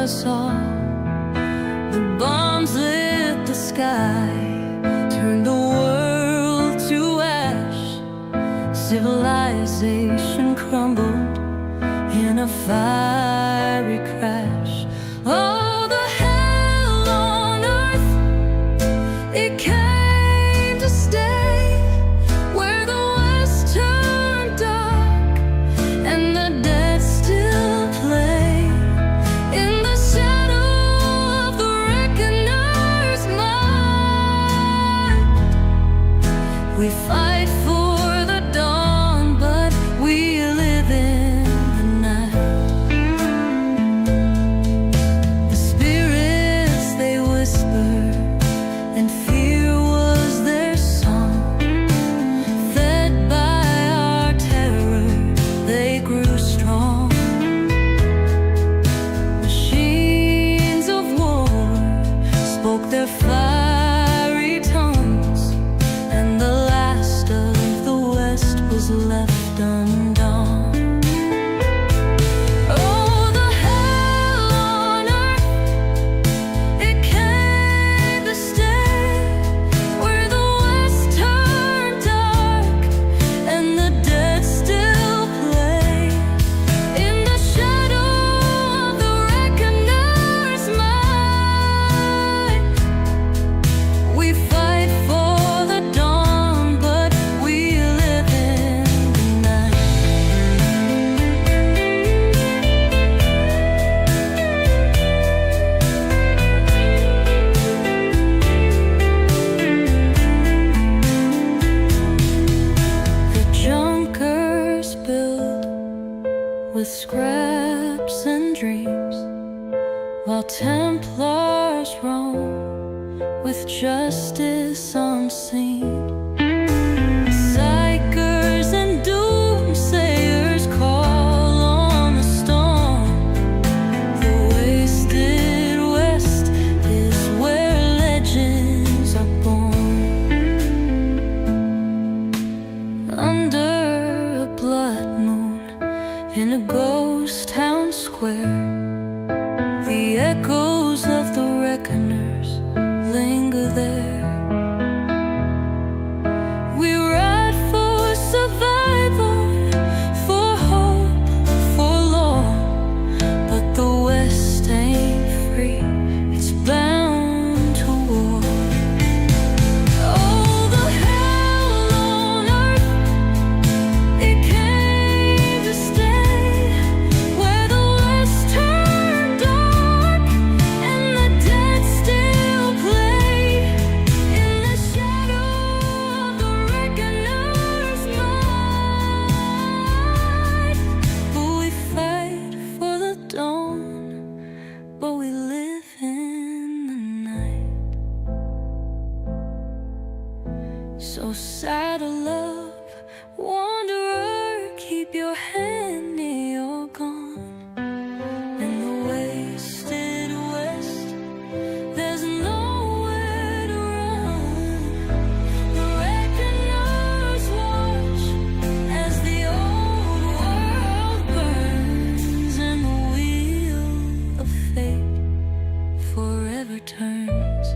us all. The bombs lit the sky, turned the world to ash. Civilization crumbled in a fiery crash. Oh, the hell on earth, it came to stay, where the west turned dark and the dead still play. In the shadow of the reckoner's mind, we fight for the dawn, but we live in the night. The spirits, they whisper, and fear was their song. Fed by our terror, they grew strong. Machines of war spoke their fiery tongues, and the last of the West was left undone. Oh, the hell on earth, it came to stay, where the west turned dark and the dead still play. In the shadow of the reckoner's mind, we fight for the dawn, but we live in the night. The junkers build with scraps and dreams, while Templars roam with justice unseen. Psychers and Doomsayers call on the storm. The wasted West is where legends are born. Under a blood moon in a ghost town square, the echoes of the reckoners linger there. We ride for survival, for hope, for law, but the West ain't free, it's bound to war. Oh, the hell on earth, it came to stay, where the west turned dark and the dead still play. In the shadow of the reckoner's mind, but we fight for the dawn, but we live in the night. So saddle up, wanderer, keep your hand near your gun. In the wasted West, there's nowhere to run. The reckoners watch as the old world burns, and the wheel of fate forever turns.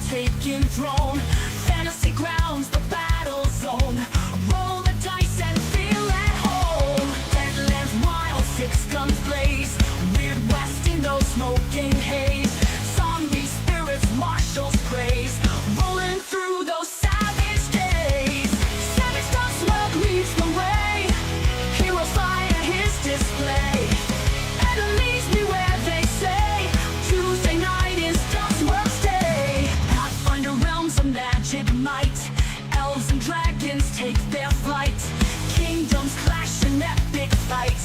taken throne. Fantasy grounds, the battle zone. Roll the dice and feel at home. Deadlands wild, six guns blaze. Weird west in those smoking haze. Zombie spirits, marshals praise. Rolling through those savage days. Savage dog smoke leads the way. Heroes fly at his display. Enemies beware, they say. Tuesday night is Dog's worst day. Pathfinder realms of magic might. Elves and dragons take their flight. Kingdoms clash in epic fight.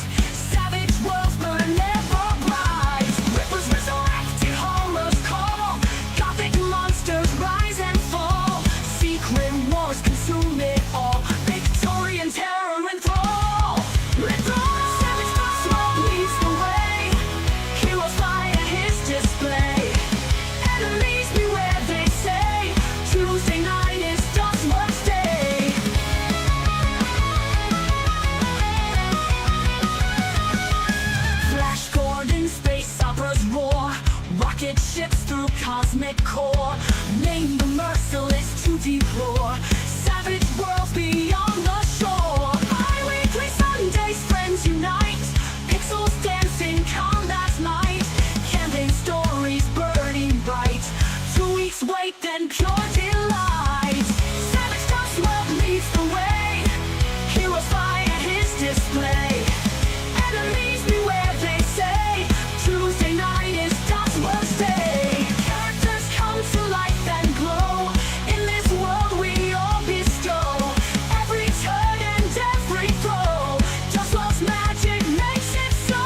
Savage worlds burn never bright. Rippers resurrected, horrors call. Gothic monsters rise and fall. Secret wars consume it all. Victorian terror enthrall. Savage dog smoke leads the way. Heroes fly at his display. Enemies beware, they say. Tuesday night is Dog's worst day. Flash Gordon, space operas roar. Rocket ships through cosmic core. Name the merciless to deplore. Savage worlds beyond the shore. Bi-weekly Sundays, friends unite. Pixels dancing, combat's might. Campaign stories burning bright. 2 weeks wait, then pure delight. Savage dog smoke leads the way. Heroes fly at his display. Enemies beware, they say. Tuesday night is Dog's worst day. Characters come to life and glow. In this world we all bestow. Every turn and every throw. Just love's magic makes it so.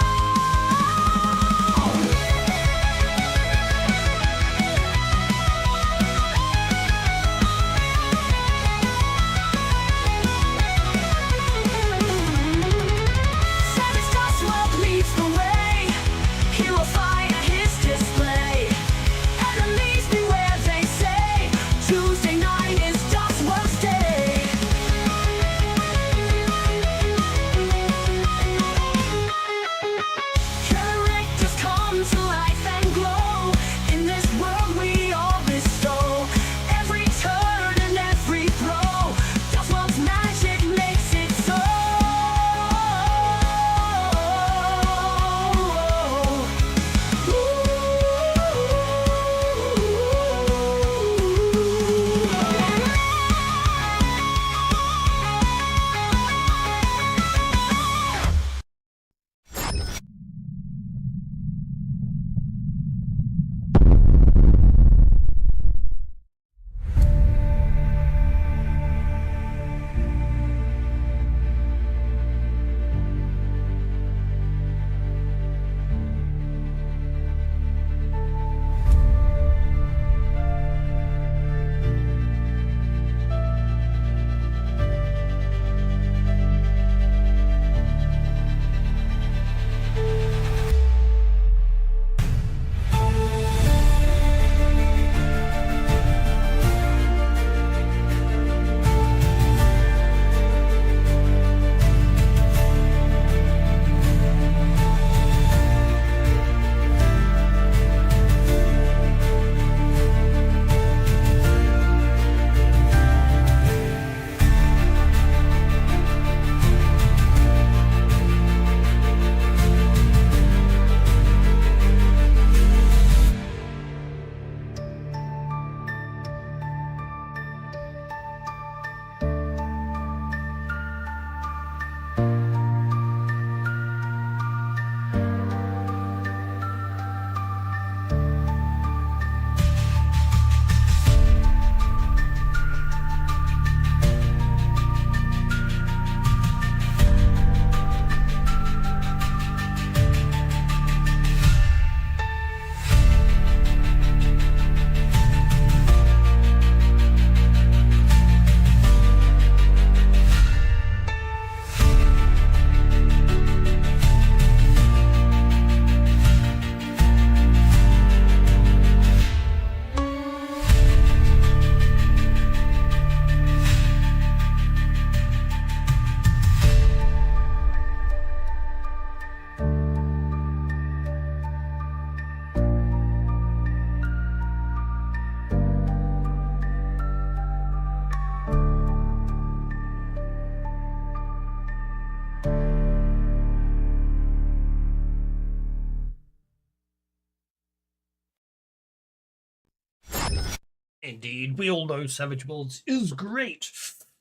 Indeed, we all know Savage Worlds is great.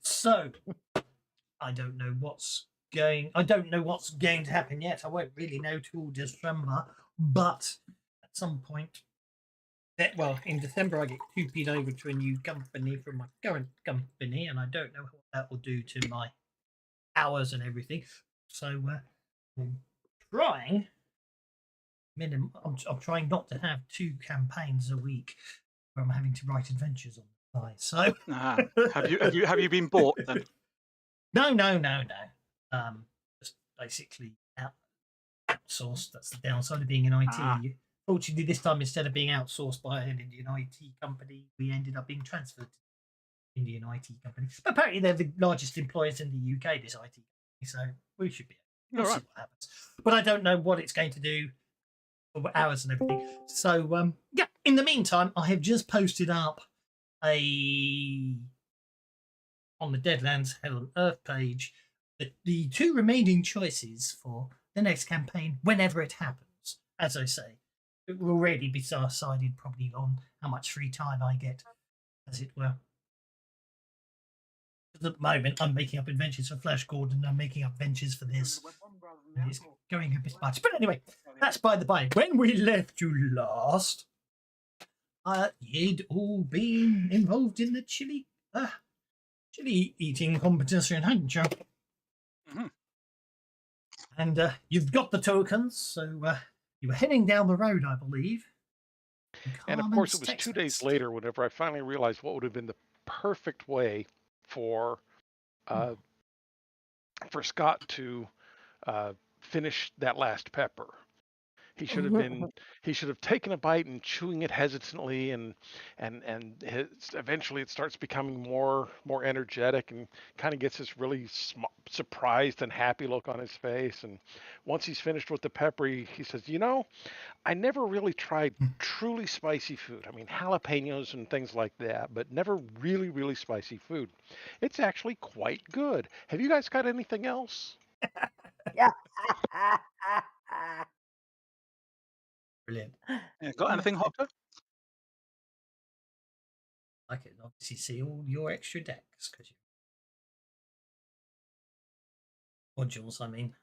So, I don't know what's going to happen yet. I won't really know till December, but at some point, in December, I get couped over to a new company from my current company, and I don't know what that will do to my hours and everything. So, I'm trying I'm trying not to have 2 campaigns a week where I'm having to write adventures on the fly. So, have you been bought then? No. Just basically outsourced. That's the downside of being in IT. Fortunately, this time, instead of being outsourced by an Indian IT company, we ended up being transferred to an Indian IT company. But apparently, they're the largest employers in the UK, this IT company, so we should be able to see what happens. But I don't know what it's going to do for hours and everything. So, in the meantime, I have just posted up on the Deadlands Hell on Earth page the 2 remaining choices for the next campaign whenever it happens. As I say, it will already be decided probably on how much free time I get, as it were. At the moment, I'm making up adventures for Flash Gordon, I'm making up adventures for this. It's going a bit much. But anyway, that's by the by. When we left you last, you'd all been involved in the chili eating competition, hadn't you? Mm-hmm. And you've got the tokens, so you were heading down the road, I believe. And of course, it was 2 days later whenever I finally realized what would have been the perfect way for Scott to finish that last pepper. He should have taken a bite and chewing it hesitantly, and eventually it starts becoming more energetic and kind of gets this really surprised and happy look on his face. And once he's finished with the pepper, he says, I never really tried truly spicy food. I mean, jalapenos and things like that, but never really, really spicy food. It's actually quite good. Have you guys got anything else? Yeah. Brilliant. Yeah, got anything, Hopper? I can obviously see all your extra decks because modules. I mean,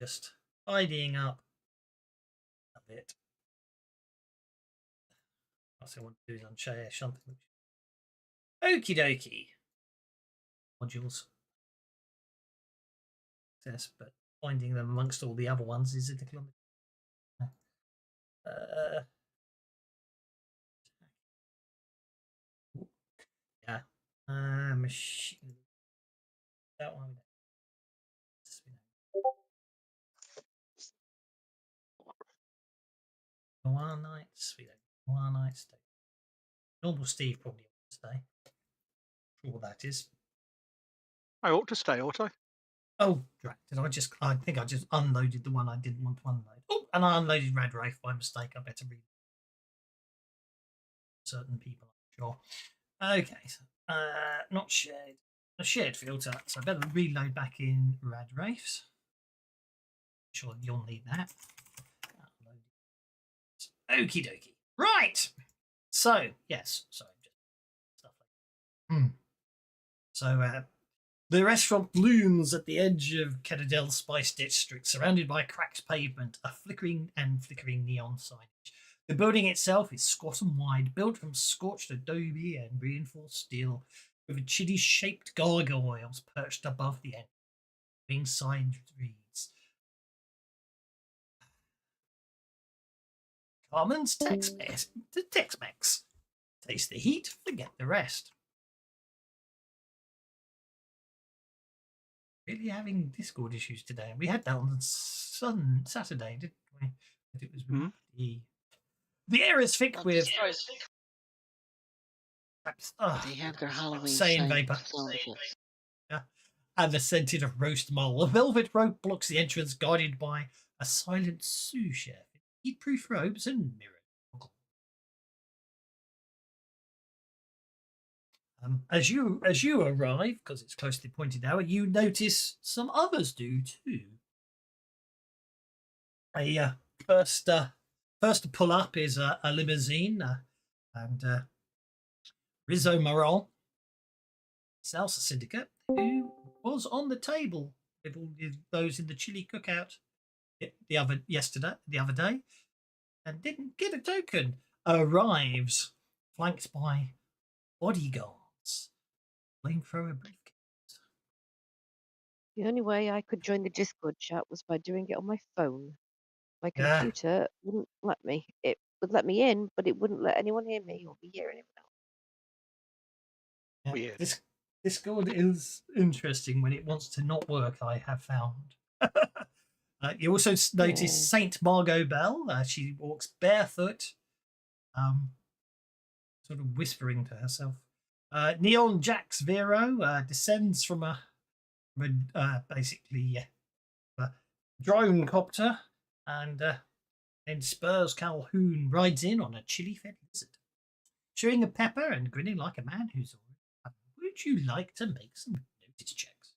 just tidying up a bit. What I want to do is unshare something. Okie dokie. Modules. Yes, but finding them amongst all the other ones is a little. Yeah. Machine. That one. Noir Knights. We don't. Noir Knights. Normal Steve probably ought to stay. All that is. I ought to stay, ought I? Oh, drat. I think I just unloaded the one I didn't want to unload. Oh, and I unloaded Rad Wraith by mistake. I better read certain people, I'm sure. Okay, so, not shared. A shared filter, so I better reload back in Rad Wraiths. Sure, you'll need that. Okie dokie. Right. So, yes. Sorry, just stuff like So, the restaurant looms at the edge of Cadadel Spice District, surrounded by cracked pavement, a flickering neon signage. The building itself is squat and wide, built from scorched adobe and reinforced steel, with chili-shaped gargoyles perched above the end. Inside reads, Carmen's Tex-Mex. Taste the heat, forget the rest. Really having Discord issues today. We had that on Saturday, didn't we? It was the air is thick with They have their Halloween sane vapor. Yeah. And the scented of roast mole. A velvet rope blocks the entrance, guarded by a silent sous chef in heat-proof robes and mirror. As you arrive, because it's closely pointed out, you notice some others do too. First to pull up is a limousine, and Rizzo Moral, Salsa Syndicate, who was on the table with all those in the chili cookout the other day, and didn't get a token, arrives flanked by bodyguards, flamethrower briefcase. The only way I could join the Discord chat was by doing it on my phone. My Yeah. computer wouldn't let me. It would let me in, but it wouldn't let anyone hear me or me hear anyone else. Yeah, Weird. This Discord is interesting when it wants to not work, I have found. You also notice Saint Margot Bell. She walks barefoot, sort of whispering to herself. Neon Jax Vero descends from a drone copter, and then Spurs Calhoun rides in on a chili-fed lizard, chewing a pepper and grinning like a man who's already. Would you like to make some notice checks?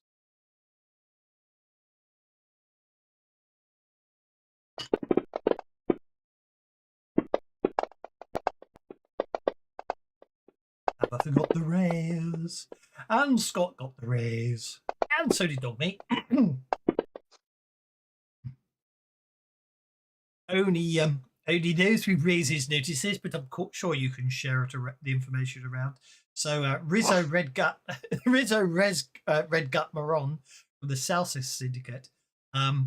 Abatha got the raise, and Scott got the raise, and so did Dogmeat. Only knows who raises notices, but I'm sure you can share the information around. So Rizzo Redgut Maron from the Salsa Syndicate. Oh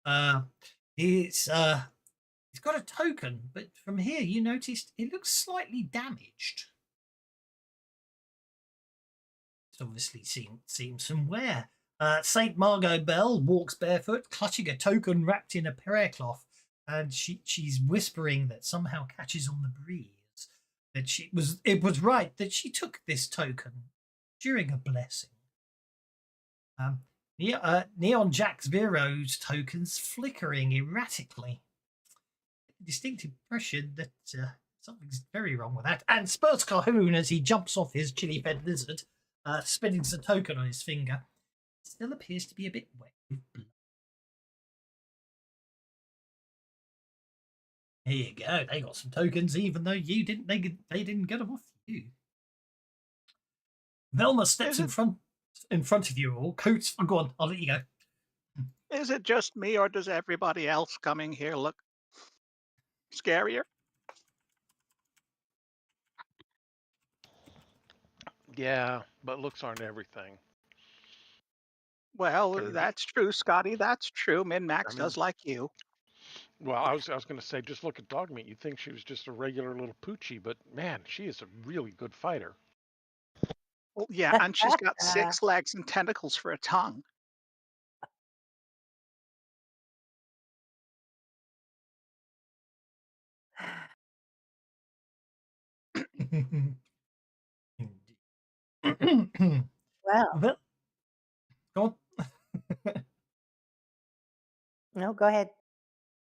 yeah. He's got a token, but from here you noticed it looks slightly damaged. It's obviously seen some wear. Saint Margot Bell walks barefoot, clutching a token wrapped in a prayer cloth, and she's whispering that somehow catches on the breeze that it was right that she took this token during a blessing. Neon Jax Vero's tokens flickering erratically. Distinct impression that something's very wrong with that. And Spurs Calhoun, as he jumps off his chili-fed lizard, spinning the token on his finger, still appears to be a bit wet with blood. Here you go. They got some tokens, even though you didn't. They didn't get them off you. Velma steps in front of you all. Coats. Go on. I'll let you go. Is it just me, or does everybody else coming here look scarier? Yeah, but looks aren't everything. Well, that's true, Scotty. That's true. Min-Max does like you. Well, I was going to say, just look at Dogmeat. You'd think she was just a regular little poochie, but man, she is a really good fighter. Well, yeah, and she's got 6 legs and tentacles for a tongue. Well, Go on. no, go ahead.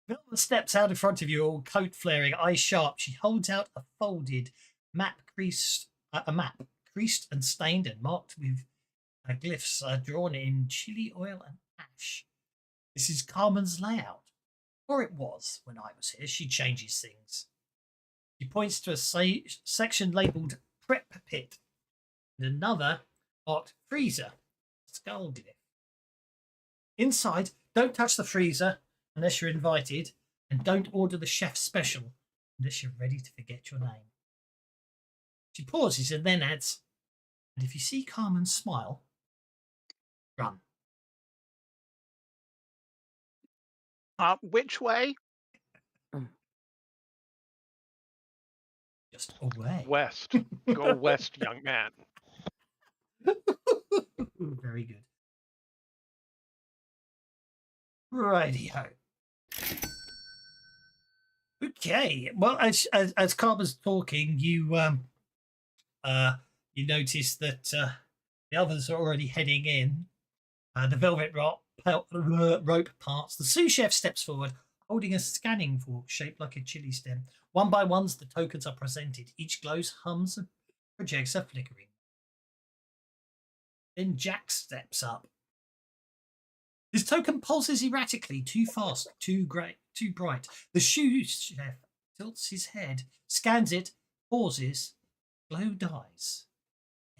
Vilma steps out in front of you, all coat flaring, eyes sharp. She holds out a folded map, creased and stained and marked with glyphs drawn in chili oil and ash. This is Carmen's layout, or it was when I was here. She changes things. She points to a section labelled Prep Pit and another marked Freezer, skull glyph. Inside, don't touch the freezer unless you're invited, and don't order the chef's special unless you're ready to forget your name. She pauses and then adds, and if you see Carmen smile, run. Which way? Just away. West. Go west, young man. Very good. Righty-ho. Okay. Well, as Carmen's talking, you notice that the others are already heading in. The velvet rope parts. The sous chef steps forward, holding a scanning fork shaped like a chili stem. One by one, the tokens are presented. Each glows, hums, and projects are flickering. Then Jack steps up. His token pulses erratically, too fast, too bright. The sous chef tilts his head, scans it, pauses, glow dies.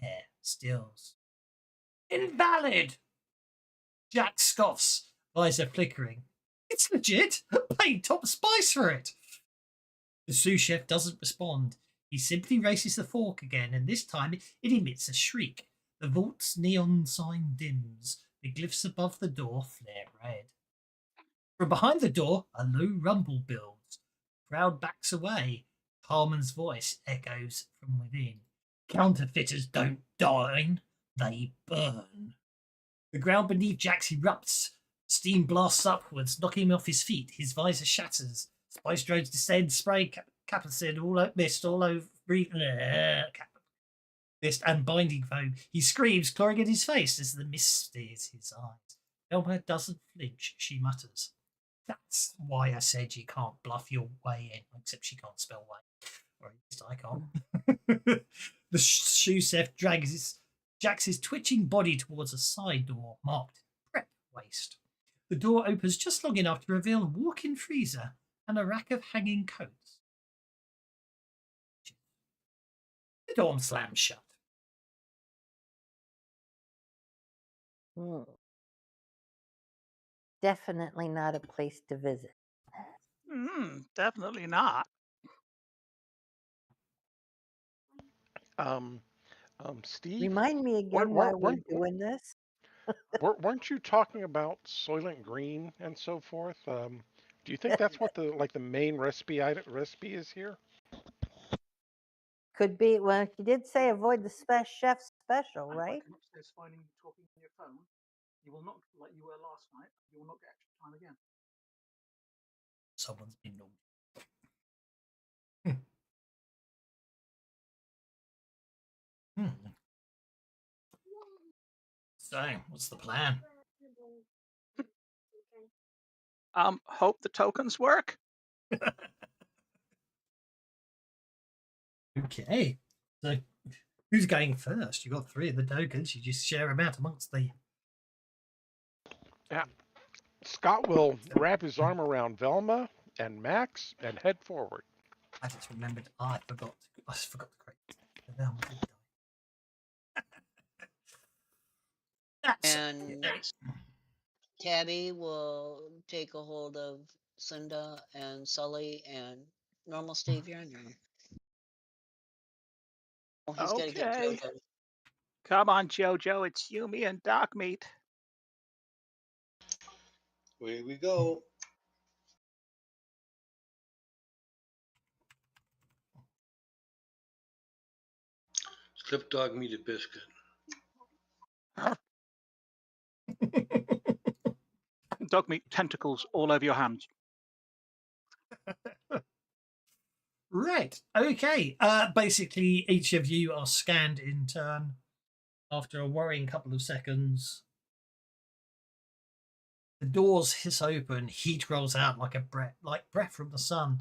Air stills. Invalid! Jack scoffs, visor flickering. It's legit! Paid top spice for it! The sous chef doesn't respond. He simply races the fork again, and this time it emits a shriek. The vault's neon sign dims. The glyphs above the door flare red. From behind the door, a low rumble builds. The crowd backs away. Carmen's voice echoes from within. Counterfeiters don't dine, they burn. The ground beneath Jax erupts. Steam blasts upwards, knocking him off his feet. His visor shatters. Spice drones descend, spray capacin mist all over mist and binding foam. He screams, clawing at his face as the mist steers his eyes. Velma doesn't flinch. She mutters, "That's why I said you can't bluff your way in." Except she can't spell way, or at least I can't. The sous chef drags Jax's twitching body towards a side door marked prep waste. The door opens just long enough to reveal a walk-in freezer and a rack of hanging coats. The door slams shut. Hmm. Definitely not a place to visit. Definitely not. Steve, Remind me again why we're doing this. weren't you talking about Soylent Green and so forth? Do you think that's what the main recipe is here? Could be. Well, she did say avoid the chef special, right? Come upstairs finding you talking on your phone. You will not, like you were last night, you will not get extra time again. Someone's been naughty. So, what's the plan? Hope the tokens work. Okay. So, who's going first? You got 3 of the tokens. You just share them out amongst the. Yeah. Scott will wrap his arm around Velma and Max and head forward. I just remembered. I forgot to create the Velma. And Tabby will take a hold of Cinda and Sully and normal Steve. You're on your own. Oh, he's got to get Okay. JoJo. Come on, Jojo. It's you, me, and Doc Meat. Away we go. Slip dog meat a biscuit. Dog meat tentacles all over your hands. Right. Okay. Basically, each of you are scanned in turn. After a worrying couple of seconds, the doors hiss open. Heat rolls out like breath from the sun.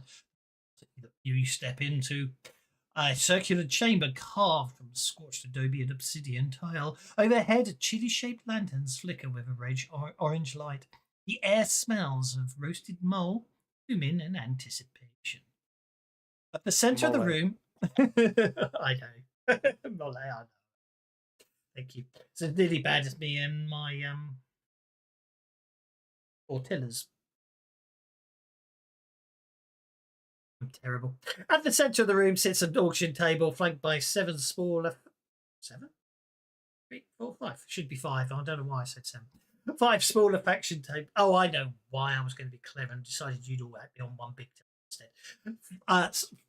You step into a circular chamber carved from scorched adobe and obsidian tile. Overhead, chili-shaped lanterns flicker with a red orange light. The air smells of roasted mole, cumin, and anticipation. At the centre of the room, I know, mole, I know. Thank you. It's as nearly bad as me and my tortillas. I'm terrible. At the centre of the room sits an auction table flanked by 7 smaller. 7? 3, 4, 5. Should be 5. I don't know why I said 7. 5 smaller faction tables. Oh, I know why I was going to be clever and decided you'd all have me on one big table instead.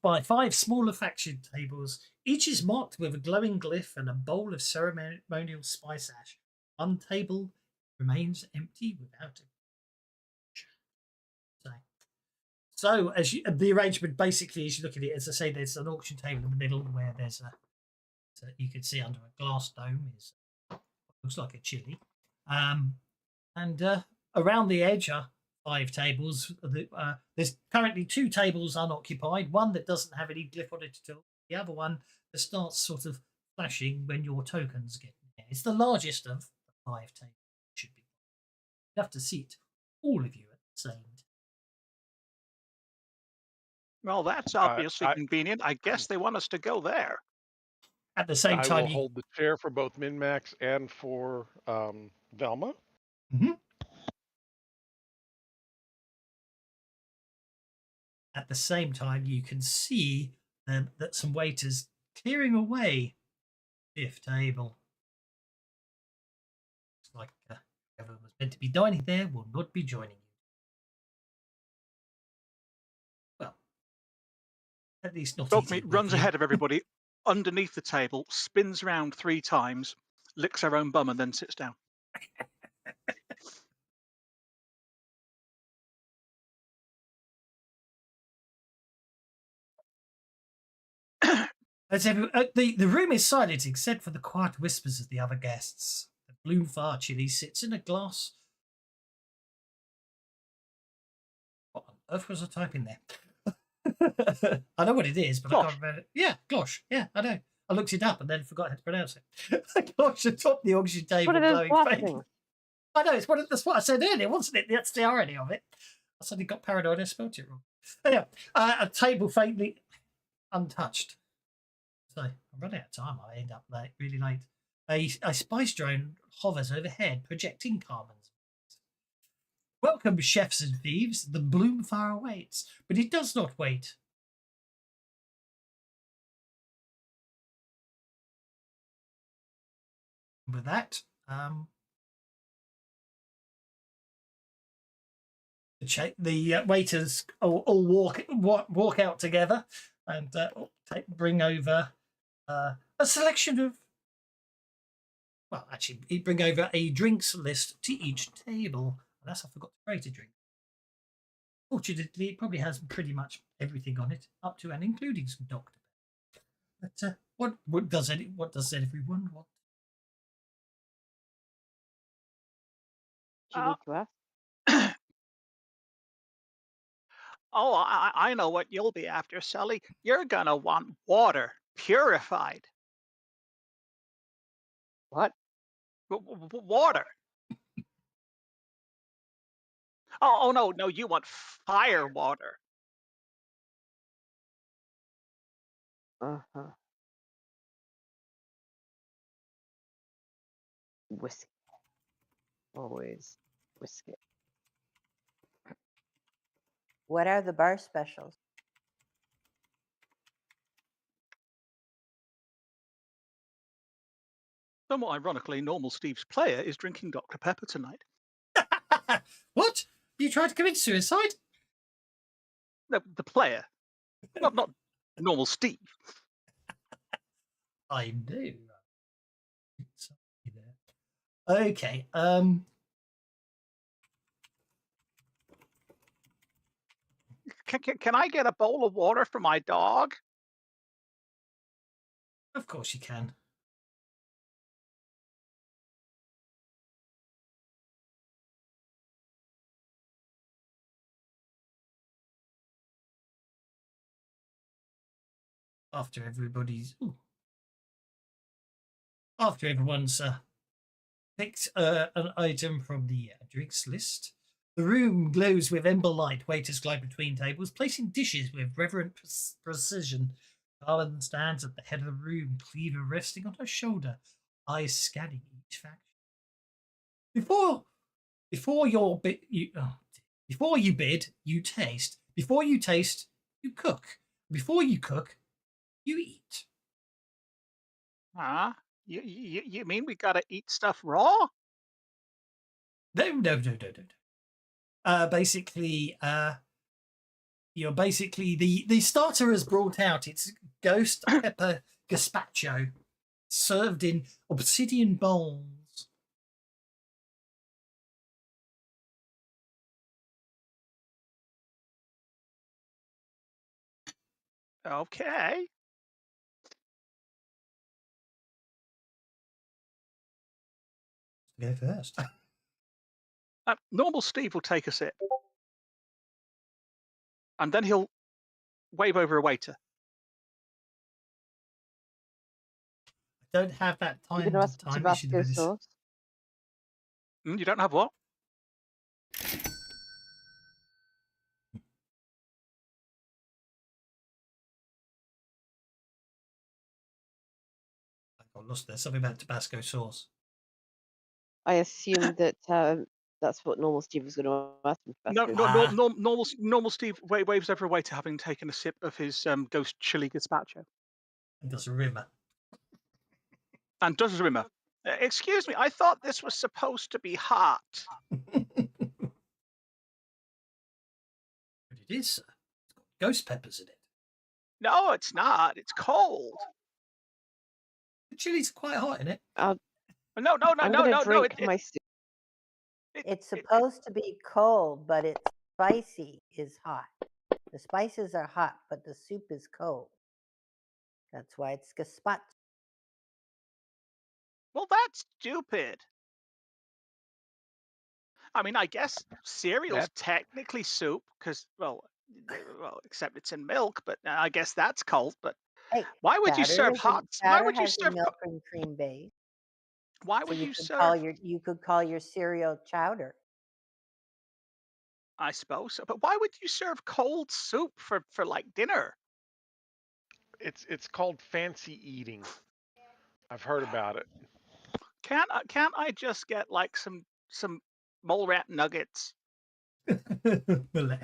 By 5 smaller faction tables, each is marked with a glowing glyph and a bowl of ceremonial spice ash. One table remains empty without a. So as the arrangement basically, as you look at it, as I say, there's an auction table in the middle where there's you can see under a glass dome is looks like a chili, and around the edge are 5 tables. There's currently 2 tables unoccupied. One that doesn't have any glyph on it at all. The other one that starts sort of flashing when your tokens get there. It's the largest of the 5 tables. It should be. You have to seat all of you at the same time. Well, that's obviously convenient. I guess they want us to go there. At the same I time, will hold the chair for both Min-Max and for Velma. at the same time, you can see that some waiters clearing away fifth table. It's like whoever was meant to be dining there will not be joining you. Well, at least not. Dogmeat eating runs with you. ahead of everybody underneath the table, spins round 3 times, licks her own bum, and then sits down. The room is silent except for the quiet whispers of the other guests. The Bloomfire chili sits in a glass. What on earth was I typing there? I know what it is, but I can't remember it. Yeah, glosh. Yeah, I know. I looked it up and then forgot how to pronounce it. Glosh atop the oxygen table, One of those glowing glass faintly. things. I know, that's what I said earlier, wasn't it? That's the irony of it. I suddenly got paranoid, I spelled it wrong. Anyway, a table faintly untouched. So I'm running out of time. I end up late, really late. A spice drone hovers overhead, projecting carbons. Welcome, chefs and thieves. The Bloomfire awaits, but it does not wait. With that, the waiters all walk out together and bring over a selection of. Well, actually, bring over a drinks list to each table. Unless I forgot to create a drink. Fortunately, it probably has pretty much everything on it, up to and including some Dr. But what does everyone want? Do you need to ask? Oh, I know what you'll be after, Sully. You're gonna want water, purified. What? Water. Oh no, you want fire water. Uh-huh. Whiskey. Always whiskey. What are the bar specials? Somewhat ironically, normal Steve's player is drinking Dr. Pepper tonight. What? You tried to commit suicide? No, the player, not normal Steve. I do. Okay. Can I get a bowl of water for my dog? Of course you can. After everyone's picked an item from the drinks list, the room glows with ember light. Waiters glide between tables, placing dishes with reverent precision. Garland stands at the head of the room, cleaver resting on her shoulder, eyes scanning each faction. Before you bid, you taste. Before you taste, you cook. Before you cook, you eat. Huh? You mean we gotta eat stuff raw? No. Basically, the starter has brought out its ghost pepper gazpacho, served in obsidian bowls. Okay. Go first. Normal Steve will take a sip. And then he'll wave over a waiter. I don't have that You're time. going to ask for You should Tabasco do this. sauce? You don't have what? lost there. Something about Tabasco sauce. I assumed that that's what normal Steve was going to ask me. No, Tabasco no, sauce. no, Ah. normal Steve waves over away to having taken a sip of his ghost chili gazpacho. It does a rimmer. And does remember, excuse me, I thought this was supposed to be hot. But it is, sir. It's got ghost peppers in it. No, it's not. It's cold. The chilies are quite hot in it. No, I'm going to drink my soup. It's supposed to be cold, but it's spicy is hot. The spices are hot, but the soup is cold. That's why it's gazpacho. Well, that's stupid. I mean, I guess cereal's technically soup because, well, except it's in milk. But I guess that's cold. But Hey, why would you serve hot? Why would you has a serve? milk and cream base? Why So would you you could serve? call you could call your cereal chowder. I suppose so. But why would you serve cold soup for like dinner? It's called fancy eating. I've heard about it. Can't I just get like some mole rat nuggets? Malay.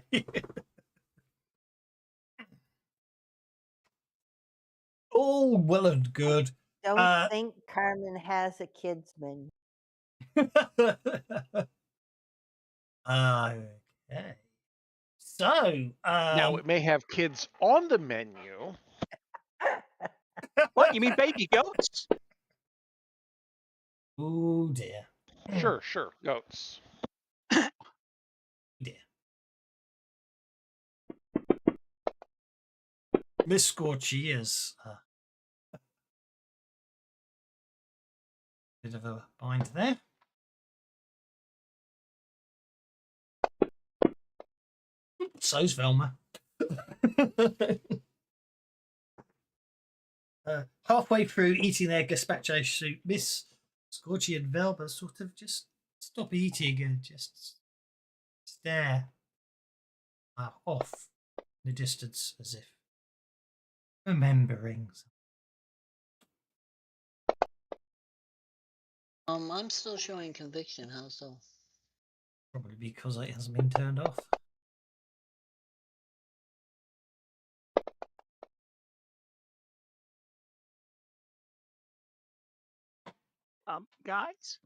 All well and good. Don't think Carmen has a kids menu. Okay. So, Now it may have kids on the menu. What, you mean baby goats? oh dear. Sure, goats. Dear. Miss Scorchy is bit of a bind there. So's Velma. Halfway through eating their gazpacho soup, Miss Scorchy and Velma sort of just stop eating and just stare off in the distance as if remembering. I'm still showing conviction. How so? Probably because it hasn't been turned off. Guys,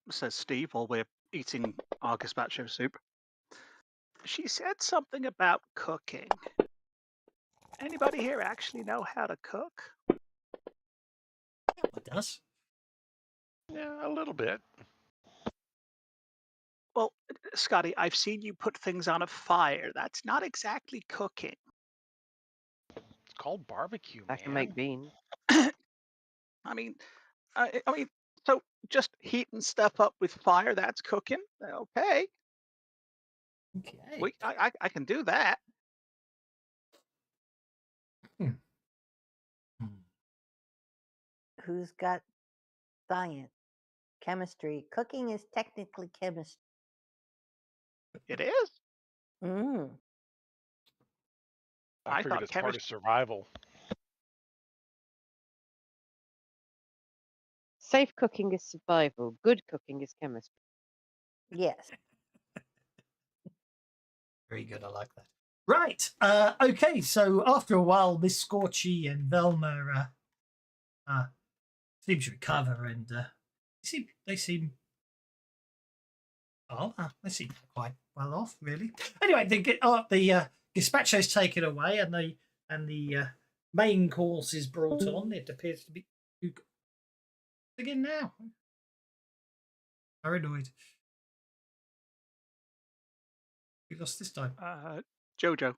says Steve while we're eating our gazpacho soup. She said something about cooking. Anybody here actually know how to cook? It does. Yeah, a little bit. Well, Scotty, I've seen you put things on a fire. That's not exactly cooking. It's called barbecue, I man. can make beans. I mean, so just heating stuff up with fire, that's cooking? Okay. Okay. I can do that. Who's got science? Chemistry. Cooking is technically chemistry. It is? Mm. I I figured thought it's part of survival. Safe cooking is survival. Good cooking is chemistry. Yes. Very good. I like that. Right. Okay. So after a while, Miss Scorchy and Velma seem to recover, and they seem quite well off, really. Anyway, the gazpacho's taken away, and the main course is brought on. It appears to be again now. Paranoid. We lost this time. Jojo.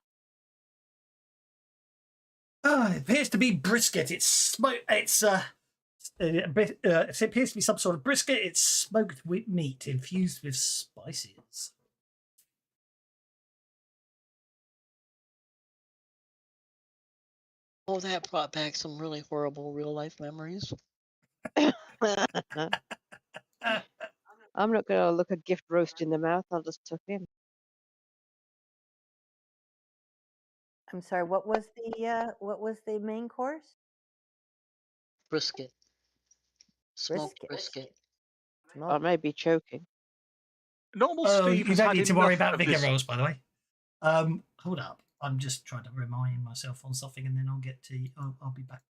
It appears to be brisket. It's smoked. It appears to be some sort of brisket. It's smoked with meat infused with spices. Oh, that brought back some really horrible real life memories. I'm not going to look a gift roast in the mouth. I'll just tuck in. I'm sorry. What was the main course? Brisket. Smoked Brisket. brisket. Or Smoked. maybe choking. Normal Oh, Steve you has don't had need to worry enough about of vigor this. rolls, by the way. Hold up. I'm just trying to remind myself on something, and then I'll get to. I'll be back.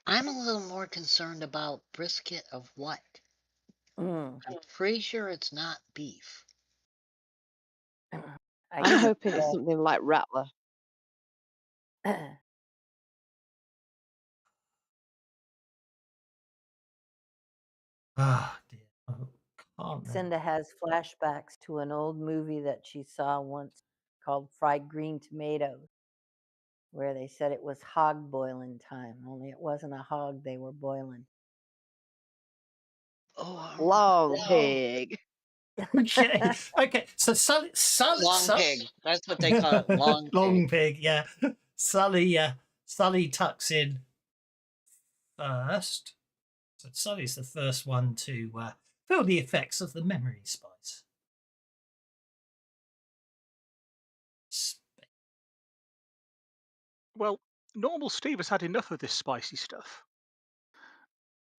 I'm a little more concerned about brisket of what? Mm. I'm pretty sure it's not beef. I'm hoping it's something like Rattler. Ah, dear. I can't remember. Cinda has flashbacks to an old movie that she saw once called Fried Green Tomatoes, where they said it was hog boiling time, only it wasn't a hog they were boiling. Oh, Long wow. pig. Okay. Okay. So Sully, Long pig. That's what they call it. Long pig. Long pig. Yeah. Sully tucks in first. So Sully's the first one to feel the effects of the memory spice. Well, normal Steve has had enough of this spicy stuff.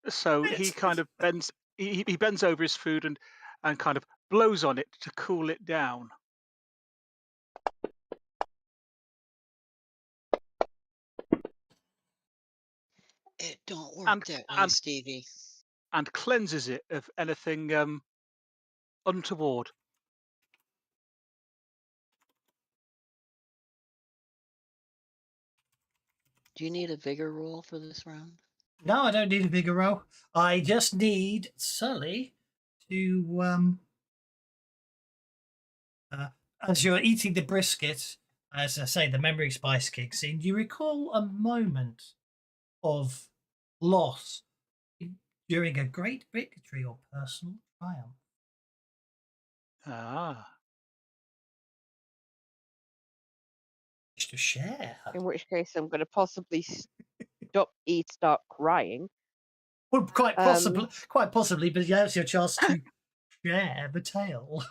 So he kind of bends. He bends over his food and kind of blows on it to cool it down. It don't work And that way, and Stevie. and cleanses it of anything untoward. Do you need a vigor roll for this round? No, I don't need a bigger roll. I just need Sully to as you're eating the brisket, as I say, the memory spice kicks in. You recall a moment of loss during a great victory or personal triumph. Ah. Just to share. In which case, I'm going to possibly start crying. Well, quite possibly, but now's your chance to share the tale.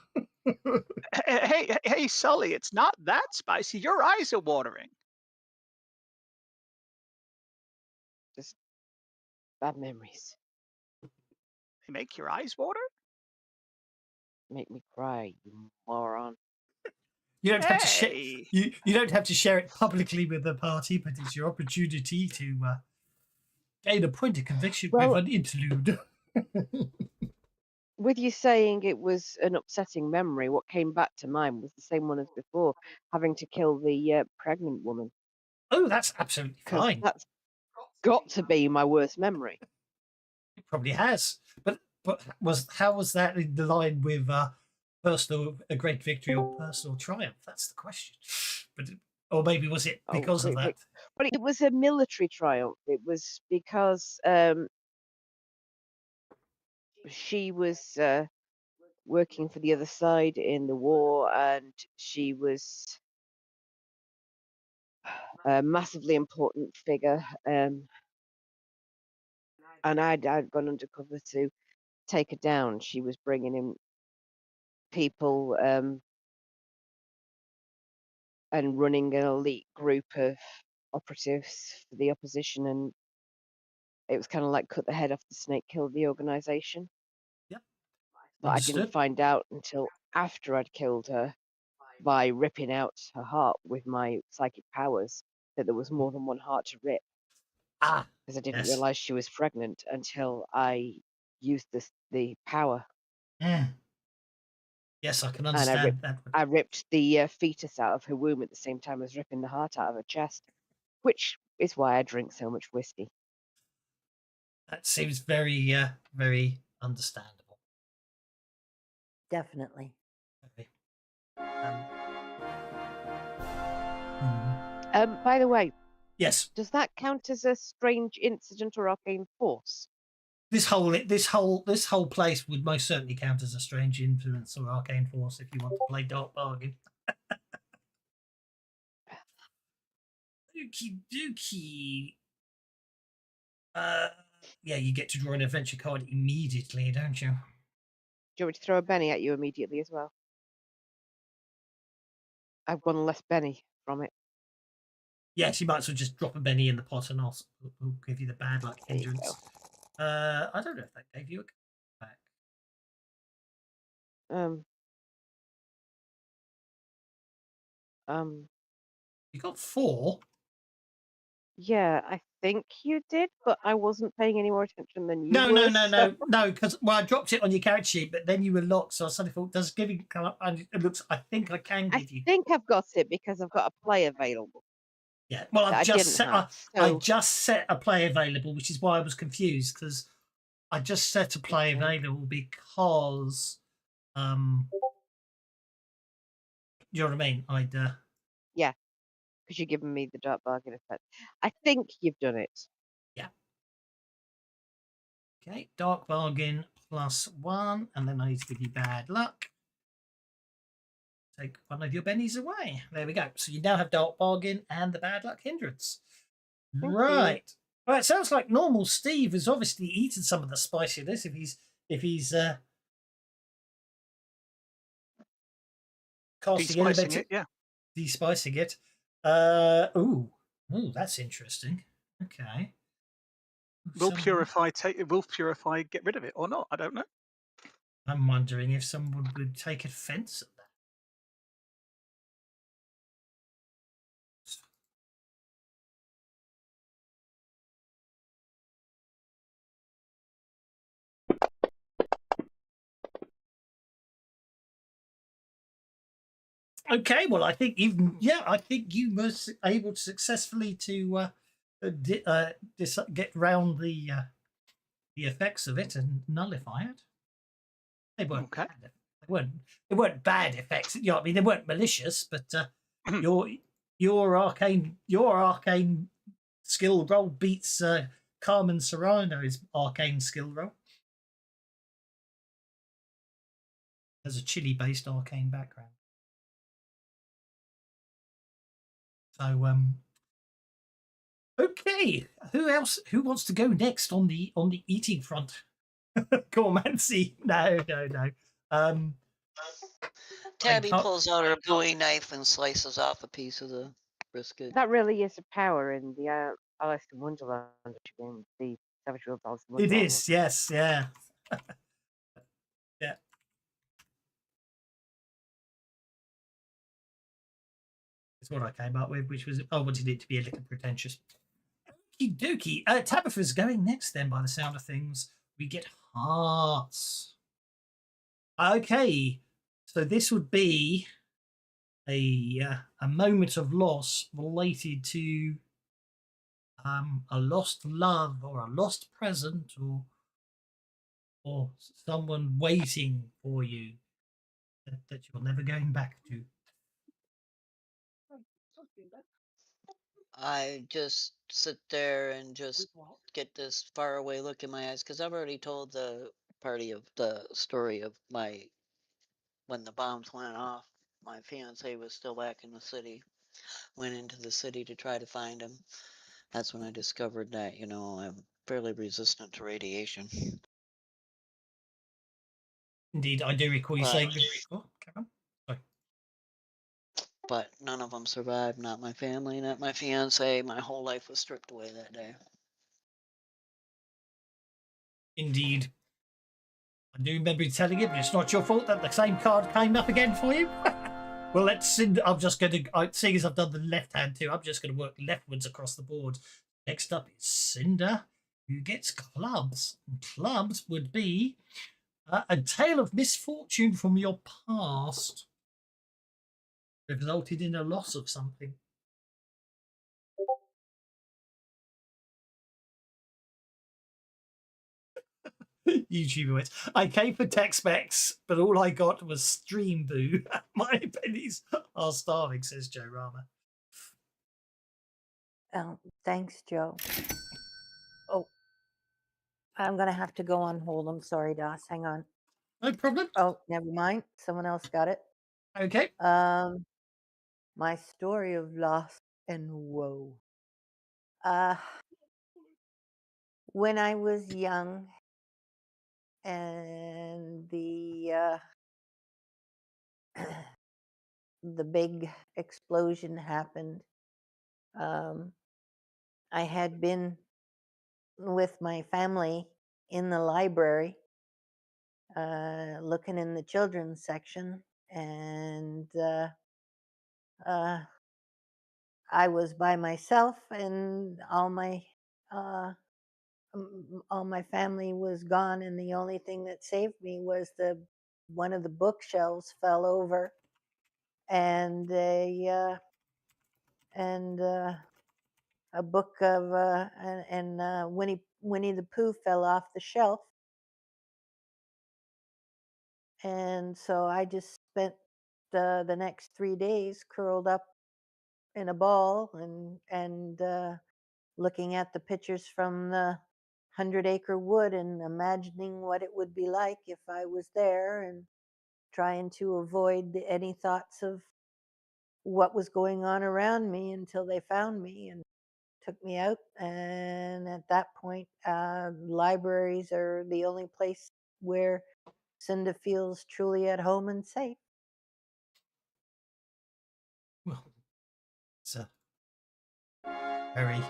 Hey, Sully, it's not that spicy. Your eyes are watering. Just bad memories They make your eyes water? make me cry, you moron. You don't have to share. Hey. You don't have to share it publicly with the party, but it's your opportunity to gain a point of conviction Well- with an interlude. With you saying it was an upsetting memory, what came back to mind was the same one as before, having to kill the pregnant woman. Oh, that's absolutely 'Cause fine. that's got to be my worst memory. It probably has. But how was that in the line with a great victory or personal triumph? That's the question. But or maybe was it Oh, because of great that? But it was a military triumph. It was because she was working for the other side in the war, and she was a massively important figure. And I'd gone undercover to take her down. She was bringing in people and running an elite group of operatives for the opposition, and it was kind of like cut the head off the snake, kill the organization. Yep. But I Understood. didn't find out until after I'd killed her by ripping out her heart with my psychic powers that there was more than one heart to rip, Ah, because I didn't yes. realize she was pregnant until I used the power. Yes, I can And understand that. I ripped the fetus out of her womb at the same time as ripping the heart out of her chest, which is why I drink so much whiskey. That seems very, very understandable. Definitely. Okay. By the way, Yes, does that count as a strange incident or arcane force? this whole place would most certainly count as a strange influence or arcane force if you want to play dark bargain. Okie dokie. Yeah, you get to draw an adventure card immediately, don't you? Do you want me to throw a Benny at you immediately as well? I've won less Benny from it. Yes, you might as well just drop a penny in the pot and we'll give you the bad luck There you hindrance. I don't know if that gave you a back. Um. You got 4. Yeah, I think you did, but I wasn't paying any more attention than you No, were. no, because I dropped it on your character sheet, but then you were locked, so I suddenly thought, does giving come up? And it looks, I think I can I give you. think I've got it because I've got a play available Yeah, well, that I didn't have. I So just set a play available, which is why I was confused because I just set a play Okay. available because, you know what I mean? yeah, because you're giving me the dark bargain effect. I think you've done it. Yeah. Okay, dark bargain +1, and then I need to give you bad luck. Take one of your bennies away. There we go. So you now have dark bargain and the bad luck hindrance. Thank you. Right. Well, it sounds like normal Steve has obviously eaten some of the spiciness if he's casting Despicing elevator, it, yeah. despicing it. Ooh, that's interesting. Okay. Will Someone- purify get rid of it or not? I don't know. I'm wondering if someone would take offence at that. Okay, well, I think I think you were able to successfully to get round the effects of it and nullify it. They weren't Okay. bad. They weren't bad effects. You know what I mean? They weren't malicious, but your arcane skill roll beats Carmen Serrano's arcane skill roll. Has a Chile-based arcane background. So okay, who wants to go next on the eating front? Cormancy? No. Tabby can't- pulls out her Bowie knife and slices off a piece of the brisket. That really is a power in the Alice in Wonderland game, the Savage World Alice in It Wonderland. is, yes, yeah. Yeah. It's what I came up with, which was I wanted it to be a little pretentious. Okie dokie. Tabitha's going next then by the sound of things. We get hearts. Okay. So this would be a moment of loss related to a lost love or a lost present or someone waiting for you that you're never going back to. I just sit there and just get this faraway look in my eyes because I've already told the party of the story of when the bombs went off. My fiance was still back in the city. Went into the city to try to find him. That's when I discovered that I'm fairly resistant to radiation. Indeed, I do recall you But- saying. Oh, carry on. Sorry. But none of them survived. Not my family, not my fiance. My whole life was stripped away that day. Indeed. I do remember you telling him it's not your fault that the same card came up again for you. Well, I'm just going to, seeing as I've done the left hand too, I'm just going to work leftwards across the board. Next up is Cinder, who gets clubs. And clubs would be a tale of misfortune from your past resulted in a loss of something. YouTuber went, I came for Tex-Mex, but all I got was Stream Boo. My pennies are starving, says Joe Rama. Oh, thanks, Joe. Oh, I'm going to have to go on hold. I'm sorry, Doss. Hang on. No problem. Oh, never mind. Someone else got it. Okay. My story of loss and woe. When I was young and the the big explosion happened, I had been with my family in the library, looking in the children's section, and I was by myself, and all my family was gone, and the only thing that saved me was one of the bookshelves fell over, and a book of Winnie the Pooh fell off the shelf, and so I just spent the next 3 days curled up in a ball and looking at the pictures from the 100-acre wood and imagining what it would be like if I was there, and trying to avoid any thoughts of what was going on around me until they found me and took me out. And at that point, libraries are the only place where Cinda feels truly at home and safe. Well, it's a very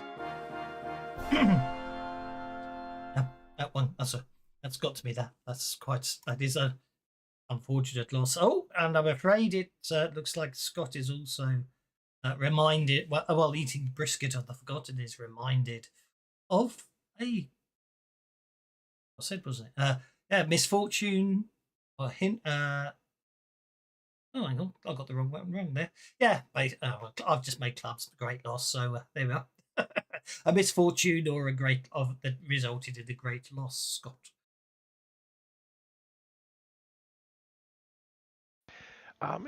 that one. That's got to be that. That is a unfortunate loss. Oh, and I'm afraid it looks like Scott is also reminded. Well, eating brisket of the forgotten is reminded of a. What said was it? Yeah, misfortune or hint. Oh, hang on, I got the wrong one wrong there. Yeah, I've just made clubs a great loss, so there we are. A misfortune or a great that resulted in a great loss, Scott.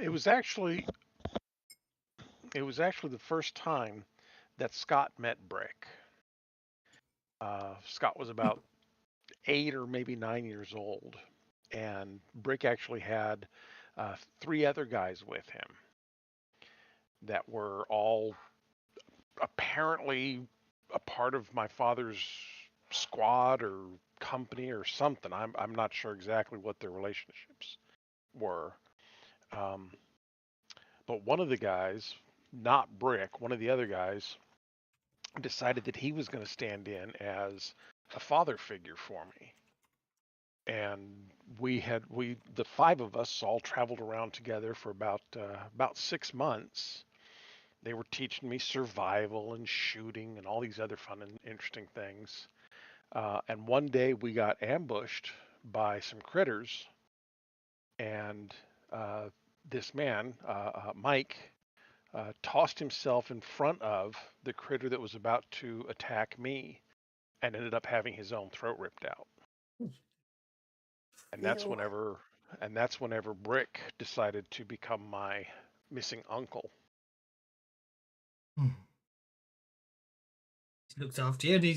It was actually the first time that Scott met Brick. Scott was about 8 or maybe 9 years old, and Brick actually had 3 other guys with him that were all apparently a part of my father's squad or company or something. I'm not sure exactly what their relationships were. But one of the guys, not Brick, one of the other guys, decided that he was going to stand in as a father figure for me. And the 5 of us all traveled around together for about 6 months. They were teaching me survival and shooting and all these other fun and interesting things. And one day we got ambushed by some critters, and this man, Mike, tossed himself in front of the critter that was about to attack me, and ended up having his own throat ripped out. And that's whenever Brick decided to become my missing uncle. He looked after you, and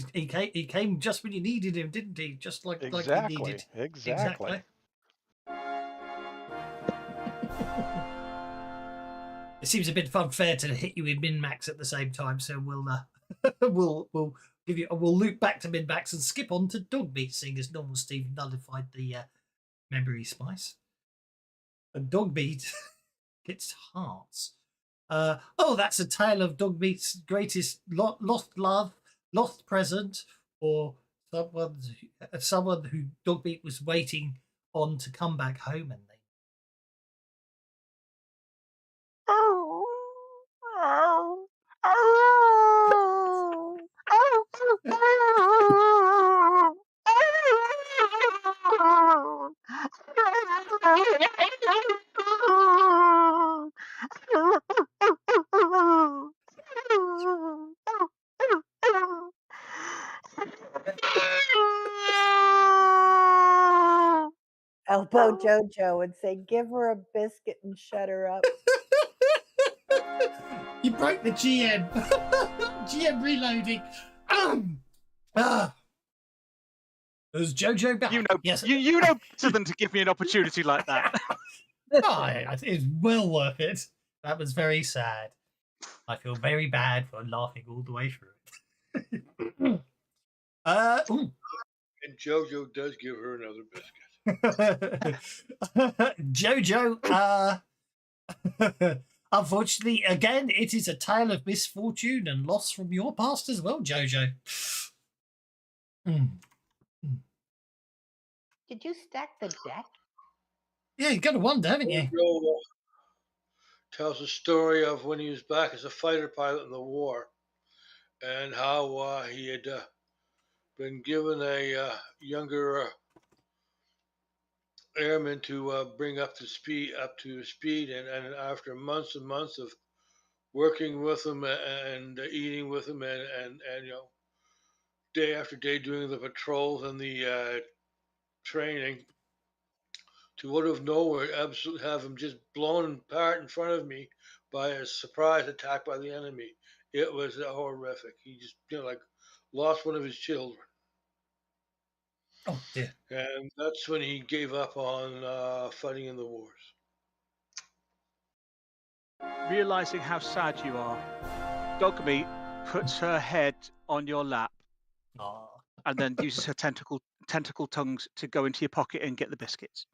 he came just when you needed him, didn't he? Just like you needed. Exactly. It seems a bit unfair to hit you in min-max at the same time, so we'll we'll loop back to min-max and skip on to dog meat, seeing as normal Steve nullified the memory spice. And dog meat gets hearts. That's a tale of dog meat's greatest lost love, lost present, or someone who dog meat was waiting on to come back home, and they. Elbow Jojo and say, "Give her a biscuit and shut her up." You broke the GM. GM reloading. Is Jojo back? Yes. You know better than to give me an opportunity like that. I think it's well worth it. That was very sad. I feel very bad for laughing all the way through it. And Jojo does give her another biscuit. Jojo, Unfortunately, again, it is a tale of misfortune and loss from your past as well, Jojo. Did you stack the deck? Yeah, you've got to wonder, haven't you? Joe tells the story of when he was back as a fighter pilot in the war, and how he had been given a younger airman to bring up to speed, and after months and months of working with him and eating with him, and day after day doing the patrols and the training, to out of nowhere, absolutely have him just blown apart in front of me by a surprise attack by the enemy. It was horrific. He just, like lost one of his children. Oh, dear. And that's when he gave up on fighting in the wars. Realizing how sad you are, Dogmeat puts her head on your lap Aw. and then uses her tentacle tongues to go into your pocket and get the biscuits.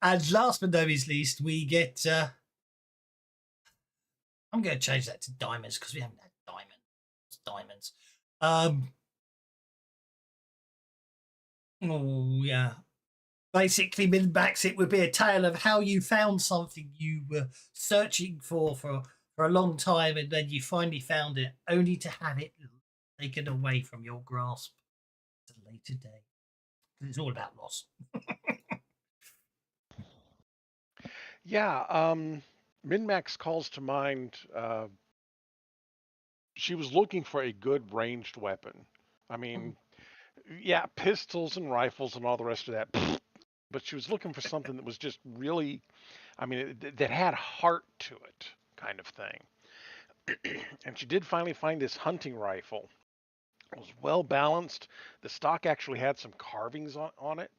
And last but not least, we get. I'm going to change that to diamonds because we haven't had diamonds. It's diamonds. Oh yeah. Basically, Min-Max, it would be a tale of how you found something you were searching for a long time, and then you finally found it, only to have it taken away from your grasp at a later date. It's all about loss. Yeah, Min-Max calls to mind. She was looking for a good ranged weapon. I mean, yeah, pistols and rifles and all the rest of that. But she was looking for something that was just really, I mean, that had heart to it, kind of thing. And she did finally find this hunting rifle. It was well balanced. The stock actually had some carvings on it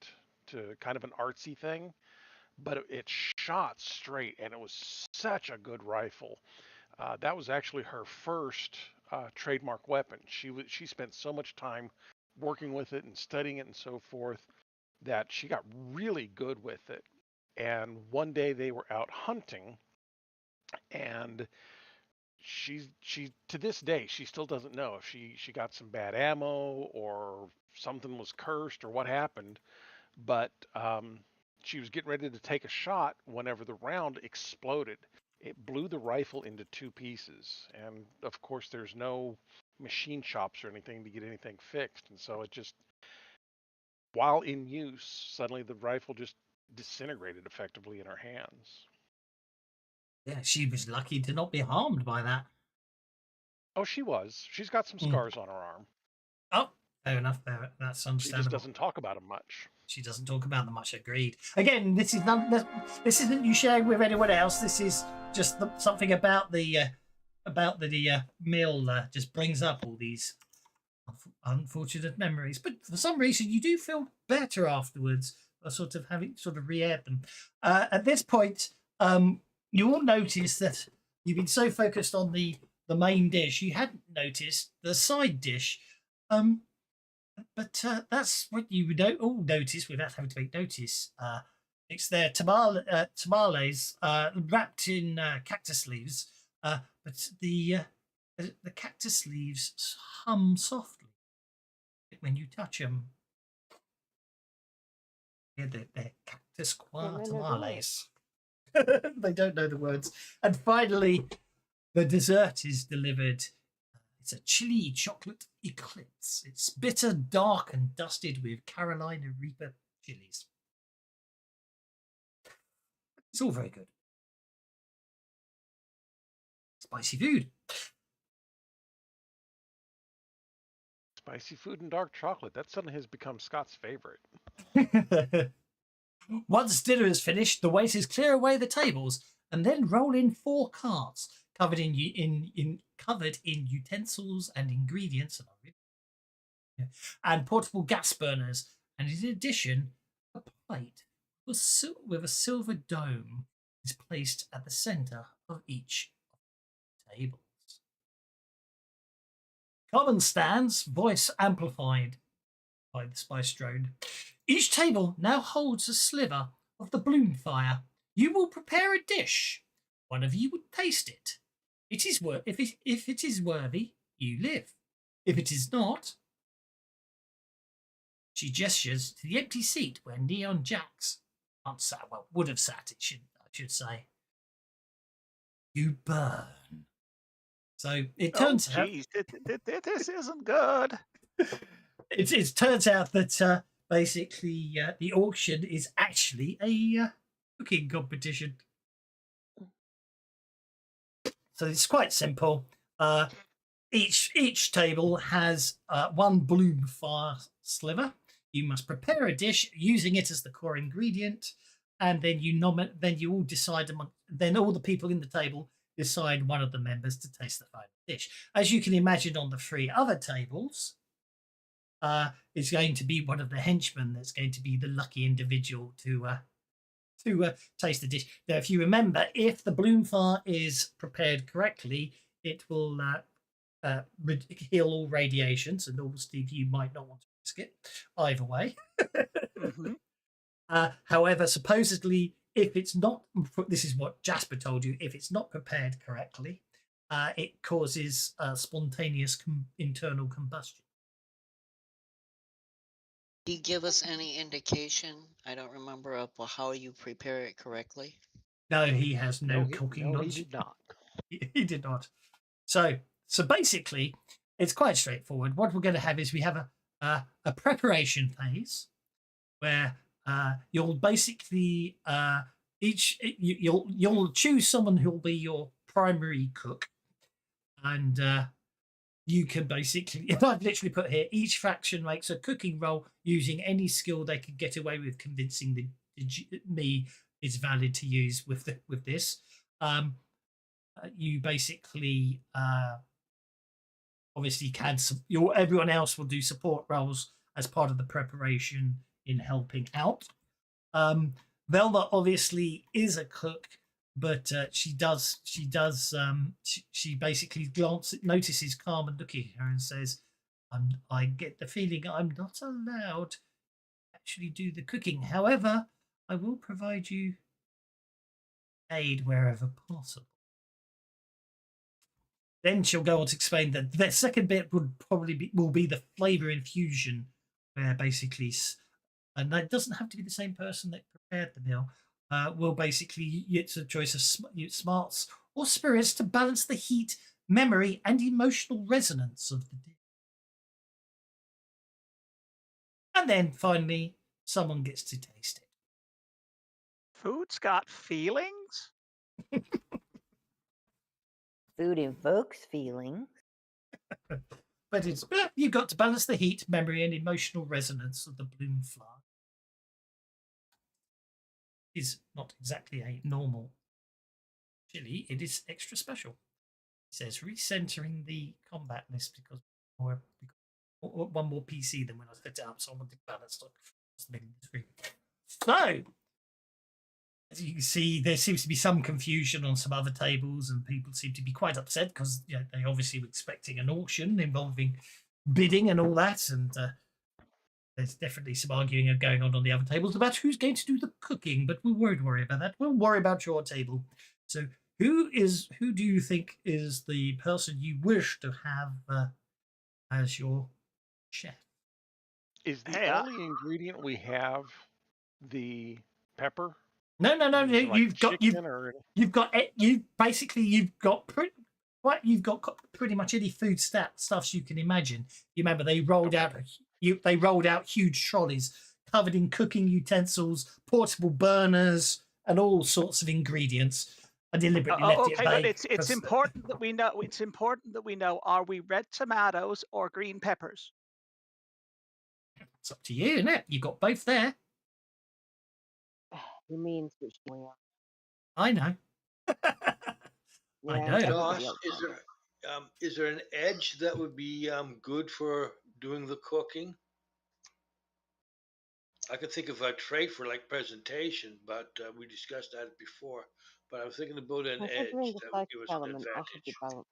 to kind of an artsy thing, but it shot straight, and it was such a good rifle. That was actually her first trademark weapon. She spent so much time working with it and studying it and so forth that she got really good with it. And one day they were out hunting, and she to this day she still doesn't know if she got some bad ammo or something was cursed or what happened. But she was getting ready to take a shot whenever the round exploded. It blew the rifle into two pieces, and of course there's no machine shops or anything to get anything fixed, and so it just, while in use, suddenly the rifle just disintegrated effectively in her hands. Yeah, she was lucky to not be harmed by that. Oh, she was. She's got some scars on her arm. Oh, fair enough. That's She understandable. just doesn't talk about them much. She doesn't talk about them much. Agreed. Again, this isn't you sharing with anyone else. This is just something about the mill just brings up all these unfortunate memories. But for some reason, you do feel better afterwards, or sort of having re-aired them. At this point, you all notice that you've been so focused on the main dish, you hadn't noticed the side dish. But that's what you would all notice without having to make notice. It's their tamales wrapped in cactus leaves, but the cactus leaves hum softly when you touch them. Yeah, they're cactus qua tamales. They don't know the words. And finally, the dessert is delivered. It's a chili chocolate eclipse. It's bitter, dark, and dusted with Carolina Reaper chilies. It's all very good. Spicy food. Spicy food and dark chocolate. That suddenly has become Scott's favorite. Once dinner is finished, the waiters clear away the tables and then roll in 4 carts covered in utensils and ingredients and portable gas burners, and in addition, a plate with a silver dome is placed at the center of each of the tables. Common stands, voice amplified by the spice drone. Each table now holds a sliver of the bloom fire. You will prepare a dish. One of you would taste it. It is if it is worthy, you live. If it is not, she gestures to the empty seat where Neon Jax once sat. Well, would have sat. I should say. You burn. So it turns out. Geez, this isn't good. It turns out that basically the auction is actually a cooking competition. So it's quite simple. Each table has one bloom fire sliver. You must prepare a dish using it as the core ingredient, and then you all decide among. Then all the people in the table decide one of the members to taste the final dish. As you can imagine, on the 3 other tables, is going to be one of the henchmen that's going to be the lucky individual to taste the dish. Now, if you remember, if the bloom fire is prepared correctly, it will heal all radiations, and all Steve, you might not want to risk it either way. Mhm. However, supposedly, if it's not, this is what Jasper told you, if it's not prepared correctly, it causes spontaneous internal combustion. Did he give us any indication? I don't remember of how you prepare it correctly. No, he has no he cooking knowledge. did not. He did not. So basically, it's quite straightforward. What we're going to have is we have a preparation phase where you'll basically you'll choose someone who'll be your primary cook, and you can basically, if I've literally put here, each faction makes a cooking roll using any skill they could get away with convincing me is valid to use with this. You basically obviously everyone else will do support roles as part of the preparation in helping out. Velma obviously is a cook, but she basically notices Carmen looking at her and says, I get the feeling I'm not allowed to actually do the cooking. However, I will provide you aid wherever possible. Then she'll go on to explain that the second bit will be the flavor infusion, where basically, and that doesn't have to be the same person that prepared the meal. Will basically, it's a choice of smarts or spirits to balance the heat, memory, and emotional resonance of the dish. And then finally, someone gets to taste it. Food's got feelings? Food invokes feelings. But you've got to balance the heat, memory, and emotional resonance of the bloom flower. Is not exactly a normal chili. It is extra special. It says recentering the combat list because one more PC than when I set it up, so I wanted to balance it. So, as you can see, there seems to be some confusion on some other tables, and people seem to be quite upset because they obviously were expecting an auction involving bidding and all that, and there's definitely some arguing going on the other tables about who's going to do the cooking, but we won't worry about that. We'll worry about your table. So, who do you think is the person you wish to have as your chef? Is the Hey, only ingredient we have the pepper? No. Is it like You've got chicken or you've got pretty much any food stuffs you can imagine. You remember they rolled out huge trolleys covered in cooking utensils, portable burners, and all sorts of ingredients. I deliberately left it okay, vague. but it's important that we know. It's important that we know: are we red tomatoes or green peppers? It's up to you, isn't it? You've got both there. He means which we are. I know. I know. Josh, is there an edge that would be good for doing the cooking? I could think of a trait for like presentation, but we discussed that before. But I was thinking about an edge Considering the that would psychic give us an element, I should be advantage.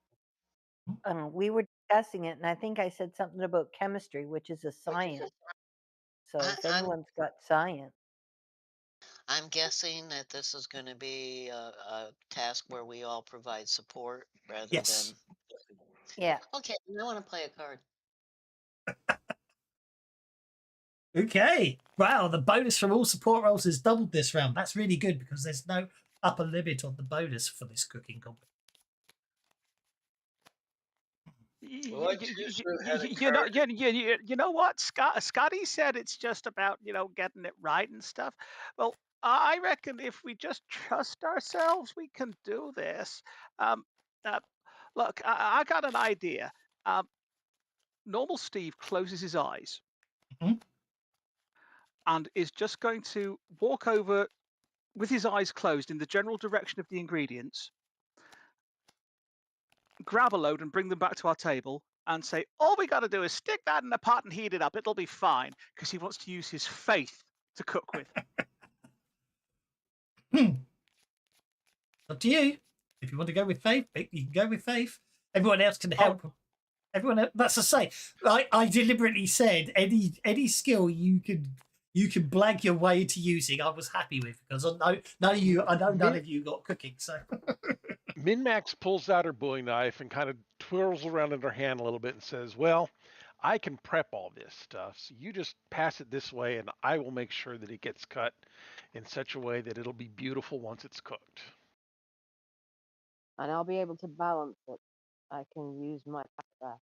balanced. We were discussing it, and I think I said something about chemistry, which is a science. So if I'm anyone's got science, I'm guessing that this is going to be a task where we all provide support rather Yes. than. Yeah. Okay, I want to play a card. Okay. Wow, the bonus from all support roles is doubled this round. That's really good because there's no upper limit on the bonus for this cooking competition. Well, I too, sir, had a You know, card. you know what, Scotty said it's just about getting it right and stuff. Well, I reckon if we just trust ourselves, we can do this. Um, uh, Look, I got an idea. Normal Steve closes his eyes Mhm. and is just going to walk over with his eyes closed in the general direction of the ingredients, grab a load and bring them back to our table and say, all we got to do is stick that in a pot and heat it up. It'll be fine, because he wants to use his faith to cook with. Up to you. If you want to go with faith, you can go with faith. Everyone else can help. Everyone else, that's to say, I deliberately said any skill you can blag your way into using, I was happy with, because I know none of you got cooking. So Min-Max pulls out her bowie knife and kind of twirls around in her hand a little bit and says, well, I can prep all this stuff, so you just pass it this way and I will make sure that it gets cut in such a way that it'll be beautiful once it's cooked. And I'll be able to balance it. I can use my pack.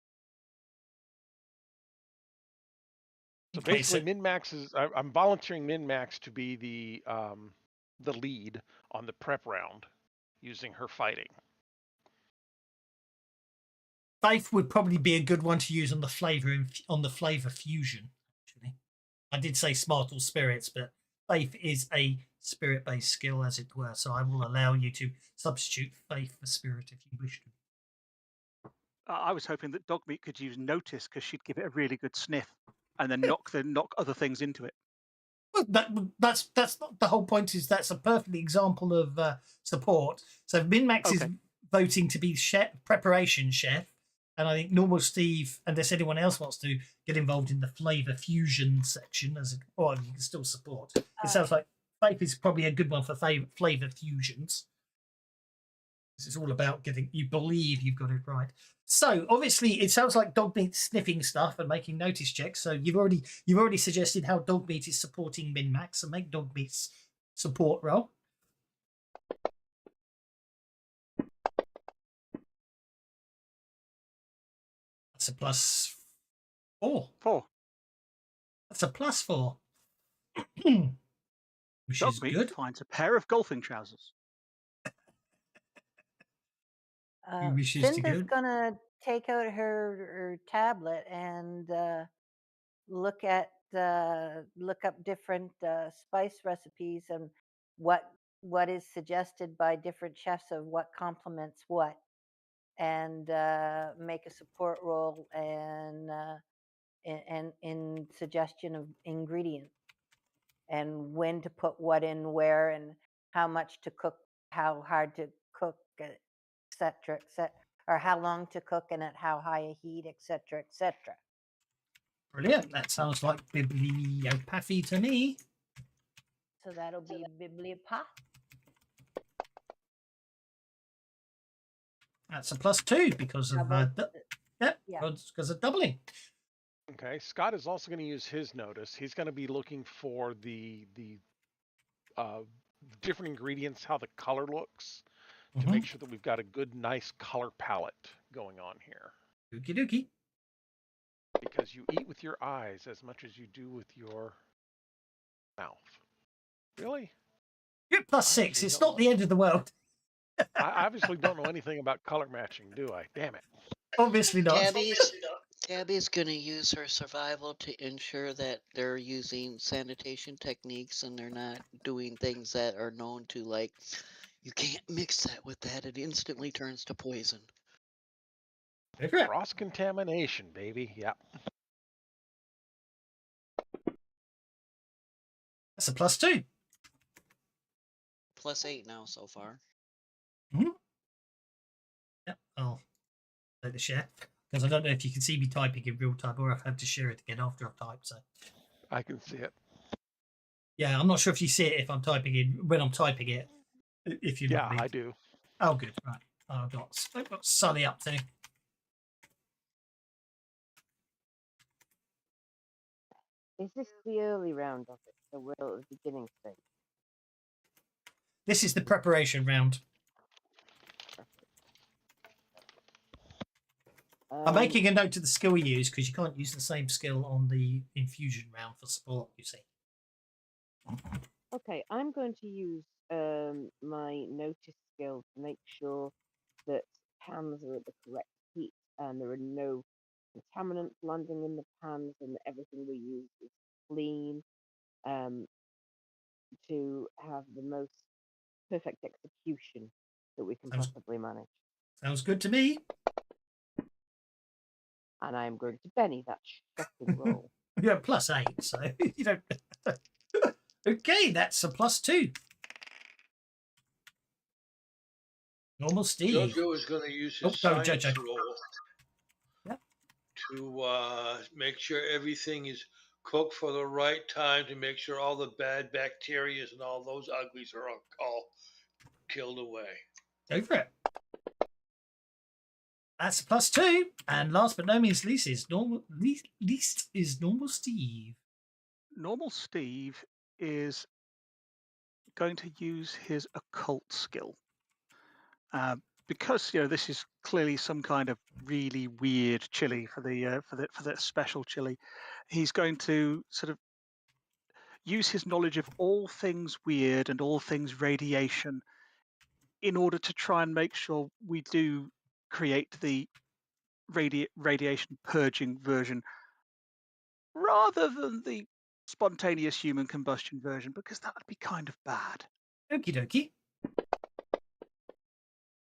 So okay, basically, Min-Max is. I'm volunteering Min-Max to be the lead on the prep round, using her fighting. faith would probably be a good one to use on the flavor fusion. Actually, I did say smart or spirits, but faith is a spirit-based skill, as it were. So I will allow you to substitute faith for spirit if you wish to. I was hoping that dog meat could use notice, because she'd give it a really good sniff and then knock other things into it. Well, that's not the whole point. Is that's a perfect example of support. So Min-Max is voting to be preparation chef, and I think normal Steve, unless anyone else wants to get involved in the flavor fusion section, or you can still support. It sounds like faith is probably a good one for flavor fusions. It's all about you believe you've got it right. So obviously, it sounds like Dogmeat's sniffing stuff and making notice checks. So you've already suggested how Dogmeat is supporting Min-Max, so make Dogmeat's support roll. That's a +4. 4. That's a +4. Which Dog is meat good. finds a pair of golfing trousers. Who wishes to Cinda's go? gonna take out her tablet and look up different spice recipes and what is suggested by different chefs of what complements what, and make a support roll and in suggestion of ingredients and when to put what in where and how much to cook, how hard to cook, etc., etc., or how long to cook and at how high a heat, etc., etc. Brilliant. That sounds like bibliopathy to me. So that'll be bibliopathy. That's a +2 because of because of doubling. Okay, Scott is also going to use his notice. He's going to be looking for the different ingredients, how the color looks, to make sure that we've got a good, nice color palette going on here. Okie dokie. Because you eat with your eyes as much as you do with your mouth. Really? You're +6. It's not the end of the world. I obviously don't know anything about color matching, do I? Damn it. Obviously not. Gabby's going to use her survival to ensure that they're using sanitation techniques and they're not doing things that are known to, like, you can't mix that with that. It instantly turns to poison. Cross contamination, baby. Yep. That's a +2. +8 now so far. Yep. I'll take the share because I don't know if you can see me typing in real time or I've had to share it again after I've typed. So I can see it. Yeah, I'm not sure if you see it if I'm typing in when I'm typing it. If you know Yeah, what I mean. I do. Oh, good. Right. I've got Sully up there. Is this the early round of it? So we're at the beginning stage. This is the preparation round. I'm making a note of the skill you use because you can't use the same skill on the infusion round for support, you see. Okay, I'm going to use my notice skill to make sure that pans are at the correct heat and there are no contaminants landing in the pans and everything we use is clean, to have the most perfect execution that we can possibly manage. Sounds good to me. And I am going to Benny that shocking roll. Yeah, +8, so you don't. Okay, that's a +2. Normal Steve. Jojo is going to use his go, science Jojo. roll Yep. to make sure everything is cooked for the right time, to make sure all the bad bacteria and all those uglies are all killed away. Go for it. That's a +2. And last but no means least is normal Steve. Normal Steve is going to use his occult skill. Because this is clearly some kind of really weird chili for the special chili, he's going to sort of use his knowledge of all things weird and all things radiation in order to try and make sure we do create the radiation purging version rather than the spontaneous human combustion version, because that would be kind of bad. Okie dokie.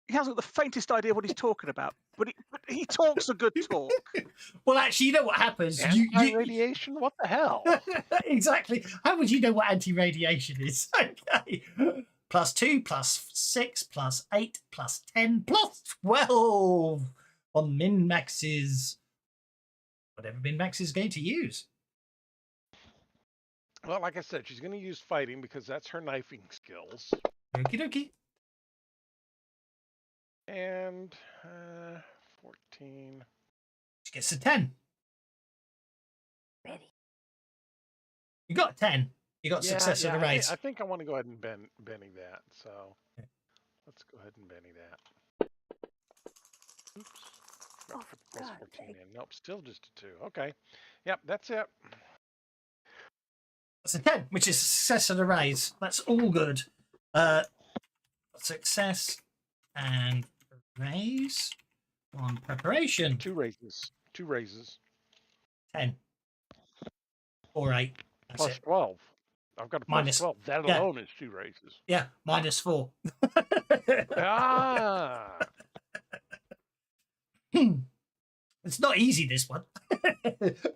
He hasn't the faintest idea what he's talking about, but he talks a good talk. Well, actually, you know what happens? Anti-radiation? What the hell? Exactly. How would you know what anti-radiation is? Okay. +2, +6, +8, +10, +12 on min-max's, whatever min-max is going to use. Well, like I said, she's going to use fighting because that's her knifing skills. Okie dokie. And 14. She gets a 10. Betty. You got a 10. You got success in the race. I think I want to go ahead and Benny that. So let's go ahead and Benny that. Oops. Forgot to put the +14 in. Nope, still just a 2. Okay. Yep, that's it. That's a 10, which is a success of the raise. That's all good. Success and raise on preparation. 2 raises. 2 raises. 10 or 8. That's Plus it. 12. I've got a plus 12. That alone is 2 raises. Yeah, -4. Ah. It's not easy, this one.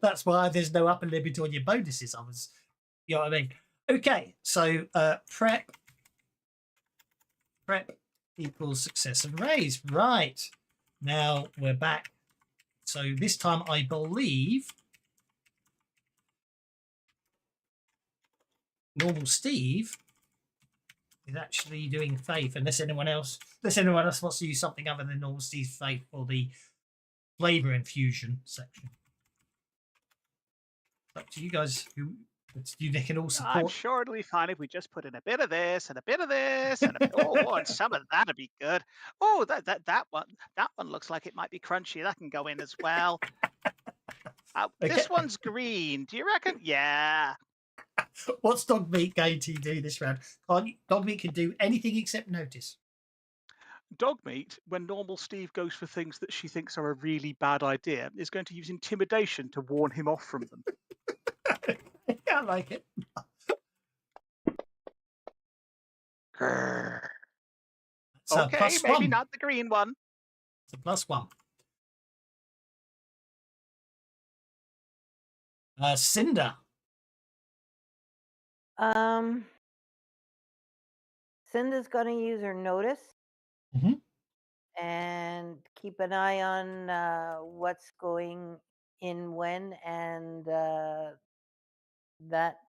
That's why there's no upper limit on your bonuses. You know what I mean? Okay, so prep equals success and raise. Right. Now we're back. So this time I believe normal Steve is actually doing faith, unless anyone else wants to use something other than normal Steve's faith for the flavor infusion section. It's up to you guys. You can all support. I'm sure it'll be fine if we just put in a bit of this and a bit of this and and some of that'd be good. Oh, that one looks like it might be crunchy. That can go in as well. This one's green. Do you reckon? Yeah. What's dog meat going to do this round? Dog meat can do anything except notice. Dog meat, when normal Steve goes for things that she thinks are a really bad idea, is going to use intimidation to warn him off from them. I like it. So okay, maybe not the green one. It's a +1. Cinder. Cinder's going to use her notice and keep an eye on what's going in when, and that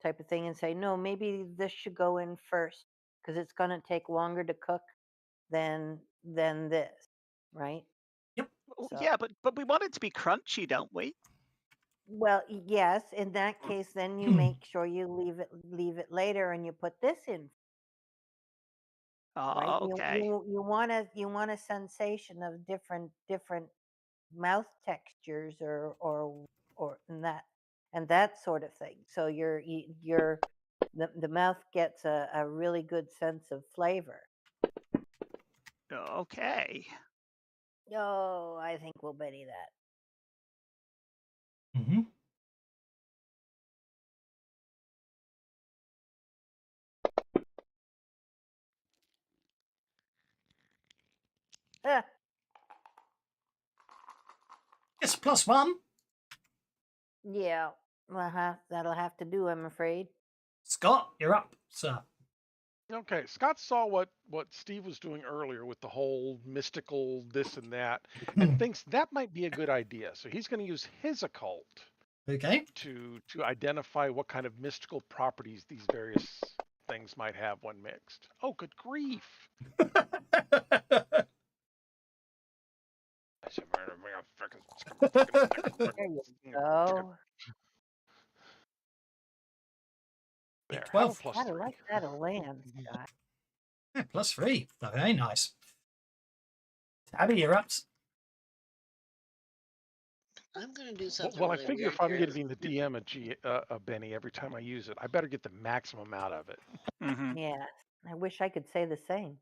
type of thing and say, no, maybe this should go in first because it's going to take longer to cook than this, right? Oh, So, yeah, but we want it to be crunchy, don't we? well, yes, in that case, then you make sure you leave it later and you put this in, right? Oh, okay. You want a sensation of different mouth textures or and that sort of thing. So the mouth gets a really good sense of flavor. Okay. Oh, I think we'll Betty that. Mm-hmm. Ah, It's +1. yeah, that'll have to do, I'm afraid. Scott, you're up, sir. Okay, Scott saw what Steve was doing earlier with the whole mystical this and that, and thinks that might be a good idea. So he's going to use his occult Okay. to identify what kind of mystical properties these various things might have when mixed. Oh, good grief! There you go. There, Big have a 12. plus Gotta 3. like that a land, Scott. Yeah, +3. Very nice. Tabby, you're up. I'm gonna do something Well, I really figure weird if I'm here. getting the DM a Benny every time I use it, I better get the maximum out of it. Mm-hmm. Yeah, I wish I could say the same.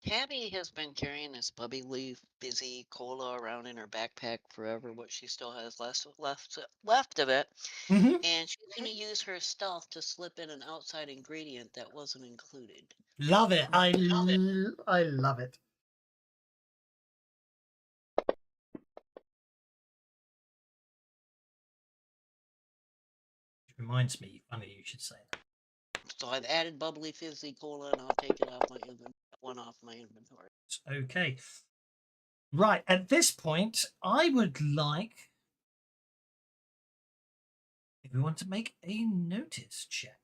Tabby has been carrying this bubby leaf busy cola around in her backpack forever, what she still has left of it, Mm-hmm. and she's gonna use her stealth to slip in an outside ingredient that wasn't included. Love it. I love it. Which reminds me, funny you should say that. So I've added bubbly fizzy cola, and I'll take it off my inventory. Okay. Right. At this point, I would like everyone to make a notice check.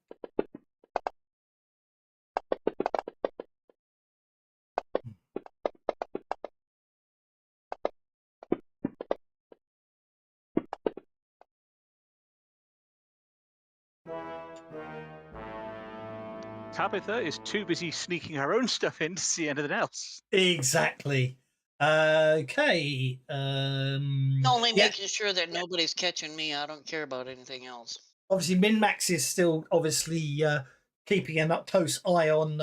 Tabitha is too busy sneaking her own stuff in to see anything else. Exactly. Okay. Only Yeah. making sure that nobody's catching me. I don't care about anything else. Obviously, Min-Max is still obviously keeping an up close eye on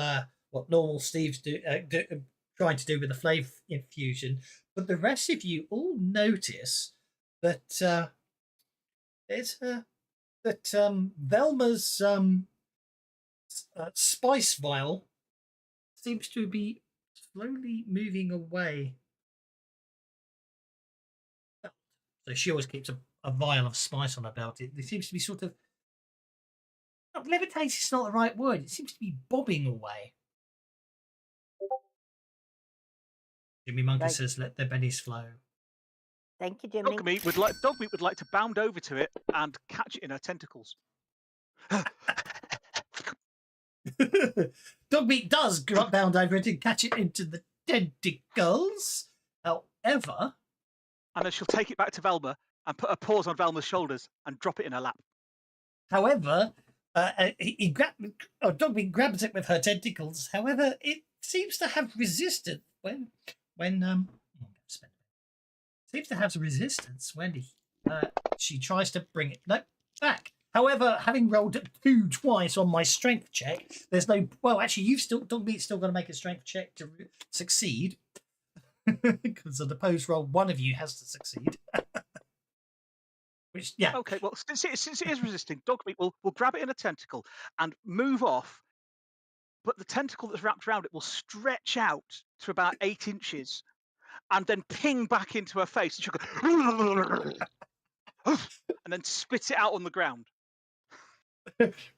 what normal Steve's trying to do with the flavor infusion. But the rest of you all notice that Velma's spice vial seems to be slowly moving away. So she always keeps a vial of spice on her belt. It seems to be sort of levitating is not the right word. It seems to be bobbing away. Jimmy Monkey Right. says, "Let their bennies flow." Thank you, Jimmy. Dogmeat would like to bound over to it and catch it in her tentacles. Dogmeat does bound over it and catch it into the tentacles. However, And then she'll take it back to Velma and put her paws on Velma's shoulders and drop it in her lap. Dogmeat grabs it with her tentacles. However, it seems to have resistance when seems to have resistance when she tries to bring it back. However, having rolled 2 twice on my strength check, there's no. Well, actually, Dogmeat's still going to make a strength check to succeed because on the post roll, one of you has to succeed. Which, yeah. Okay, well, since it is resisting, Dogmeat will grab it in a tentacle and move off, but the tentacle that's wrapped around it will stretch out to about 8 inches and then ping back into her face. And she'll go, and then spit it out on the ground.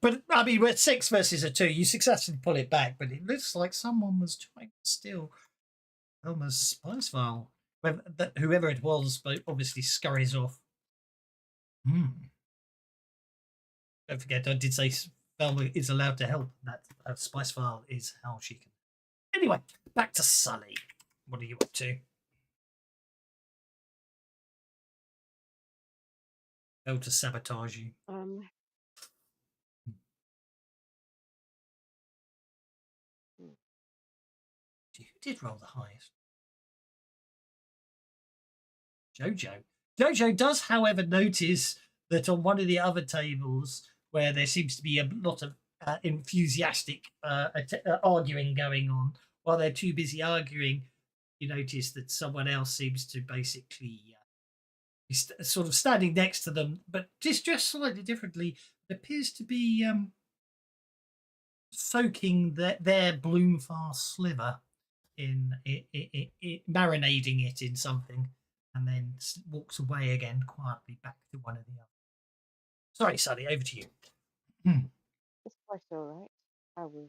But I mean, we're 6 versus a 2. You successfully pull it back, but it looks like someone was trying to steal Elmer's spice vial. Whoever it was, obviously scurries off. Don't forget, I did say Velma is allowed to help. That spice file is how she can. Anyway, back to Sully. What are you up to? Go to sabotage you. Who did roll the highest? Jojo. Jojo does, however, notice that on one of the other tables where there seems to be a lot of enthusiastic arguing going on, while they're too busy arguing, you notice that someone else seems to basically be sort of standing next to them, but just slightly differently. It appears to be soaking their Bloomfast sliver in marinating it in something, and then walks away again quietly back to one of the others. Sorry, Sally, over to you. It's quite all right. I was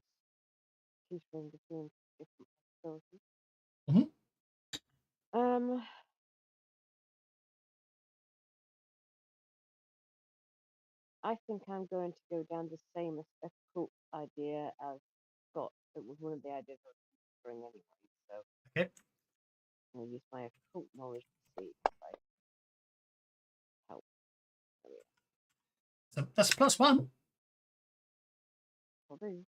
teetering between different possibilities. Mhm. I think I'm going to go down the same occult idea as Scott. It was one of the ideas I was considering anyway. So Okay. I'm going to use my occult knowledge to see if I help. So, yeah, So that's +1. will do.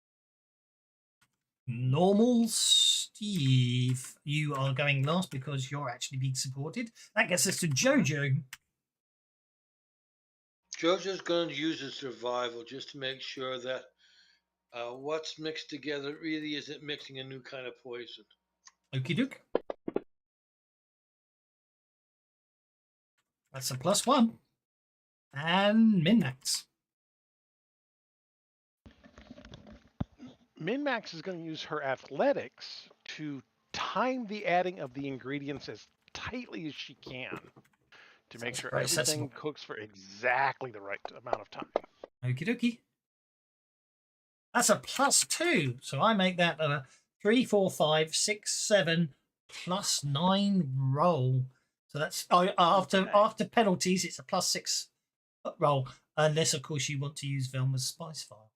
Normal Steve, you are going last because you're actually being supported. That gets us to Jojo. Jojo's going to use his survival just to make sure that what's mixed together really isn't mixing a new kind of poison. Okie doke. That's a +1. And Minmax. Min-Max is going to use her athletics to time the adding of the ingredients as tightly as she can to make Sounds sure very everything sensible. cooks for exactly the right amount of time. Okie dokie. That's a +2. So I make that a 3, 4, 5, 6, 7 +9 roll. So that's after penalties, it's a +6 roll, unless of course you want to use Velma's spice file.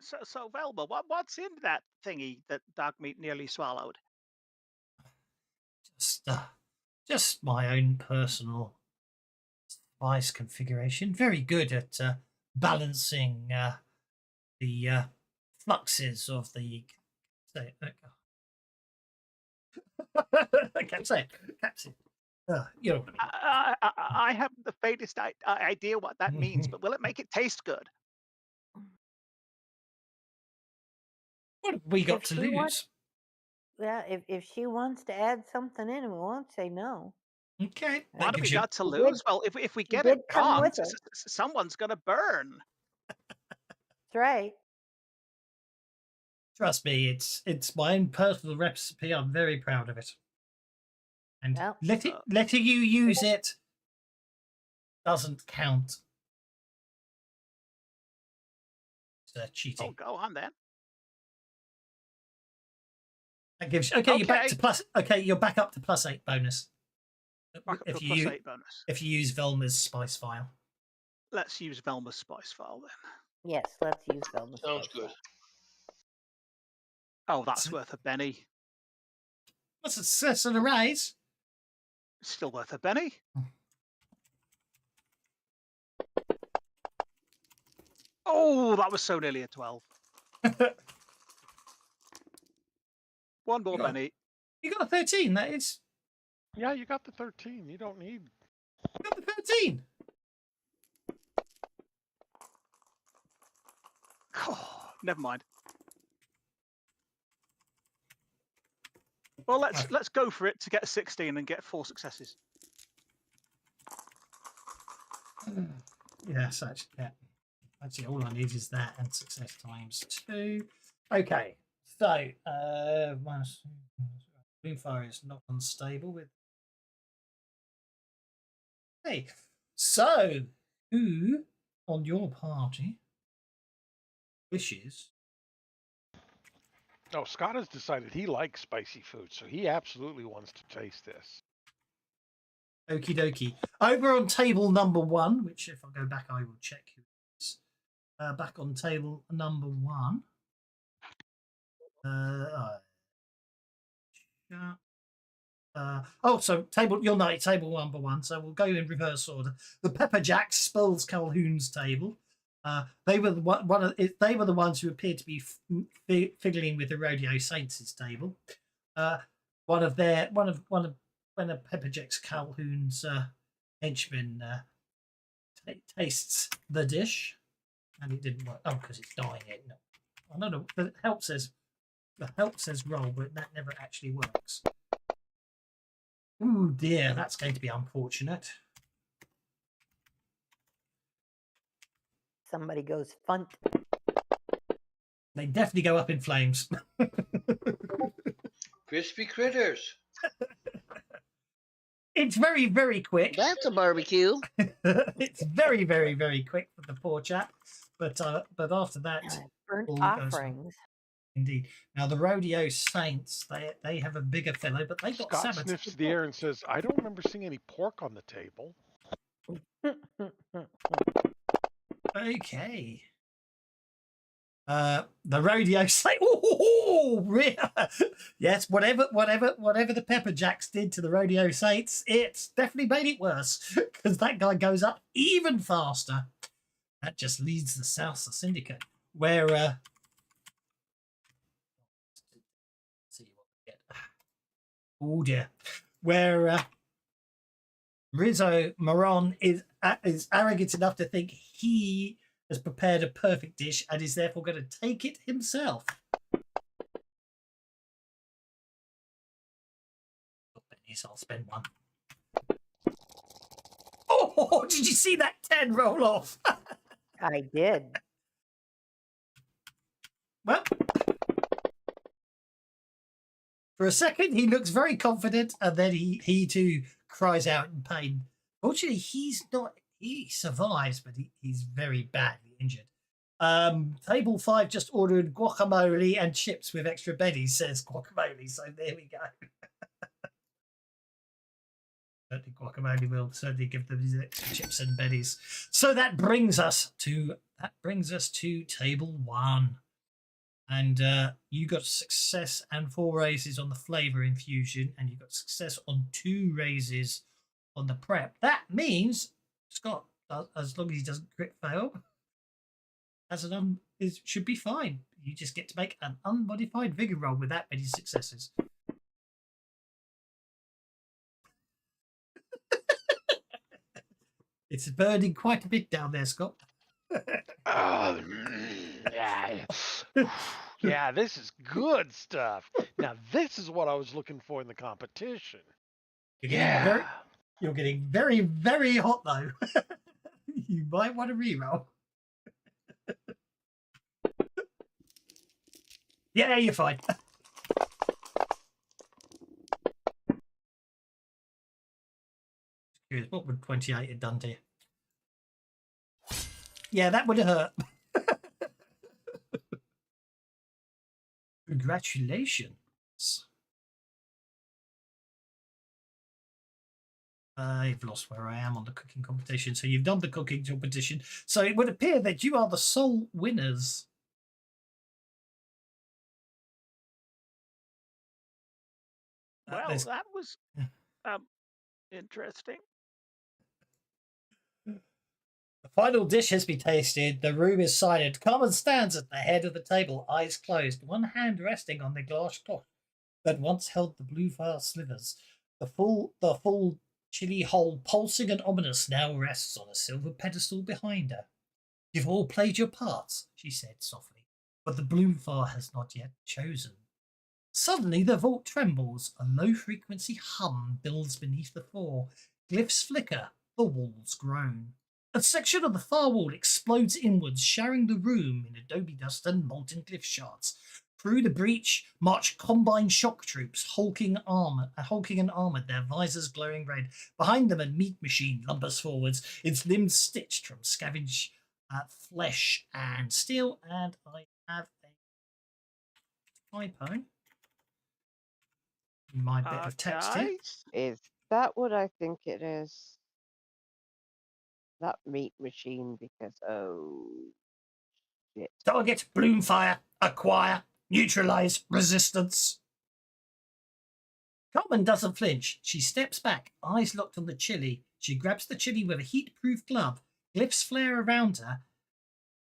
So Velma, what's in that thingy that Dogmeat nearly swallowed? Just my own personal spice configuration. Very good at balancing the fluxes of the. I can't say it. Capsule. You know. I haven't the faintest idea what that means, but will it make it taste good? What have we got If to she lose? wants- Yeah, if she wants to add something in, we won't say no. Okay. What have we gives you- got to She lose? did- Well, if we she get did it come wrong, with her. someone's going to burn. That's right. Trust me, it's my own personal recipe. I'm very proud of it. And Well, letting you use it doesn't count. It's cheating. Oh, go on then. That gives okay. You're back to plus. Okay, you're back up to +8 bonus. Back up to +8 bonus. If you use Velma's spice file. Let's use Velma's spice file then. yes, let's use Velma's Sounds spice good. file. Oh, that's worth a penny. That's a success and a raise. Still worth a penny. Oh, that was so nearly a 12. One more penny. You got a 13. That is. Yeah, you got the 13. You don't need. You got the 13. Oh, never mind. Well, let's go for it to get a 16 and get 4 successes. Yes, actually, yeah. Actually, all I need is that and success ×2. Okay, so Doomfire is not unstable with. Hey, so who on your party wishes? Oh, Scott has decided he likes spicy food, so he absolutely wants to taste this. Okie dokie. Over on table number 1, which if I go back, I will check who it is. Back on table number 1. So table, you'll know table number 1. So we'll go in reverse order. The Pepper Jacks, Spells Calhoun's table. They were they were the ones who appeared to be fiddling with the Rodeo Saints' table. One of Pepper Jack's Calhoun's henchmen tastes the dish, and it didn't work. Oh, because it's dying it. No. I don't know. The help says roll, but that never actually works. Oh dear, that's going to be unfortunate. Somebody goes funt. They definitely go up in flames. Crispy critters. It's very, very quick. That's a barbecue. It's very, very, very quick for the poor chap. But after that, Burnt all goes offerings. indeed. Now the Rodeo Saints, they have a bigger fellow, but they got Scott sabotaged. sniffs the air and says, "I don't remember seeing any pork on the table." Okay. The Rodeo Saints. Yes, whatever the Pepper Jacks did to the Rodeo Saints, it's definitely made it worse because that guy goes up even faster. That just leads the South Syndicate, where see what we get. Oh dear, where Rizzo Moron is arrogant enough to think he has prepared a perfect dish and is therefore going to take it himself. I'll spend 1. Oh, did you see that 10 roll off? I did. Well, for a second, he looks very confident, and then he too cries out in pain. Fortunately, he survives, but he's very badly injured. Table 5 just ordered guacamole and chips with extra bennies, says guacamole, so there we go. Certainly guacamole will certainly give them these extra chips and bennies. So that brings us to table 1. And you got success and 4 raises on the flavor infusion, and you got success on 2 raises on the prep. That means Scott, as long as he doesn't crit fail, should be fine. You just get to make an unmodified vigor roll with that many successes. It's burning quite a bit down there, Scott. Yeah, this is good stuff. Now, this is what I was looking for in the competition. You're getting very, very hot, though. You might want to reroll. Yeah, you're fine. Curious, what would 28 have done to you? Yeah, that would have hurt. Congratulations. I've lost where I am on the cooking competition. So you've done the cooking competition. So it would appear that you are the sole winners. Well, that was interesting. The final dish has been tasted. The room is silent. Carmen stands at the head of the table, eyes closed, one hand resting on the glass cloth that once held the blue fire slivers. The full chilly hole, pulsing and ominous, now rests on a silver pedestal behind her. You've all played your parts, she said softly, but the blue fire has not yet chosen. Suddenly the vault trembles. A low-frequency hum builds beneath the floor. Glyphs flicker. The walls groan. A section of the far wall explodes inwards, showering the room in adobe dust and molten glyph shards. Through the breach march combined shock troops, hulking and armoured, their visors glowing red. Behind them a meat machine lumbers forwards, its limbs stitched from scavenged flesh and steel. And I have a typo. My bit of text here. Is that what I think it is? That meat machine, because oh shit. Target, bloom fire, acquire, neutralize, resistance. Carmen doesn't flinch. She steps back, eyes locked on the chili. She grabs the chili with a heat-proof glove. Glyphs flare around her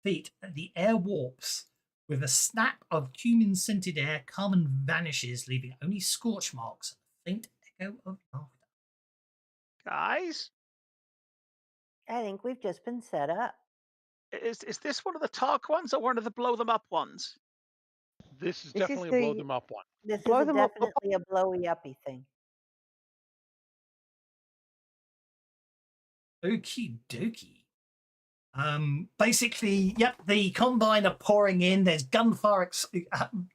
feet. The air warps. With a snap of cumin-scented air, Carmen vanishes, leaving only scorch marks and a faint echo of laughter. Guys, I think we've just been set up. is this one of the talk ones or one of the blow them up ones? This is This is definitely a blow the them up one. This blow is them up. definitely a blowy uppy thing. Okie dokie. Basically, yep, the Combine are pouring in. There's gunfire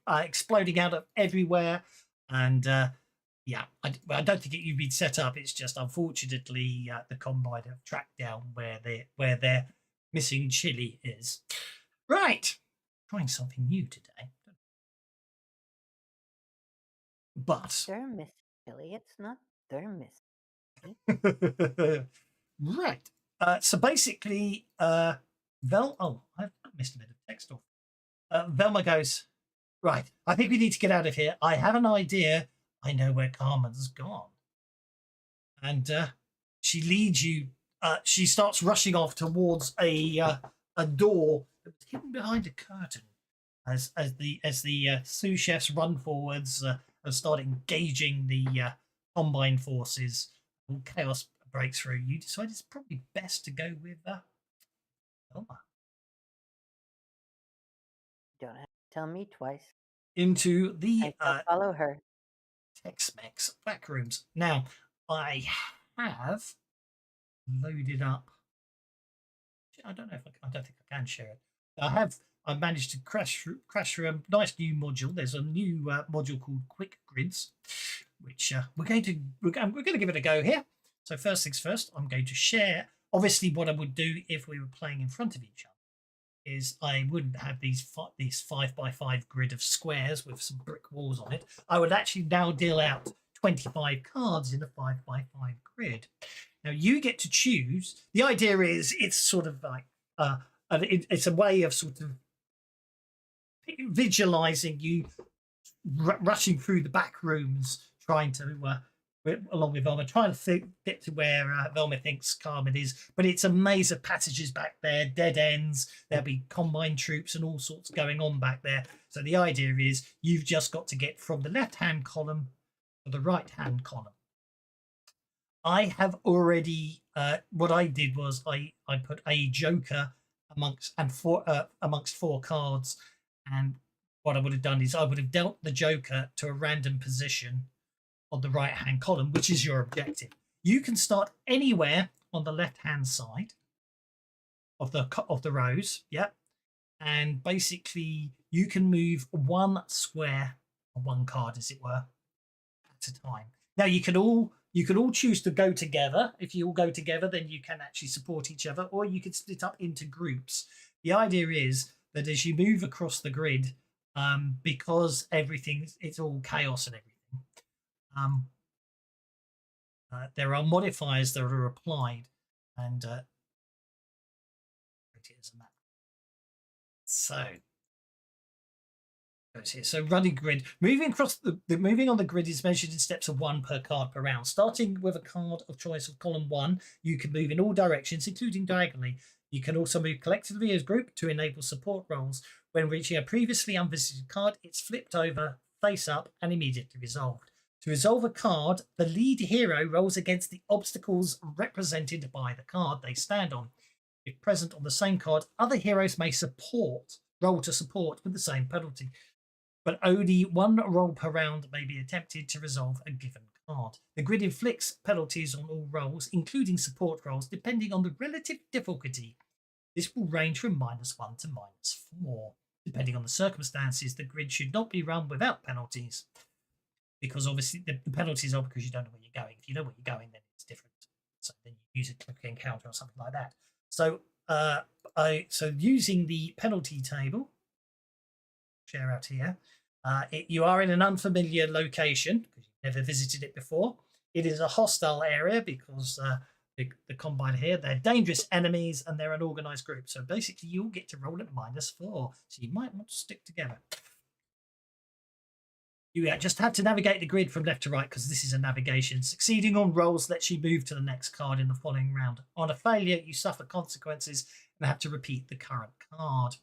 exploding out of everywhere. And yeah, I don't think you've been set up. It's just, unfortunately, the Combine have tracked down where their missing chili is. Right. Trying something new today. But Dermis chili. It's not dermis. right. So basically, I missed a bit of text off. Velma goes, right, I think we need to get out of here. I have an idea. I know where Carmen's gone. And she leads you, she starts rushing off towards a door that was hidden behind a curtain as the sous chefs run forwards and start engaging the Combine forces. And chaos breaks through. You decide it's probably best to go with Velma. Don't have to tell me twice. Into the I shall follow her. Tex-Mex back rooms. Now, I have loaded up. I don't know if I don't think I can share it. I managed to crash through a nice new module. There's a new module called Quick Grids, which we're going to give it a go here. So first things first, I'm going to share. Obviously, what I would do if we were playing in front of each other is I wouldn't have these 5x5 grid of squares with some brick walls on it. I would actually now deal out 25 cards in a 5x5 grid. Now you get to choose. The idea is it's sort of like it's a way of sort of visualizing you rushing through the back rooms, trying to along with Velma, trying to get to where Velma thinks Carmen is. But it's a maze of passages back there, dead ends. There'll be Combine troops and all sorts going on back there. So the idea is you've just got to get from the left-hand column to the right-hand column. I have already, what I did was I put a joker amongst four cards. And what I would have done is I would have dealt the joker to a random position on the right hand column, which is your objective. You can start anywhere on the left hand side of the rows, yep, and basically you can move one square or one card, as it were, at a time. Now you can all choose to go together. If you all go together, then you can actually support each other, or you can split up into groups. The idea is that as you move across the grid, because it's all chaos and everything, there are modifiers that are applied, and it is a map. So goes here. So running grid, moving across the moving on the grid is measured in steps of 1 per card per round. Starting with a card of choice of column 1, you can move in all directions, including diagonally. You can also move collectively as a group to enable support rolls. When reaching a previously unvisited card, it's flipped over, face up, and immediately resolved. To resolve a card, the lead hero rolls against the obstacles represented by the card they stand on. If present on the same card, other heroes may roll to support with the same penalty, but only one roll per round may be attempted to resolve a given card. The grid inflicts penalties on all rolls, including support rolls, depending on the relative difficulty. This will range from -1 to -4. Depending on the circumstances, the grid should not be run without penalties, because obviously the penalties are because you don't know where you're going. If you know where you're going, then it's different. So then you use a click encounter or something like that. So so using the penalty table, share out here, you are in an unfamiliar location because you've never visited it before. It is a hostile area because the Combine here, they're dangerous enemies and they're an organized group. So basically, you'll get to roll at -4. So you might want to stick together. You just have to navigate the grid from left to right because this is a navigation. Succeeding on rolls lets you move to the next card in the following round. On a failure, you suffer consequences and have to repeat the current card.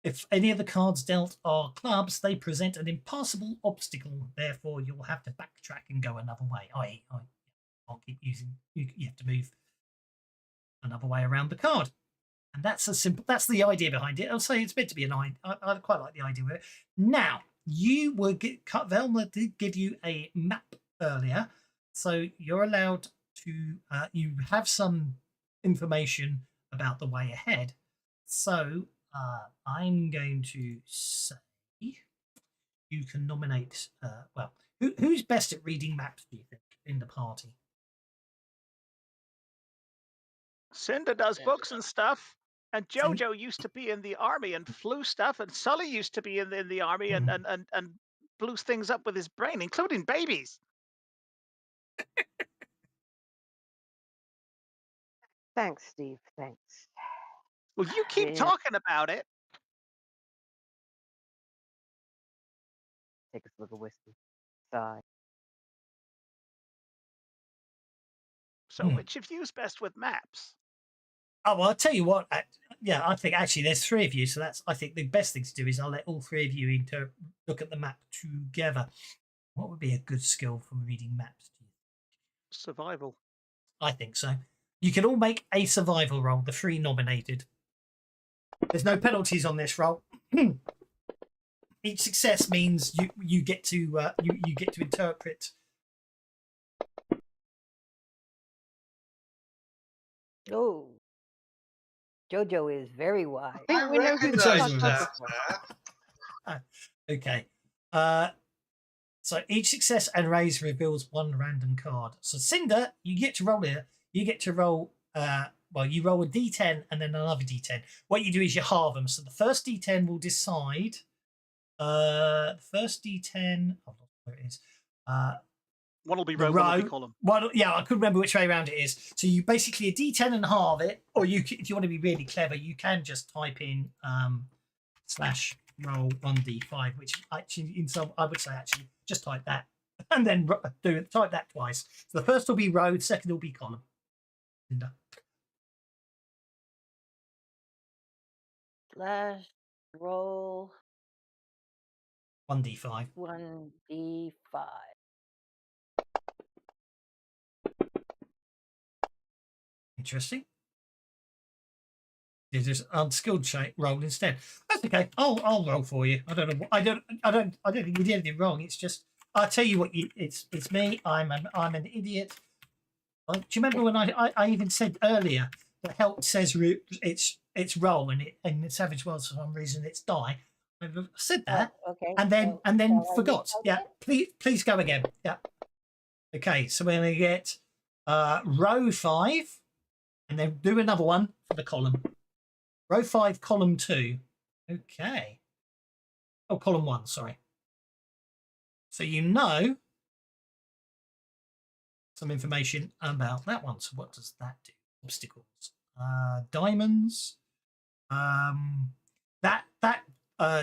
If any of the cards dealt are clubs, they present an impassable obstacle. Therefore, you'll have to backtrack and go another way. I can't keep using. You have to move another way around the card, and that's a simple. That's the idea behind it. I'll say it's meant to be an idea. I quite like the idea of it. Now, you will get. Velma did give you a map earlier, so you're allowed to. You have some information about the way ahead. So I'm going to say you can nominate. Well, who's best at reading maps? Do you think in the party? Cinda does Cinda books and does. stuff. And Jojo used to be in the army and flew stuff, and Sully used to be in the army and blew things up with his brain, including babies. Thanks, Steve. Thanks. Well, you keep Yeah. talking about it. Take a slug of whiskey. Sigh. So, which of you's best with maps? Oh well, I'll tell you what. Yeah, I think actually there's 3 of you, so that's. I think the best thing to do is I'll let all 3 of you look at the map together. What would be a good skill for reading maps? Do you think? Survival. I think so. You can all make a survival roll. The 3 nominated. There's no penalties on this roll. Each success means you get to you get to interpret. Oh, Jojo is very wise. I think we know who the recognize podcast that. Okay. So each success and raise reveals 1 random card. So Cinder, you get to roll here. You get to roll. Well, you roll a d10 and then another d10. What you do is you halve them. So the first d10 will decide. The first d10. Oh, where it is. One will be The row, one will be row. column. Well, yeah, I couldn't remember which way around it is. So you basically a d10 and halve it, or if you want to be really clever, you can just type in slash roll 1d5, which actually in some I would say actually just type that and then type that twice. So the first will be row, the second will be column. Slash roll 1d5. 1d5. Interesting. There's this unskilled roll instead. That's okay. I'll roll for you. I don't know. I don't think you did anything wrong. It's just I'll tell you what. It's me. I'm an idiot. Do you remember when I even said earlier that help says it's roll and in Savage Worlds for some reason it's die. I said that. Oh, okay. And then so forgot. Yeah. Please go again. Yeah. Okay. So we're gonna get row 5, and then do another one for the column. Row 5, column 2. Okay. Oh, column 1. Sorry. So you know some information about that one. So what does that do? Obstacles. Diamonds.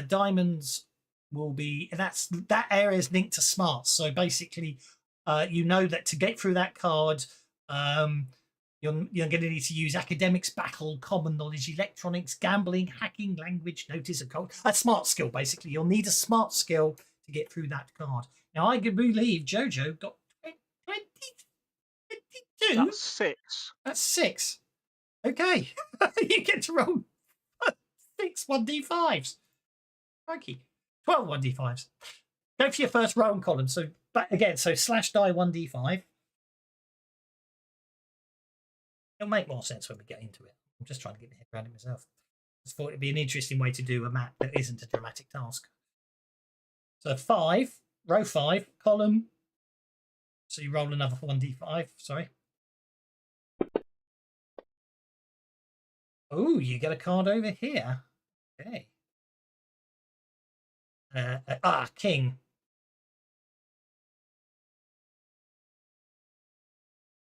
Diamonds will be that area is linked to smarts. So basically, you know that to get through that card, you're going to need to use academics, battle, common knowledge, electronics, gambling, hacking, language, notice, and code. A smart skill, basically. You'll need a smart skill to get through that card. Now, I can believe Jojo got 22. That's 6. That's 6. Okay. You get to roll 6 1d5s. Crikey. 12 1d5s. Go for your first row and column. So, but again, so slash die 1d5. It'll make more sense when we get into it. I'm just trying to get my head around it myself. I just thought it'd be an interesting way to do a map that isn't a dramatic task. So 5, row 5, column. So you roll another 1d5, sorry. Oh, you get a card over here. Okay. King.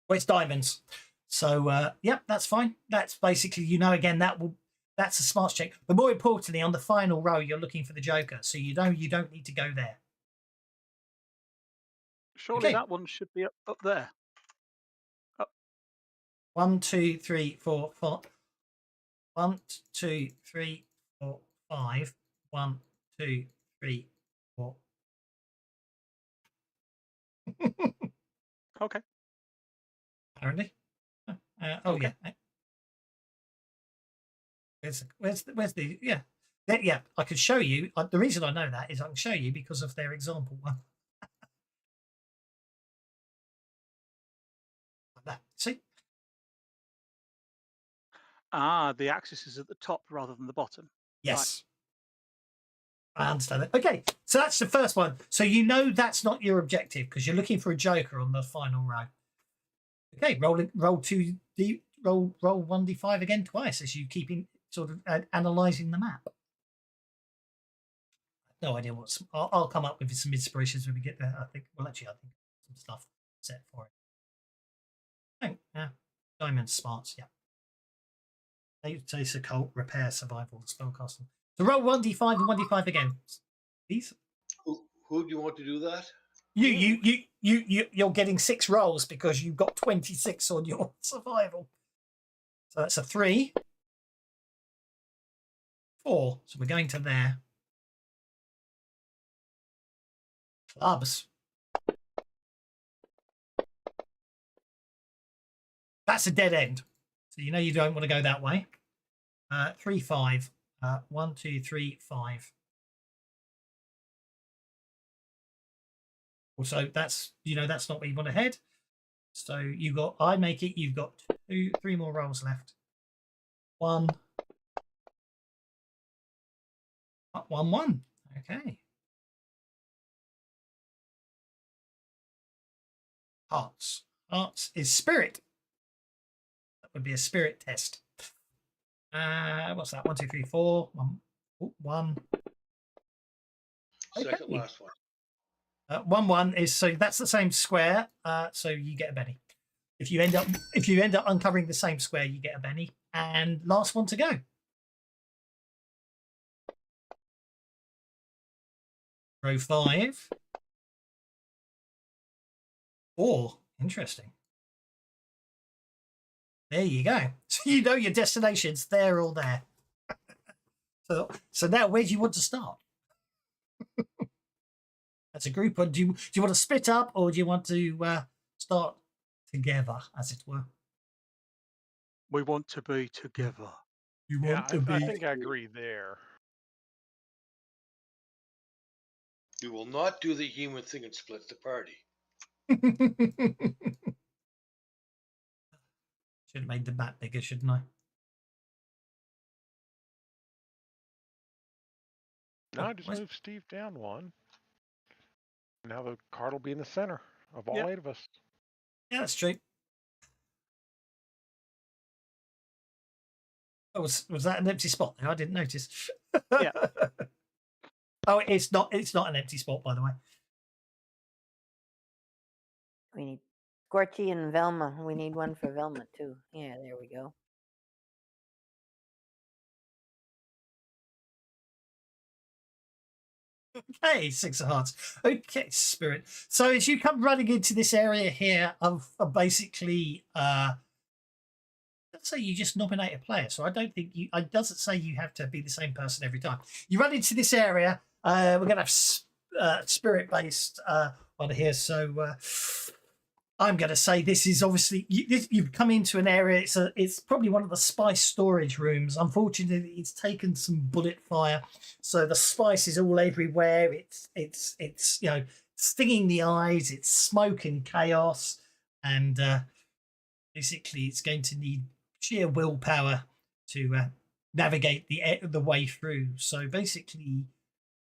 Well, it's diamonds. So, yep, that's fine. That's basically, again, that's a smarts check. But more importantly, on the final row, you're looking for the Joker. So you don't need to go there. Surely Okay. that one should be up there. 1, 2, 3, 4, 4. 1, 2, 3, 4, 5. 1, 2, 3, 4. Okay. Apparently. Okay. Yeah. Where's the yeah. Yeah, I could show you. The reason I know that is I can show you because of their example one. Like that. See? Ah, the axis is at the top rather than the bottom. Yes. I understand it. Okay, so that's the first one. So that's not your objective because you're looking for a Joker on the final row. Okay, roll 2d, roll 1d5 again twice as you keep sort of analysing the map. No idea what's. I'll come up with some inspirations when we get there. I think some stuff set for it. Oh, yeah, diamond smarts. Yeah. Taste occult, repair, survival, spellcasting. So roll 1d5 and 1d5 again, please. Who do you want to do that? You're getting 6 rolls because you've got 26 on your survival. So that's a 3, 4. So we're going to there. Clubs. That's a dead end. So you don't want to go that way. 3, 5. 1, 2, 3, 5. Also, that's not where you want to head. So I make it. You've got 3 more rolls left. 1, 1, 1. Okay. Hearts. Hearts is spirit. That would be a spirit test. What's that? 1, 2, 3, 4. 1. Second Okay. last one. 1, 1 is so that's the same square. So you get a Benny. If you end up uncovering the same square, you get a Benny. And last one to go. Row 5. 4. Interesting. There you go. So your destinations. They're all there. So now, where do you want to start? That's a group. Or do you want to split up, or do you want to start together, as it were? We want to be together. You Yeah, want to I be. think I agree there. You will not do the human thing and split the party. Should have made the map bigger, shouldn't I? No, just move Steve down 1. Now the card will be in the center of all Yep. 8 of us. Yeah, that's true. Oh, was that an empty spot there? I didn't notice. Yeah. Oh, it's not an empty spot, by the way. We need Scorchy and Velma. We need one for Velma too. Yeah, there we go. Okay, 6 of hearts. Okay, spirit. So as you come running into this area here of basically, let's say you just nominate a player. So I don't think it doesn't say you have to be the same person every time. You run into this area. We're going to have spirit-based on here. So I'm going to say this is obviously you've come into an area. It's probably one of the spice storage rooms. Unfortunately, it's taken some bullet fire, so the spice is all everywhere. It's stinging the eyes. It's smoke and chaos, and basically, it's going to need sheer willpower to navigate the way through. So basically,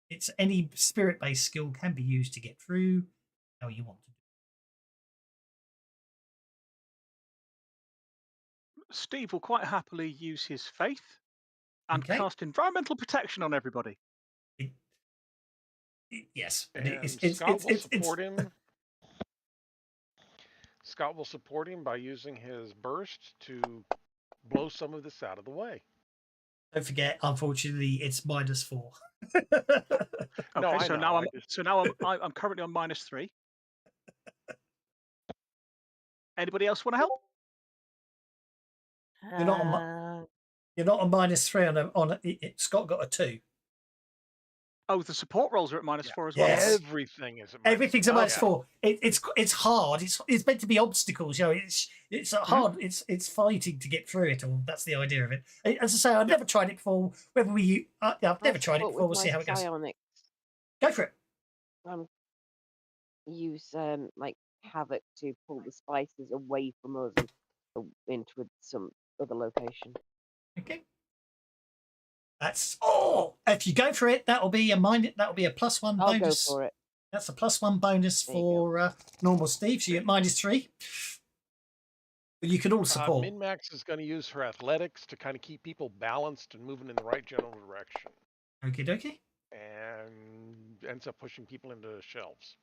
it's any spirit-based skill can be used to get through how you want to. Steve will quite happily use his faith and Okay. cast environmental protection on everybody. Yes, And Scott will support him. Scott will support him by using his burst to blow some of this out of the way. Don't forget, unfortunately, it's -4. No, Okay, I so know. now I just I'm currently on -3. Anybody else want to help? You're not on. You're not on -3 on a. Scott got a 2. Oh, the support rolls are at -4 as well. Yes. everything is at Everything's a -4. -4. It's hard. It's meant to be obstacles. You know, it's hard. It's fighting to get through it all. That's the idea of it. As I say, I've never tried it before. Whether we, I've never tried it But before. with We'll see my how it goes. psionics, Go for it. use like havoc to pull the spices away from us and into some other location. Okay. That's if you go for it, that'll be a +1 I'll bonus. go for it. That's a +1 bonus There you for normal Steve. So you're at -3. But you can all support. Min-Max is going to use her athletics to kind of keep people balanced and moving in the right general direction, Okie dokie. and ends up pushing people into shelves.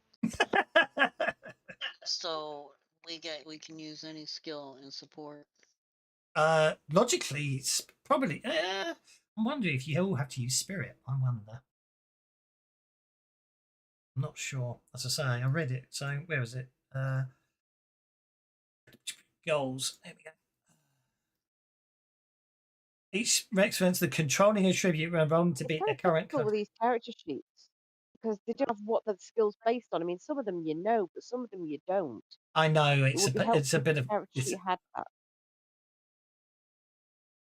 So we can use any skill in support. Logically, it's probably. I'm wondering if you all have to use spirit. I wonder. I'm not sure. As I say, I read it. So where is it? Goals. There we go. Each represents the controlling attribute when rolling to beat their current With these character sheets, because they don't have what the skill's based on. I mean, some of them you know, but some of them you don't. I know It would be helpful it's a bit if of. the character sheet had that.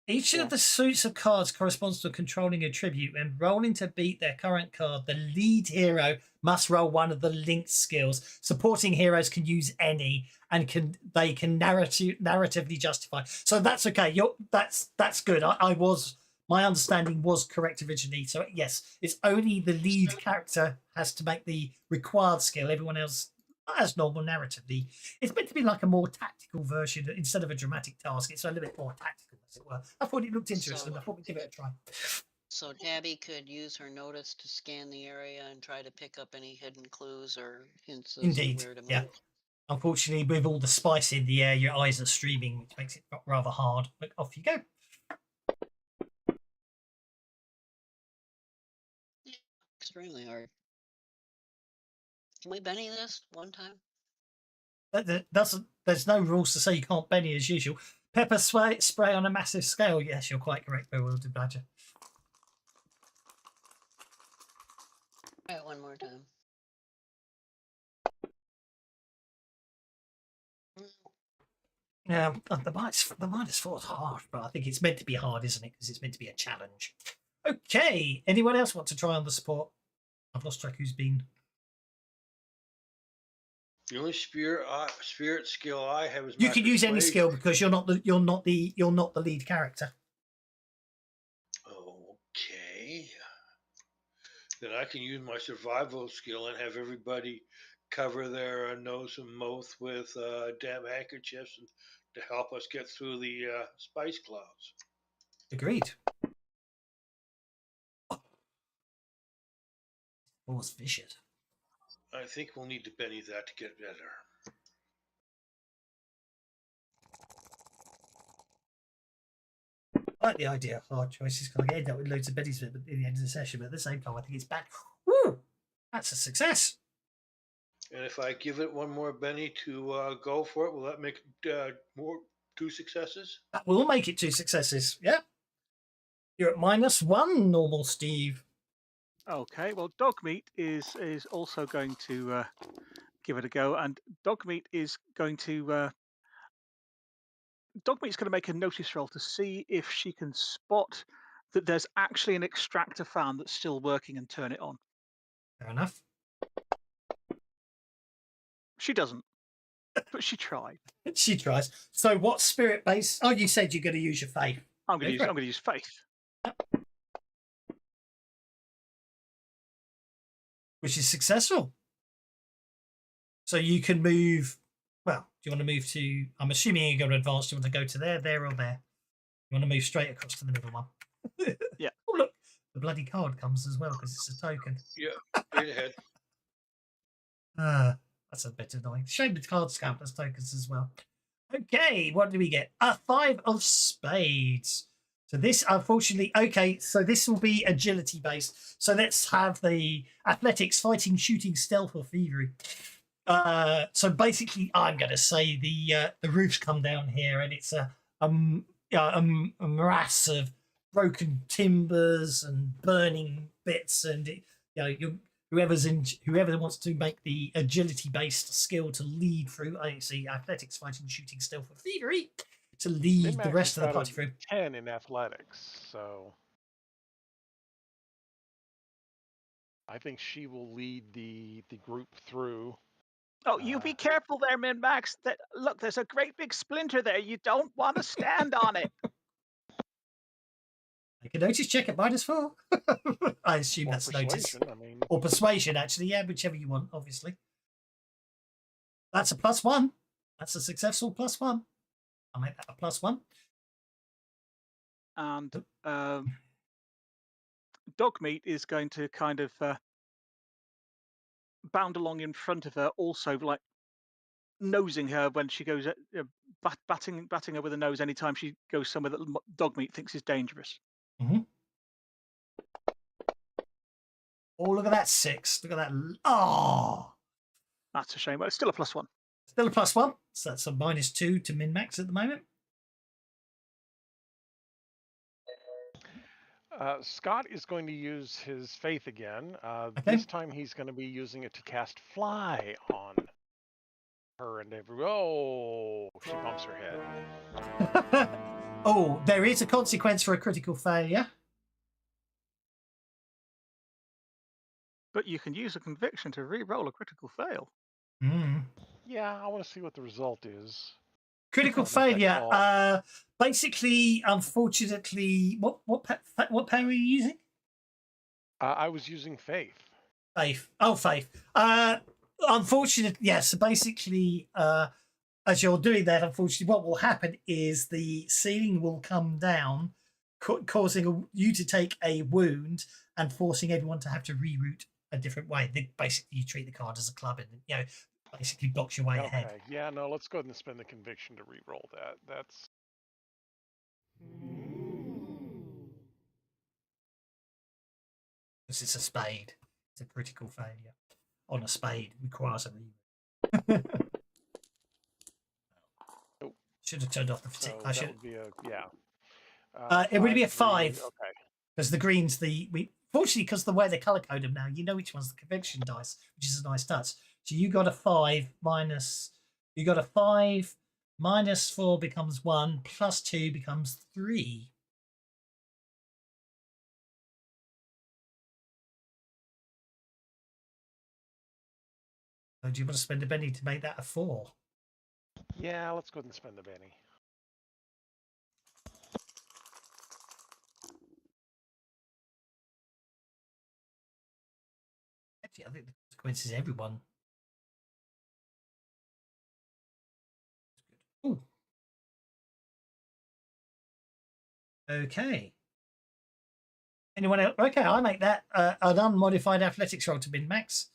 Each Yeah. of the suits of cards corresponds to a controlling attribute. When rolling to beat their current card, the lead hero must roll one of the linked skills. Supporting heroes can use any, and they can narratively justify. So that's okay. That's good. My understanding was correct originally. So yes, it's only the lead character has to make the required skill. Everyone else, as normal narratively, it's meant to be like a more tactical version instead of a dramatic task. It's a little bit more tactical, as it were. I thought it looked interesting. I thought we'd give it a try. So Tabby could use her notice to scan the area and try to pick up any hidden clues or hints as Indeed, to where to move. yeah. Unfortunately, with all the spice in the air, your eyes are streaming, which makes it rather hard. But off you go. Extremely hard. Can we Benny this one time? There's no rules to say you can't Benny as usual. Pepper spray on a massive scale. Yes, you're quite correct, Bewildered Badger. Try it one more time. Yeah, the -4 is hard, but I think it's meant to be hard, isn't it? Because it's meant to be a challenge. Okay, anyone else want to try on the support? I've lost track who's been. The only spirit skill I have is You can use any Persuasion. skill because you're not the lead character. Okay. Then I can use my survival skill and have everybody cover their nose and mouth with damn handkerchiefs to help us get through the spice clouds. Agreed. Force vicious. I think we'll need to Benny that to get better. I like the idea of hard choices because I end up with loads of Bennies at the end of the session, but at the same time, I think it's back. Woo! That's a success. And if I give it one more Benny to go for it, will that make more 2 successes? That will make it 2 successes. Yeah. You're at -1, normal Steve. Okay, well, Dogmeat is also going to give it a go, and Dogmeat is going to make a notice roll to see if she can spot that there's actually an extractor fan that's still working and turn it on. Fair enough. She doesn't, but she tried. She tries. So, what spirit base? Oh, you said you're going to use your faith. I'm going to use faith. Which is successful. So you can move. Well, do you want to move to? I'm assuming you're going to advance. Do you want to go to there, or there? You want to move straight across to the middle one? Yeah. Oh look, the bloody card comes as well because it's a token. Yeah, straight ahead. That's a bit annoying. Shame the cards count as tokens as well. Okay, what do we get? A 5 of spades. So this, unfortunately, okay, so this will be agility based. So let's have the athletics, fighting, shooting, stealth, or thievery. So basically, I'm going to say the roofs come down here, and it's a morass of broken timbers and burning bits, and whoever wants to make the agility based skill to lead through, I see athletics, fighting, shooting, stealth, or thievery, to lead Min-Max the rest has of the got party a through. 10 in athletics, so I think she will lead the group through. Oh, you be careful there, Min Max. Look, there's a great big splinter there. You don't want to stand on it. Make a notice check at -4. I assume Or that's notice. persuasion, I mean, Or persuasion, actually. Yeah, whichever you want, obviously. That's a +1. That's a successful +1. I'll make that a +1. And Dogmeat is going to kind of bound along in front of her, also like nosing her when she goes, batting her with a nose anytime she goes somewhere that Dogmeat thinks is dangerous. Mm-hmm. Oh, look at that 6. Look at that. Oh! That's a shame, but it's still a +1. Still a +1. So that's a -2 to min-max at the moment. Scott is going to use his faith again. Okay. This time he's going to be using it to cast fly on her and every. Oh, she bumps her head. Oh, there is a consequence for a critical failure. But you can use a conviction to re-roll a critical fail. Mm. Yeah, I want to see what the result is. Critical I'll make that failure. call. Basically, unfortunately, what power are you using? I was using faith. Faith. Oh, faith. Unfortunately, yeah. So basically, as you're doing that, unfortunately, what will happen is the ceiling will come down, causing you to take a wound and forcing everyone to have to reroute a different way. Basically, you treat the card as a club, and basically blocks your way ahead. Okay. Yeah, no, let's go ahead and spend the conviction to re-roll that. That's. Because it's a spade. It's a critical failure on a spade. Requires a reroute. Nope. Should have turned off the So fatigue. that would be a yeah. It would be a 5, 5. 3, okay. Because the greens, fortunately, because the way they color code them now, you know which one's the conviction dice, which is a nice touch. So you got a 5 minus. You got a 5 minus 4 becomes 1 plus 2 becomes 3. So do you want to spend a penny to make that a 4? Yeah, let's go ahead and spend the penny. Actually, I think the consequence is everyone. Ooh. Okay. Anyone else? Okay, I make that an unmodified athletics roll to min-max.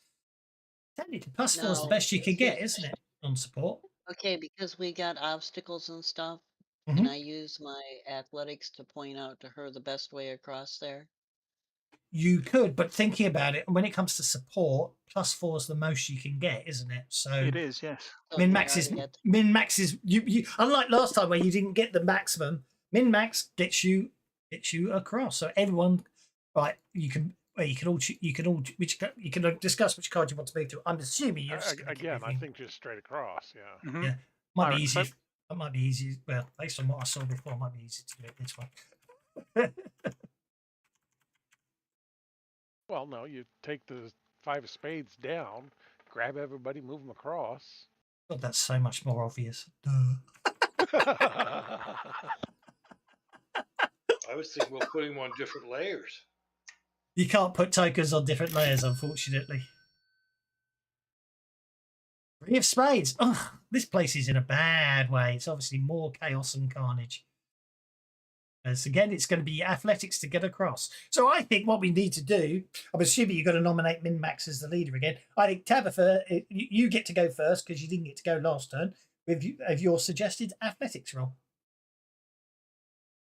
Technically, +4 is the No, best you could get, see, isn't it? On support. okay, because we got obstacles and stuff, Mhm. and I use my athletics to point out to her the best way across there. You could, but thinking about it, when it comes to support, +4 is the most you can get, isn't it? So It is, yes. So min-max we is already got- min-max is you. Unlike last time where you didn't get the maximum, min-max gets you across. So everyone, right? You can discuss which card you want to move to. I'm assuming you're just gonna keep Again, I moving. think just straight across. Yeah. Mhm. Yeah, might Alright, be so- easy. That might be easy. Well, based on what I saw before, it might be easy to do it this way. Well, no, you take the 5 of spades down, grab everybody, move them across. God, that's so much more obvious. Duh. I was thinking about putting them on different layers. You can't put tokens on different layers, unfortunately. 3 of spades. Ugh, this place is in a bad way. It's obviously more chaos and carnage. As again, it's going to be athletics to get across. So I think what we need to do, I'm assuming you've got to nominate Min Max as the leader again. I think Tabitha, you get to go first because you didn't get to go last turn with your suggested athletics roll.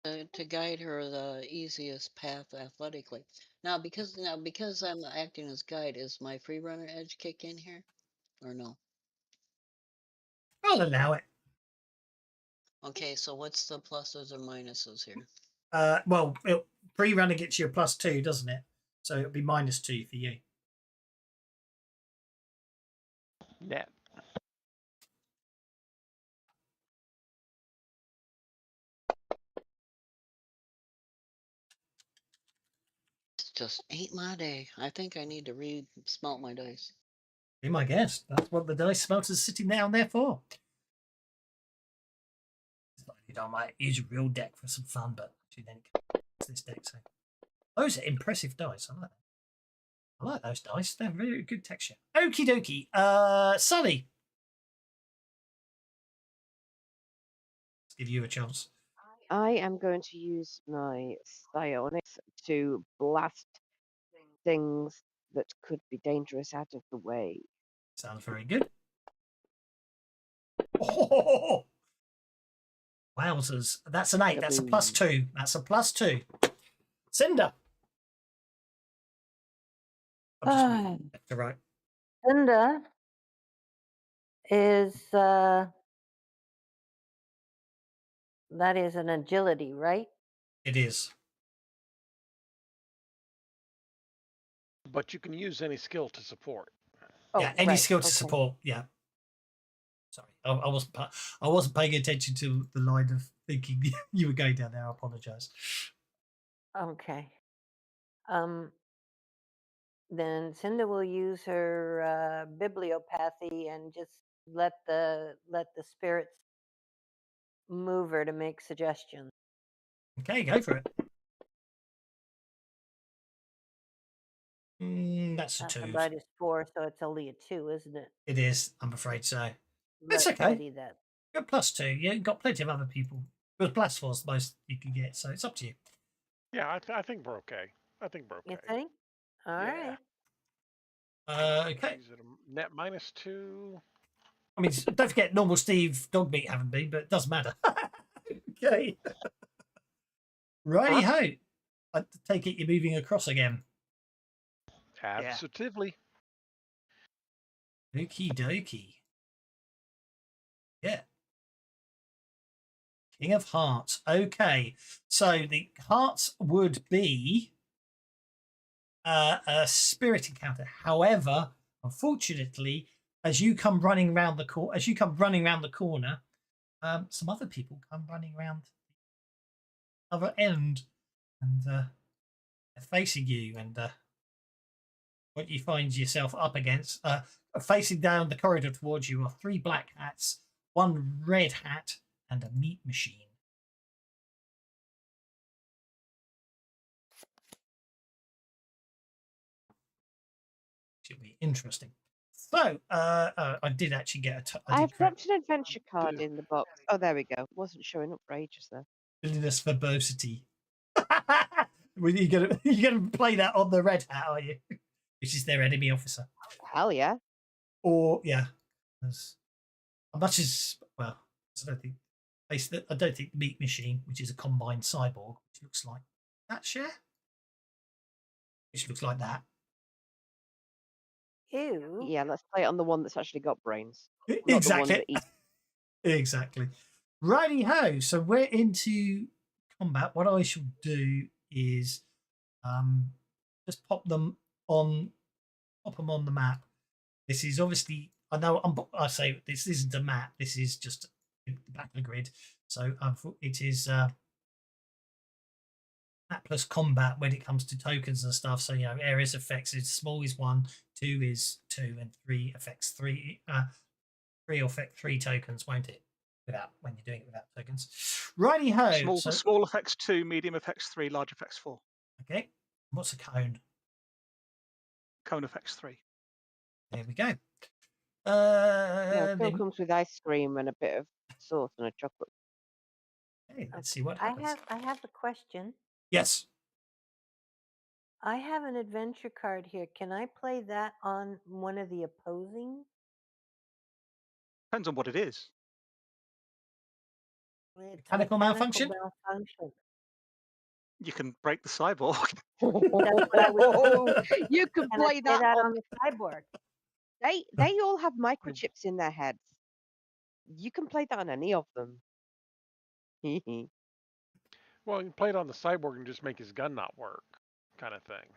To guide her the easiest path athletically. Now because I'm acting as guide, is my free runner edge kick in here, or no? I'll allow it. Okay, so what's the pluses or minuses here? Well, pre-runner gets you a +2, doesn't it? So it'll be -2 for you. Yeah. It just ain't my day. I think I need to re-smelt my dice. Be my guest. That's what the dice smelter's sitting down there for. I might use a real deck for some fun, but actually then it's this deck. So those are impressive dice. I like that. I like those dice. They're very good texture. Okie dokie. Sully. Let's give you a chance. I am going to use my psionics to blast things that could be dangerous out of the way. Sounds very good. Oh, wowzers. That's an 8. That's a +2. That's a +2. Cinder. Right. Cinda is that is an agility, right? It is. But you can use any skill to support. Oh, Yeah, any right, skill to okay. support. Yeah. Sorry, I wasn't paying attention to the line of thinking you were going down there. I apologise. Okay. Then Cinda will use her bibliopathy and just let the spirits move her to make suggestions. Okay, go for it. That's a That's 2. about is 4, so it's only a 2, isn't it? It is. I'm afraid so. It's Let okay. Betty that. You're +2. You've got plenty of other people. But +4's the most you can get, so it's up to you. Yeah, I think we're okay. I think we're okay. You think? All right. Okay. Is it a net -2? I mean, don't forget normal Steve dog meat haven't been, but it doesn't matter. Okay. Righty ho. I take it you're moving across again. Absolutely. Okie dokie. Yeah. King of Hearts. Okay. So the hearts would be a spirit encounter. However, unfortunately, as you come running around the corner, some other people come running around the other end, and they're facing you. And what you find yourself up against, facing down the corridor towards you, are 3 black hats, 1 red hat, and a meat machine. Should be interesting. So, I did actually get I've dropped an adventure card in the box. Oh, there we go. Wasn't showing up for ages there. Villainous verbosity. Well, you're gonna play that on the red hat, are you? Which is their enemy officer. Hell yeah. Or yeah, as much as well, I don't think the meat machine, which is a combined cyborg, which looks like that share, which looks like that. Ew. Yeah, let's play it on the one that's actually got brains. Not Exactly. the one that eats. Exactly. Righty ho. So we're into combat. What I shall do is just pop them on the map. This is obviously, I know I say this isn't a map. This is just the battle grid. So it is map plus combat when it comes to tokens and stuff. So areas effects is small is 1, 2 is 2, and 3 affects 3. 3 will affect 3 tokens, won't it? When you're doing it without tokens. Righty ho. Small effects 2, medium effects 3, large effects 4. Okay. What's a cone? Cone effects 3. There we go. No, it still then- comes with ice cream and a bit of sauce and a chocolate. Okay, let's see what I happens. have a question. Yes. I have an adventure card here. Can I play that on one of the opposing? Depends on what it is. It's Mechanical malfunction? malfunction. You can break the cyborg. That's what I was thinking. You can Can I play play that that on. on the cyborg? They all have microchips in their heads. You can play that on any of them. Well, you can play it on the cyborg and just make his gun not work, kind of thing.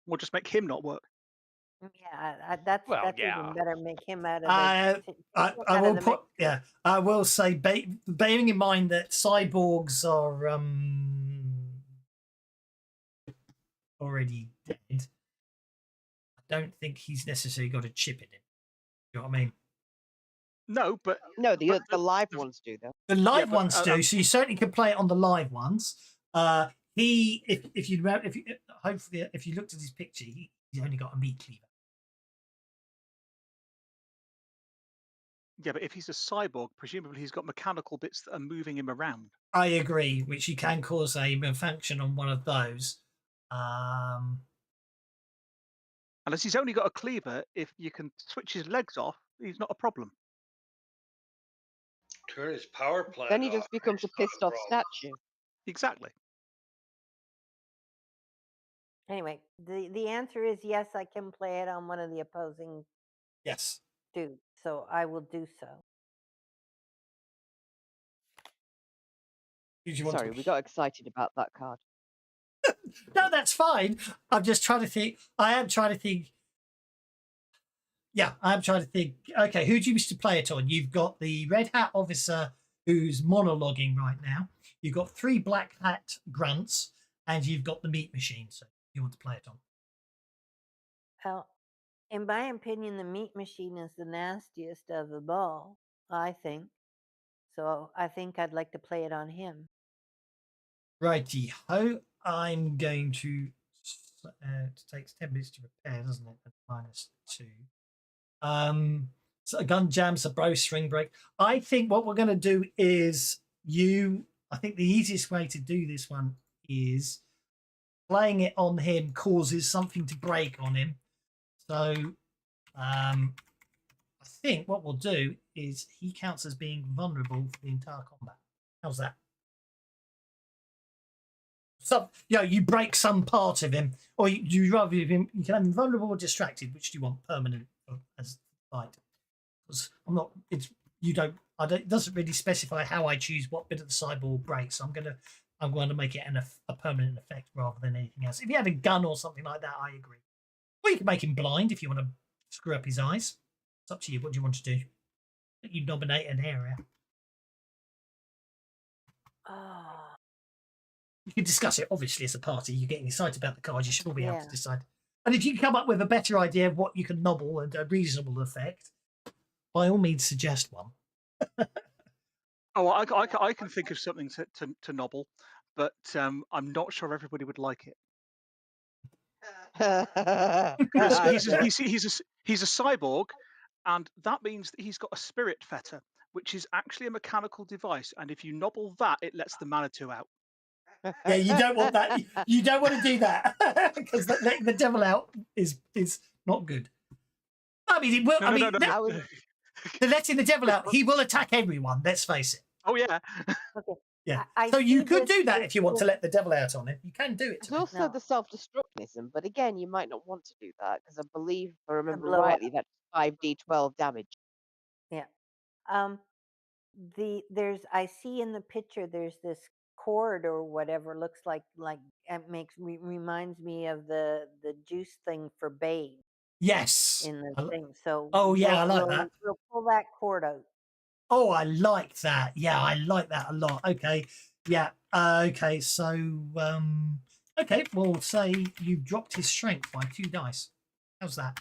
We'll just make him not work. Yeah, that's Well, that's yeah. even better. Make him out of I will put, yeah, I will say, bearing in mind that cyborgs are already dead, I don't think he's necessarily got a chip in him. You know what I mean? No, but No, but the live ones do though. The live but, ones do, so you certainly can play it on the live ones. If you hopefully if you looked at his picture, he's only got a meat cleaver. yeah, but if he's a cyborg, presumably he's got mechanical bits that are moving him around. I agree, which you can cause a malfunction on one of those. Unless he's only got a cleaver, if you can switch his legs off, he's not a problem. Turn his power plant Then he off. just becomes a It's not pissed off problem. statue. Exactly. Anyway, the answer is yes. I can play it on one of the opposing Yes. dudes, so I will do so. Did you want Sorry, to... we got excited about that card. No, that's fine. I'm just trying to think. I am trying to think. Yeah, I'm trying to think. Okay, who do you wish to play it on? You've got the red hat officer who's monologuing right now. You've got 3 black hat grunts, and you've got the meat machine. So you want to play it on? Well, in my opinion, the meat machine is the nastiest of the all, I think. So I think I'd like to play it on him. Righty ho. I'm going to. It takes 10 minutes to repair, doesn't it? At -2. So a gun jams, a bowstring break. I think what we're going to do is I think the easiest way to do this one is playing it on him causes something to break on him. So I think what we'll do is he counts as being vulnerable for the entire combat. How's that? So, you break some part of him, or you rather him. You can have him vulnerable or distracted. Which do you want permanent as fight? Because I'm not. It doesn't really specify how I choose what bit of the cyborg breaks. So I'm going to make it a permanent effect rather than anything else. If you had a gun or something like that, I agree. Or you can make him blind if you want to screw up his eyes. It's up to you. What do you want to do? You nominate an area. You can discuss it, obviously, as a party. You're getting excited about the cards. You should all be able to decide. And if you can come up with a better idea of what you can nobble and a reasonable effect, by all means, suggest one. I can think of something to nobble, but I'm not sure everybody would like it. He's a cyborg, and that means that he's got a spirit fetter, which is actually a mechanical device. And if you nobble that, it lets the Manitou out. Yeah, you don't want that. You don't want to do that because letting the devil out is not good. I mean, it will. The letting the devil out, he will attack everyone. Let's face it. Oh yeah. Okay. Yeah. I So you see could this do that as if you want to let the devil out on him. You can do it. There's also the self-destructism, but again, you might not want to do that because I believe, if I remember blow up. rightly, that's 5d12 damage. Yeah. I see in the picture there's this cord or whatever looks like it reminds me of the juice thing for Babe Yes. in the thing. So Oh yeah, I like that. We'll pull that cord out. Oh, I like that. Yeah, I like that a lot. Okay. Yeah. Okay. So okay, we'll say you dropped his strength by 2 dice. How's that?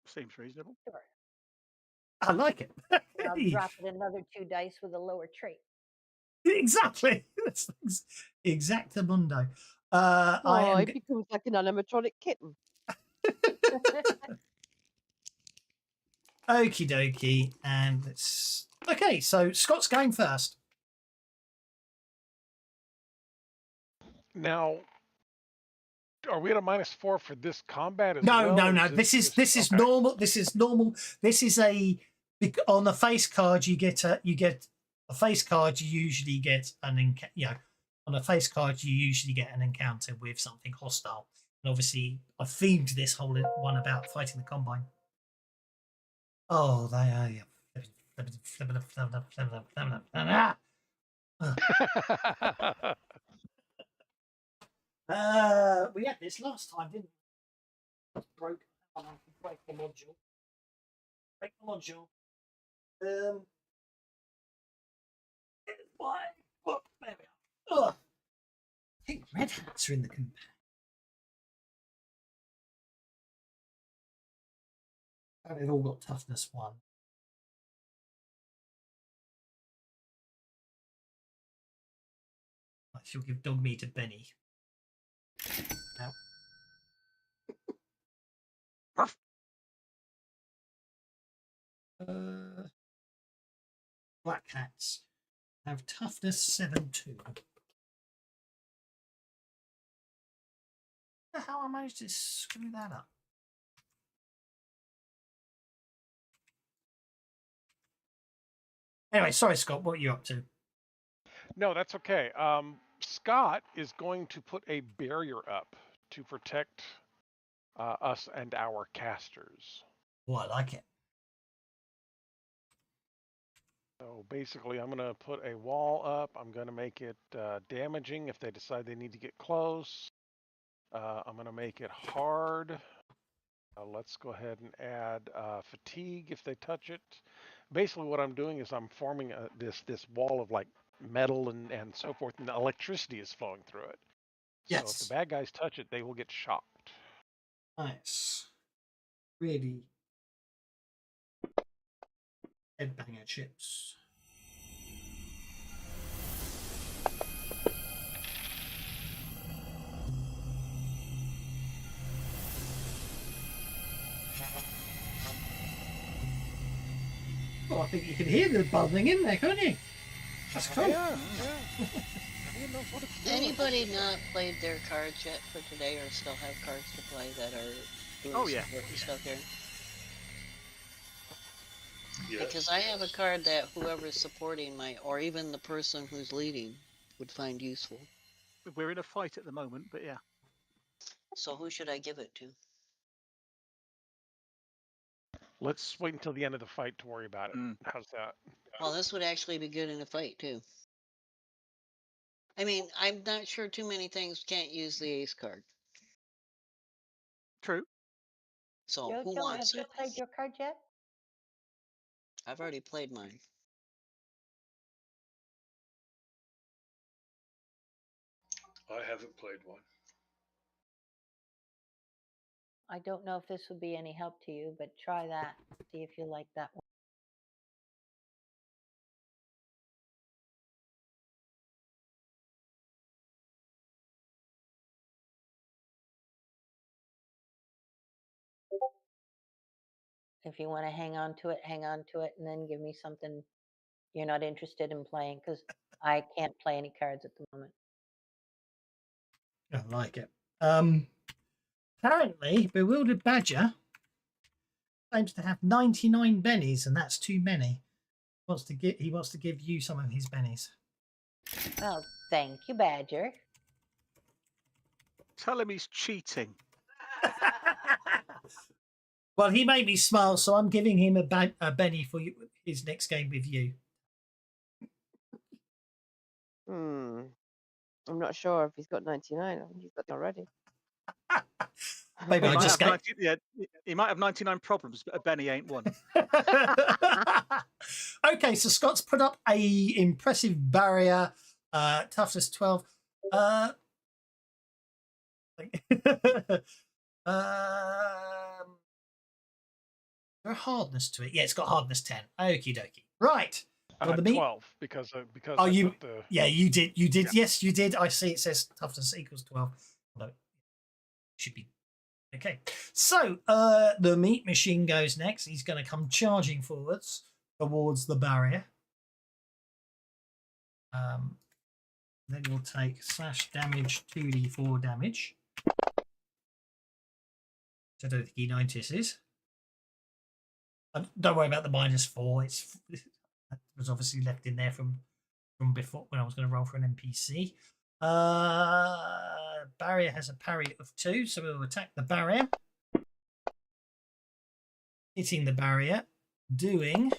Seems reasonable. Sure. I like it. I'll drop it another 2 dice with a lower trait. Exactly. That's exactamundo. It becomes like an animatronic kitten. Okie dokie. And it's okay. So Scott's going first. Now, are we at a -4 for this combat as No, well? no, or no. is This is okay. normal. This is normal. This is on the face card. You get a face card. You usually get on a face card you usually get an encounter with something hostile. And obviously, I themed this whole one about fighting the Combine. Oh, they are. We had this last time, didn't we? Broke. Break the module. Break the module. Why? Oh, there we are. Ugh. I think red hats are in the compare. Oh, they've all got toughness 1. I shall give dog meat to Benny. Now. Black hats have toughness 7-2. How I managed to screw that up? Anyway, sorry, Scott. What are you up to? No, that's okay. Scott is going to put a barrier up to protect us and our casters. Oh, I like it. So basically, I'm going to put a wall up. I'm going to make it damaging if they decide they need to get close. I'm going to make it hard. Let's go ahead and add fatigue if they touch it. Basically, what I'm doing is I'm forming this wall of like metal and so forth, and the electricity is flowing through it. Yes. So if the bad guys touch it, they will get shocked. Nice. Really headbanger chips. Oh, I think you can hear the buzzing in there, can't you? That's cool. Yeah. He knows what it's doing. Anybody not played their cards yet for today, or still have cards to play that are doing important stuff here? Yes. Because I have a card that whoever's supporting or even the person who's leading would find useful. We're in a fight at the moment, but yeah. So who should I give it to? Let's wait until the end of the fight to worry about it. How's that? Well, this would actually be good in a fight too. I mean, I'm not sure too many things can't use the ace card. True. So who Jojo, have wants you it? played your card yet? I've already played mine. I haven't played one. I don't know if this would be any help to you, but try that. See if you like that one. If you want to hang on to it, and then give me something you're not interested in playing, because I can't play any cards at the moment. I like it. Apparently, Bewildered Badger claims to have 99 bennies, and that's too many. He wants to give you some of his bennies. Oh, thank you, Badger. Tell him he's cheating. Well, he made me smile, so I'm giving him a Benny for his next game with you. I'm not sure if he's got 99. I think he's got it already. Maybe I just get. He might have 99 problems, but a Benny ain't one. Okay, so Scott's put up a impressive barrier, toughness 12. There hardness to it. Yeah, it's got hardness 10. Okie dokie. Right. 12 because Oh, I you? put the... Yeah, you did. Yeah. Yes, you did. I see. It says toughness equals 12. Although it should be Okay, so the meat machine goes next. He's going to come charging forwards towards the barrier. Then you'll take slash damage 2d4 damage. I don't think he notices. Don't worry about the -4. It was obviously left in there from before when I was going to roll for an NPC. Barrier has a parry of 2, so we'll attack the barrier. Hitting the barrier, doing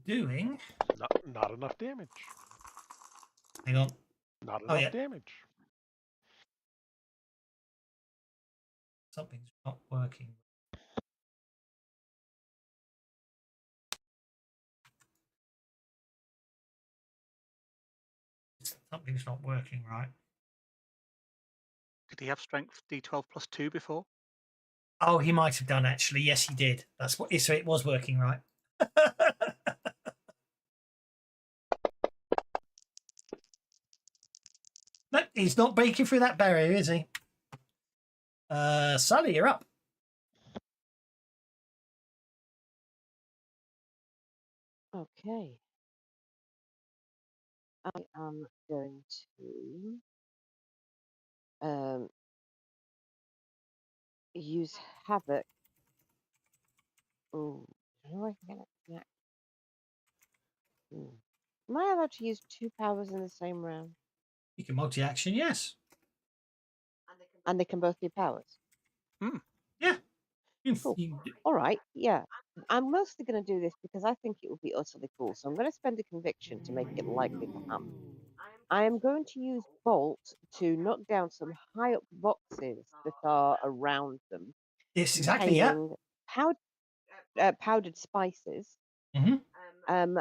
Not enough damage. Hang on. Not enough damage. Something's not working. Something's not working right. Did he have strength D12 plus 2 before? Oh, he might have done actually. Yes, he did. That's what. So it was working right. No, he's not breaking through that barrier, is he? Sully, you're up. Okay. I am going to use Havoc. Oh, how do I get it back? Am I allowed to use 2 powers in the same round? You can multi-action, yes. And they can both be powers? Yeah. Cool. All right, yeah. I'm mostly going to do this because I think it would be utterly cool. So I'm going to spend a conviction to make it likely to happen. I am going to use Bolt to knock down some high up boxes that are around them. Yes, exactly, yeah. Powdered spices. Mm-hmm.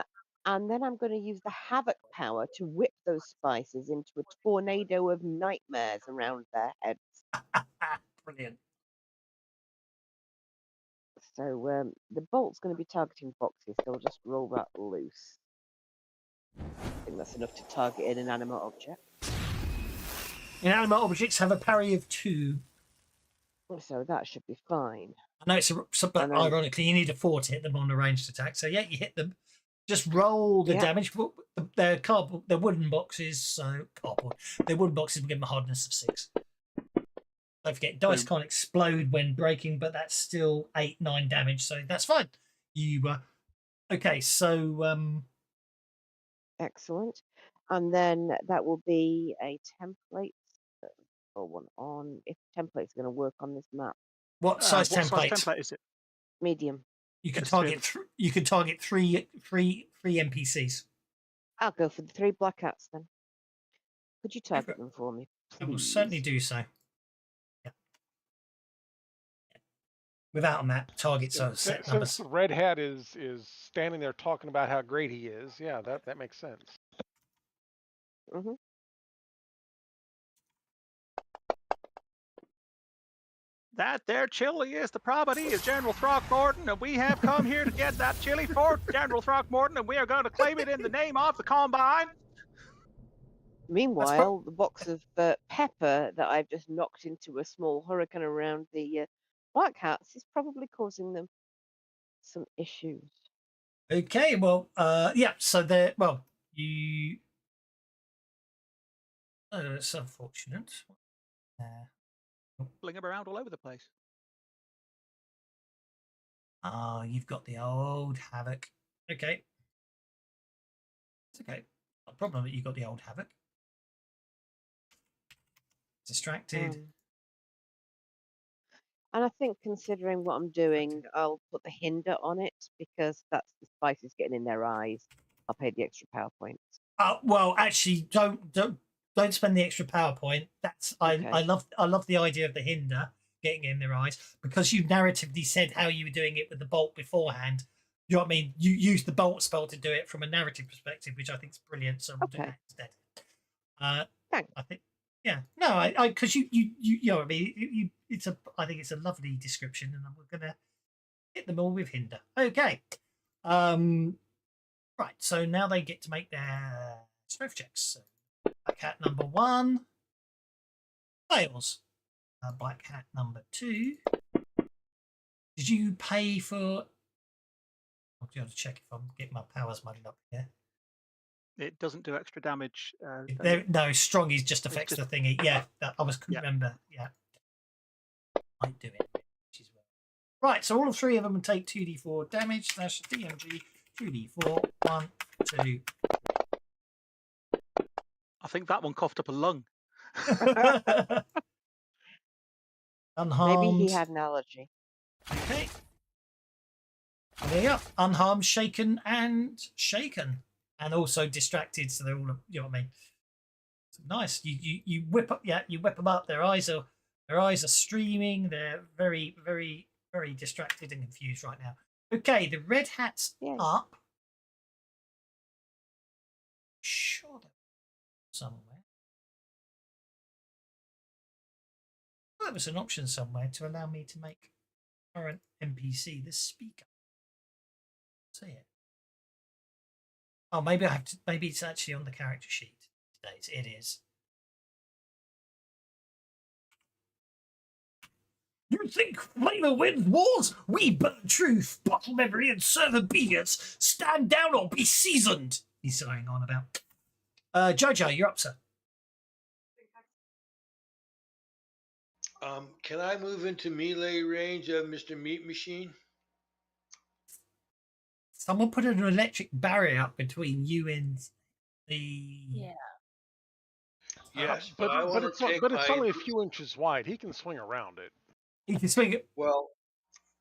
And then I'm going to use the Havoc power to whip those spices into a tornado of nightmares around their heads. Brilliant. So the bolt's going to be targeting boxes, so I'll just roll that loose. I think that's enough to target an inanimate object. Inanimate objects have a parry of 2. So that should be fine. I know but ironically, you need a 4 to hit them on a ranged attack. So yeah, you hit them. Just roll the damage. They're cardboard. They're wooden boxes. So cardboard. They're wooden boxes. We give them a hardness of 6. Don't forget, dice can't explode when breaking, but that's still 8, 9 damage. So that's fine. You okay? So excellent. And then that will be a template. Or one on. If template's going to work on this map. What size template? What size template is it? Medium. You can target. You can target three NPCs. I'll go for the 3 black hats then. Could you target them for me, please? I will certainly do so. Yeah. Without a map, targets are set numbers. Since Red Hat is standing there talking about how great he is, yeah, that makes sense. Mm-hmm. That there chili is the property of General Throckmorton, and we have come here to get that chili for General Throckmorton, and we are going to claim it in the name of the Combine. Meanwhile, the box of pepper that I've just knocked into a small hurricane around the black hats is probably causing them some issues. Okay, well, yeah. So you. Oh, it's unfortunate. Fling them around all over the place. Oh, you've got the old Havoc. Okay. It's okay. Not a problem that you've got the old Havoc. Distracted. And I think considering what I'm doing, I'll put the hinder on it because that's the spices getting in their eyes. I'll pay the extra power points. Well, actually, don't spend the extra power point. That's Okay. I love the idea of the hinder getting in their eyes because you narratively said how you were doing it with the bolt beforehand. You know what I mean? You used the bolt spell to do it from a narrative perspective, which I think is brilliant. So we'll do that instead. Thanks. I think, yeah, no, I because you know what I mean. I think it's a lovely description, and we're gonna hit them all with hinder. Okay, right. So now they get to make their strength checks. So, black hat number 1 fails. Black hat number 2. Did you pay for... I'll have to check if I'm getting my powers muddled up here. It doesn't do extra damage. No, strong is just affects just- the thingy. Yeah, I couldn't Yeah. remember. Yeah. Might do it. Which is right, so all 3 of them take 2d4 damage. That's DMG 2d4. 1, 2. I think that one coughed up a lung. Unharmed. Maybe he had an allergy. Okay. Well, there you go. Unharmed, shaken, and shaken. And also distracted, so they're all, you know what I mean? So nice. You whip up, you whip them up. Their eyes are streaming. They're very, very, very distracted and confused right now. Okay, the red hat's up. Sure, somewhere. Well, there was an option somewhere to allow me to make current NPC the speaker. See it. Oh, maybe I have to. Maybe it's actually on the character sheet. It is. You think Flavor wins wars? We burn truth, bottle memory, and serve obedience. Stand down or be seasoned. He's going on about. Jojo, you're up, sir. Can I move into melee range of Mr. Meat Machine? Someone put an electric barrier up between you and the. Yeah. Yes, but I want it's, to take but it's my... only a few inches wide. He can swing around it. You can swing it. Well,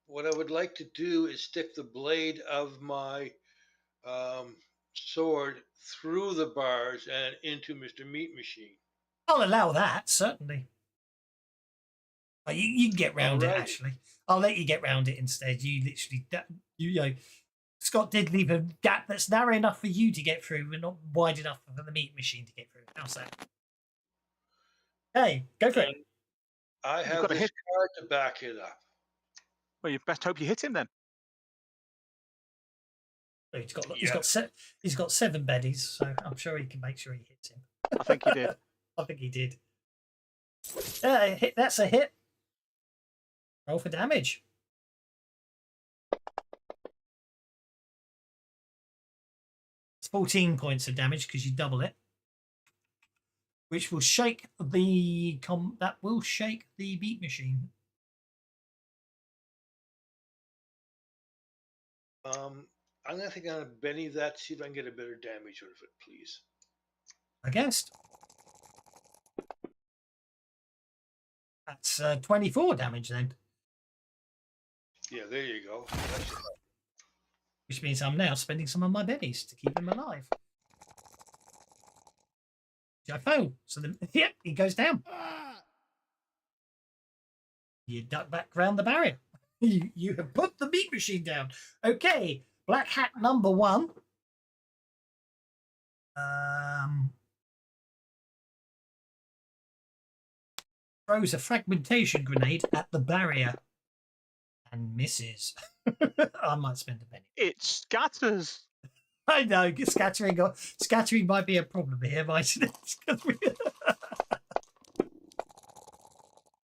what I would like to do is stick the blade of my sword through the bars and into Mr. Meat Machine. I'll allow that, certainly. You can get round it, actually. I'll let you get round it instead. You literally, you know, Scott did leave a gap that's narrow enough for you to get through, but not wide enough for the meat machine to get through. How's that? Hey, go for it. I have this card to back it up. Well, you best hope you hit him then. He's got 7 beddies, so I'm sure he can make sure he hits him. I think he did. I think he did. That's a hit. Roll for damage. It's 14 points of damage because you double it, which will shake the beat machine. I'm gonna think I'm gonna Benny that, see if I can get a better damage out of it, please. I guess. That's 24 damage then. Yeah, there you go. Which means I'm now spending some of my bennies to keep him alive. I fail. So he goes down. You duck back round the barrier. You have put the meat machine down. Okay, black hat number 1. Throws a fragmentation grenade at the barrier and misses. I might spend a penny. It scatters. I know, scattering might be a problem here, mightn't it?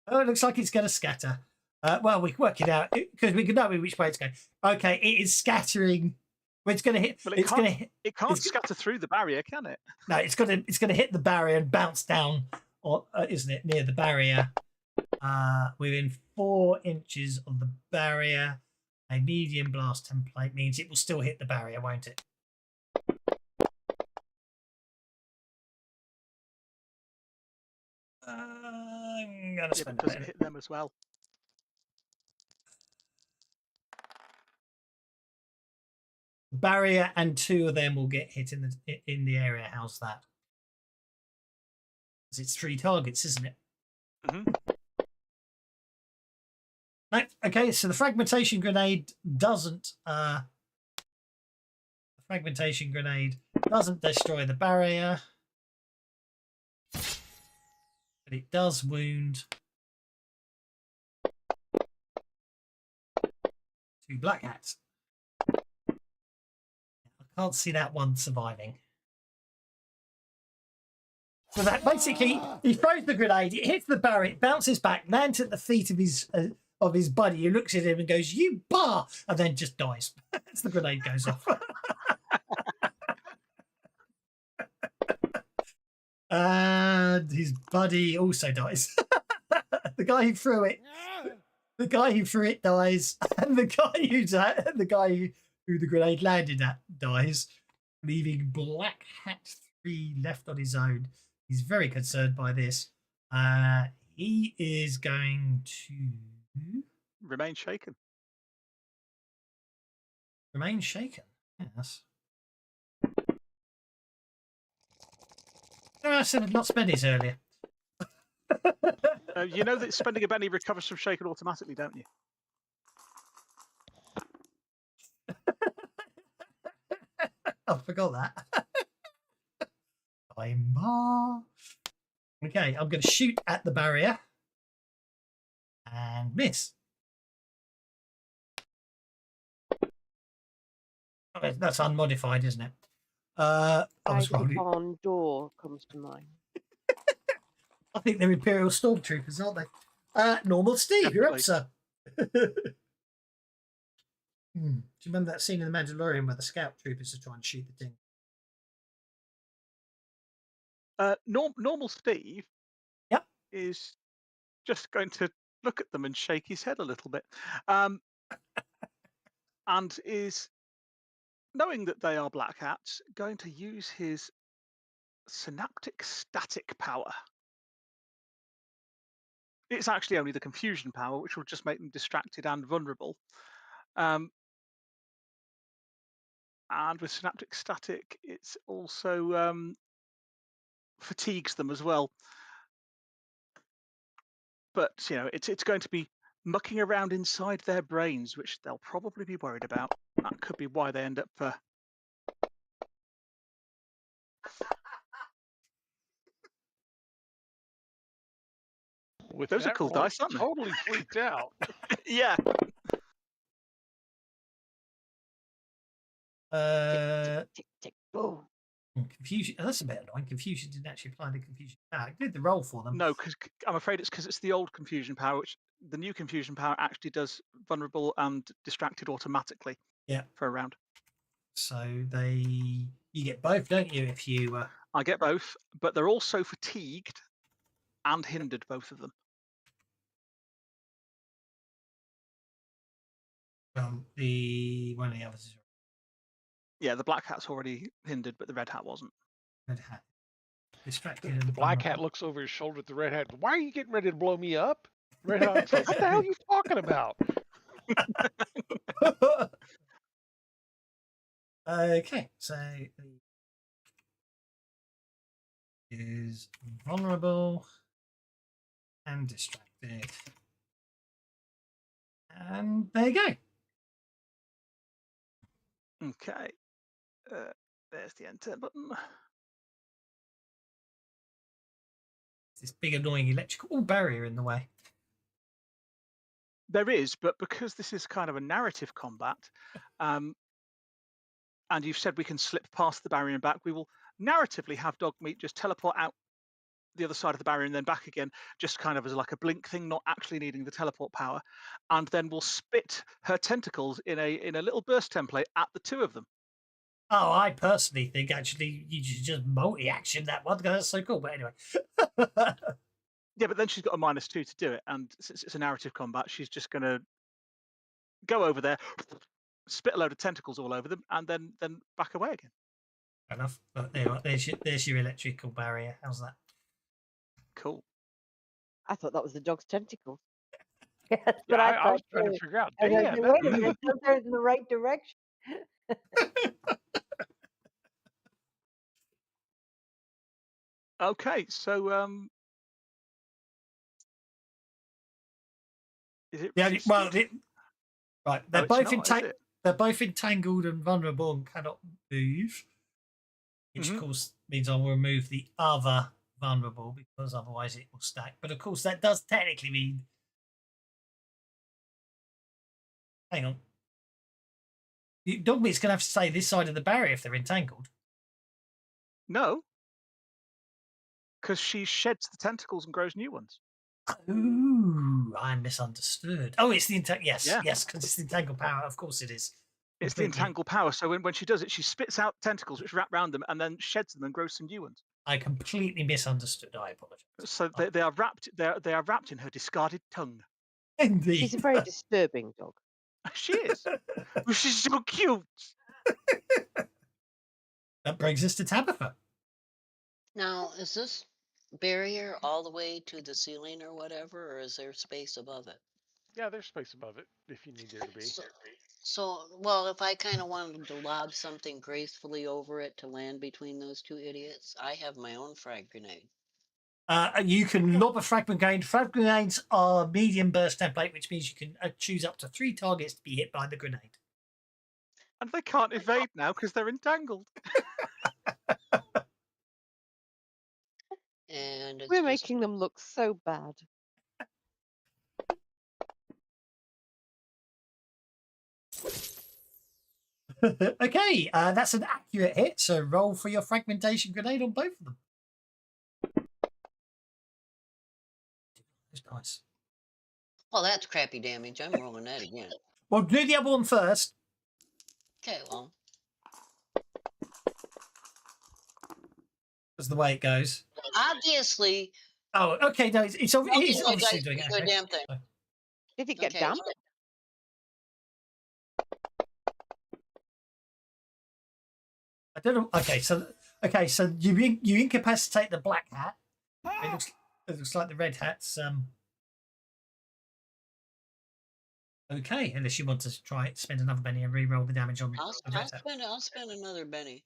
Oh, it looks like it's going to scatter. Well, we can work it out because we can know which way it's going. Okay, it is scattering. Well, it's going to hit. Well, it can't scatter through the barrier, can it? No, it's going to hit the barrier and bounce down, or isn't it, near the barrier? Within 4 inches of the barrier. A medium blast template means it will still hit the barrier, won't it? I'm going to spend does it hit them as well? Barrier and 2 of them will get hit in the area. How's that? Because it's 3 targets, isn't it? Mm-hmm. Right, okay, so the fragmentation grenade doesn't destroy the barrier, but it does wound 2 black hats. I can't see that one surviving. So that basically, he throws the grenade, it hits the barrier, it bounces back, lands at the feet of his buddy, who looks at him and goes, "You bar," and then just dies as the grenade goes off. And his buddy also dies. The guy who threw it dies, and the guy who the grenade landed at dies, leaving Black Hat 3 left on his own. He's very concerned by this. He is going to Remain shaken. remain shaken. Yes. No, I said I'd not spend his earlier. You know that spending a penny recovers from shaken automatically, don't you? I forgot that. Okay, I'm going to shoot at the barrier and miss. Oh, that's unmodified, isn't it? I was rolling. Barn door comes to mind. I think they're Imperial Stormtroopers, aren't they? Normal Steve, you're up, sir. Do you remember that scene in The Mandalorian where the scout troopers are trying to shoot the thing? Normal Steve Yep. is just going to look at them and shake his head a little bit. And is, knowing that they are black hats, going to use his synaptic static power. It's actually only the confusion power, which will just make them distracted and vulnerable. And with synaptic static, it's also fatigues them as well. But you know, it's going to be mucking around inside their brains, which they'll probably be worried about. That could be why they end up. With Those are that cool roll, dice, aren't they? Totally freaked out. Yeah. Tick, tick, boom. Confusion. That's a bit annoying. Confusion didn't actually apply the confusion power. It did the roll for them. No, because I'm afraid it's because it's the old confusion power, which the new confusion power actually does vulnerable and distracted automatically. Yeah. For a round. So you get both, don't you? If you I get both, but they're also fatigued and hindered, both of them. The one of the others is Yeah, the black hat's already hindered, but the red hat wasn't. red hat. Distracted and The black hat vulnerable. looks over his shoulder at the red hat. Why are you getting ready to blow me up? Red hat's like, what the hell are you talking about? Okay, so is vulnerable and distracted. And there you go. Okay. There's the enter button. This big annoying electrical barrier in the way. There is, but because this is kind of a narrative combat, and you've said we can slip past the barrier and back, we will narratively have Dogmeat just teleport out the other side of the barrier and then back again, just kind of as like a blink thing, not actually needing the teleport power. And then we'll spit her tentacles in a little burst template at the two of them. Oh, I personally think actually you should just multi-action that one because that's so cool. But anyway. Yeah, but then she's got a -2 to do it, and since it's a narrative combat, she's just going to go over there, spit a load of tentacles all over them, and then back away again. Fair enough. But there you are. There's your electrical barrier. How's that? Cool. I thought that was the dog's tentacles. Yeah, that's Yeah, what I I thought was trying to too. figure out. I was like, Damn, wait a minute, they're in the right direction. Okay, so is it? Yeah. Well, right. No, They're it's both not, is it? They're both entangled and vulnerable and cannot move, which Mhm. of course means I will remove the other vulnerable because otherwise it will stack. But of course that does technically mean. Hang on. Dogmeat's going to have to stay this side of the barrier if they're entangled. No, because she sheds the tentacles and grows new ones. Ooh, I misunderstood. Oh, it's the yes, Yeah. yes, because it's the entangled power. Of course, it is. It's the Completely. entangled power. So when she does it, she spits out tentacles which wrap around them and then sheds them and grows some new ones. I completely misunderstood. I apologize. So they are wrapped. They are wrapped in her discarded tongue. Indeed. She's a very disturbing dog. She is. She's so cute. That brings us to Tabitha. Now, is this barrier all the way to the ceiling or whatever, or is there space above it? Yeah, there's space above it if you need there to be. Well, if I kind of wanted to lob something gracefully over it to land between those two idiots, I have my own frag grenade. You can lob a fragment grenade. Frag grenades are medium burst template, which means you can choose up to 3 targets to be hit by the grenade. And they can't evade now because they're entangled. And it's We're just- making them look so bad. Okay, that's an accurate hit. So roll for your fragmentation grenade on both of them. It's nice. Well, that's crappy damage. I'm rolling that again. Well, do the other one first. Okay, well, That's the way it goes. obviously, Oh, okay. No, it is obviously dice doing it. do a Okay. damn thing. Did it get Okay, damp? I don't know. Okay, so you incapacitate the black hat. It looks like the red hat's okay, unless you want to try it, spend another penny and re-roll the damage on I'll the red hat. spend another Benny.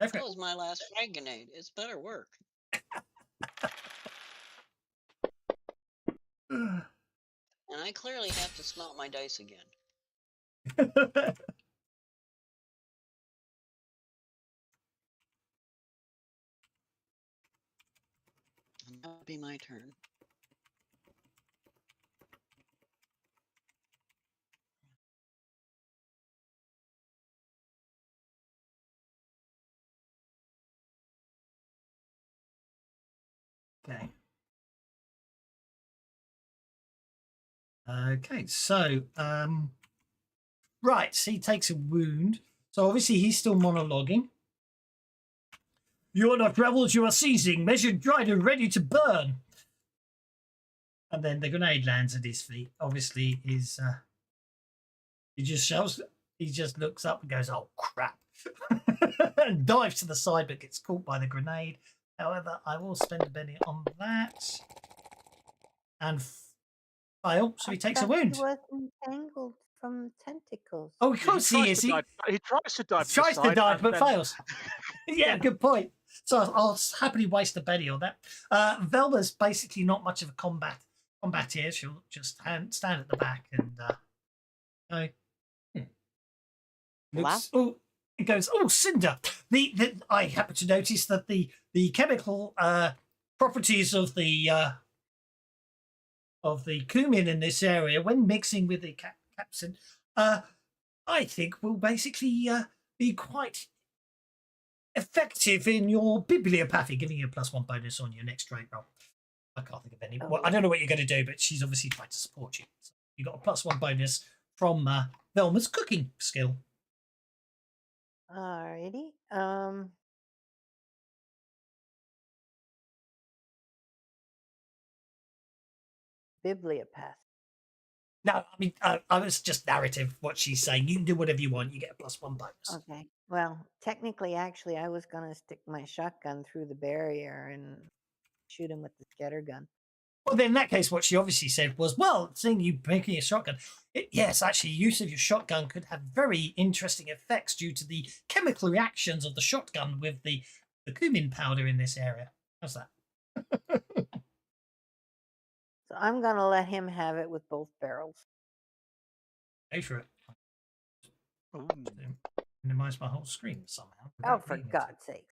Go for That it. was my last frag grenade. It's better work. And I clearly have to smelt my dice again. And that would be my turn. Okay. Okay, so right, so he takes a wound. So obviously he's still monologuing. You are not rebels, you are seizing, measured, dried, and ready to burn. And then the grenade lands at his feet. Obviously, he just shouts, he just looks up and goes, "Oh crap," and dives to the side, but gets caught by the grenade. However, I will spend a penny on that and fail, so he takes a thought wound. He was entangled from tentacles. Oh, of course he is. He tries to dive. tries to dive, but fails. Yeah, good point. So I'll happily waste a penny on that. Velma's basically not much of a combateer. She'll just stand at the back and looks. Oh, it goes. Oh, cinder. I happen to notice that the chemical properties of the cumin in this area, when mixing with the capsaicin, I think will basically be quite effective in your bibliopathy, giving you a +1 bonus on your next trait roll. I can't think of any. Oh. Well, I don't know what you're going to do, but she's obviously trying to support you. So you got a +1 bonus from Velma's cooking skill. Alrighty. Bibliopath. No, I mean, I was just narrative what she's saying. You can do whatever you want. You get a +1 bonus. Okay. Well, technically, actually, I was gonna stick my shotgun through the barrier and shoot him with the scatter gun. Well, then in that case, what she obviously said was, well, seeing you making a shotgun, yes, actually, use of your shotgun could have very interesting effects due to the chemical reactions of the shotgun with the cumin powder in this area. How's that? So I'm gonna let him have it with both barrels. Go for it. Ooh. Minimize my whole screen somehow. Oh, without for needing to. God's sake!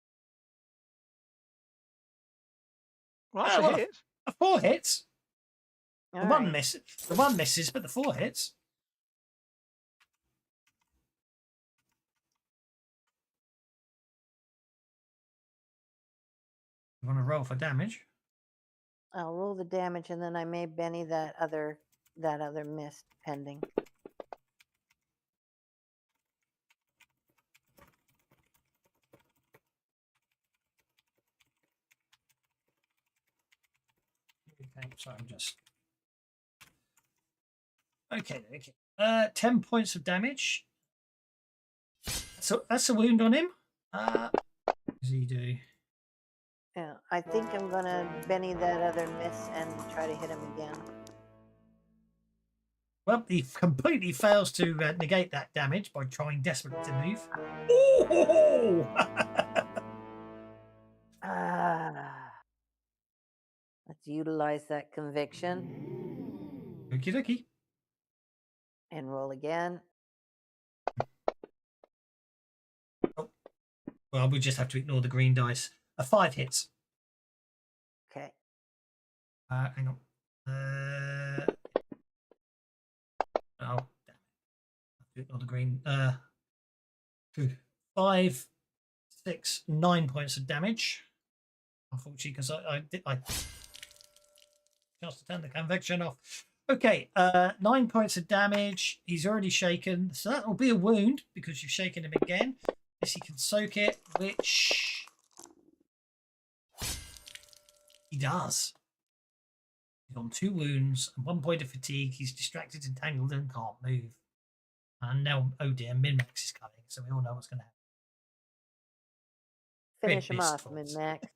Well, that's well, a hit. 4 hits. All The right. one misses, but the 4 hits. You want to roll for damage? I'll roll the damage, and then I may Benny that other mist pending. Okay, so I'm just. Okay. 10 points of damage. So that's a wound on him. What does he do? Yeah, I think I'm gonna Benny that other miss and try to hit him again. Well, he completely fails to negate that damage by trying desperately to move. Oh! Let's utilize that conviction Okie dokie. and roll again. Well, we just have to ignore the green dice. 5 hits. Okay. Hang on. Oh, damn it. I have to ignore the green. 5, 6, 9 points of damage. Unfortunately, because I just to turn the conviction off. Okay, 9 points of damage. He's already shaken, so that will be a wound because you've shaken him again. Yes, he can soak it, which he does. He's on 2 wounds and 1 point of fatigue. He's distracted, entangled, and can't move. And now, oh dear, Min-Max is coming, so we all know what's going to happen. Finish him off, Fistfuls. Min-Max.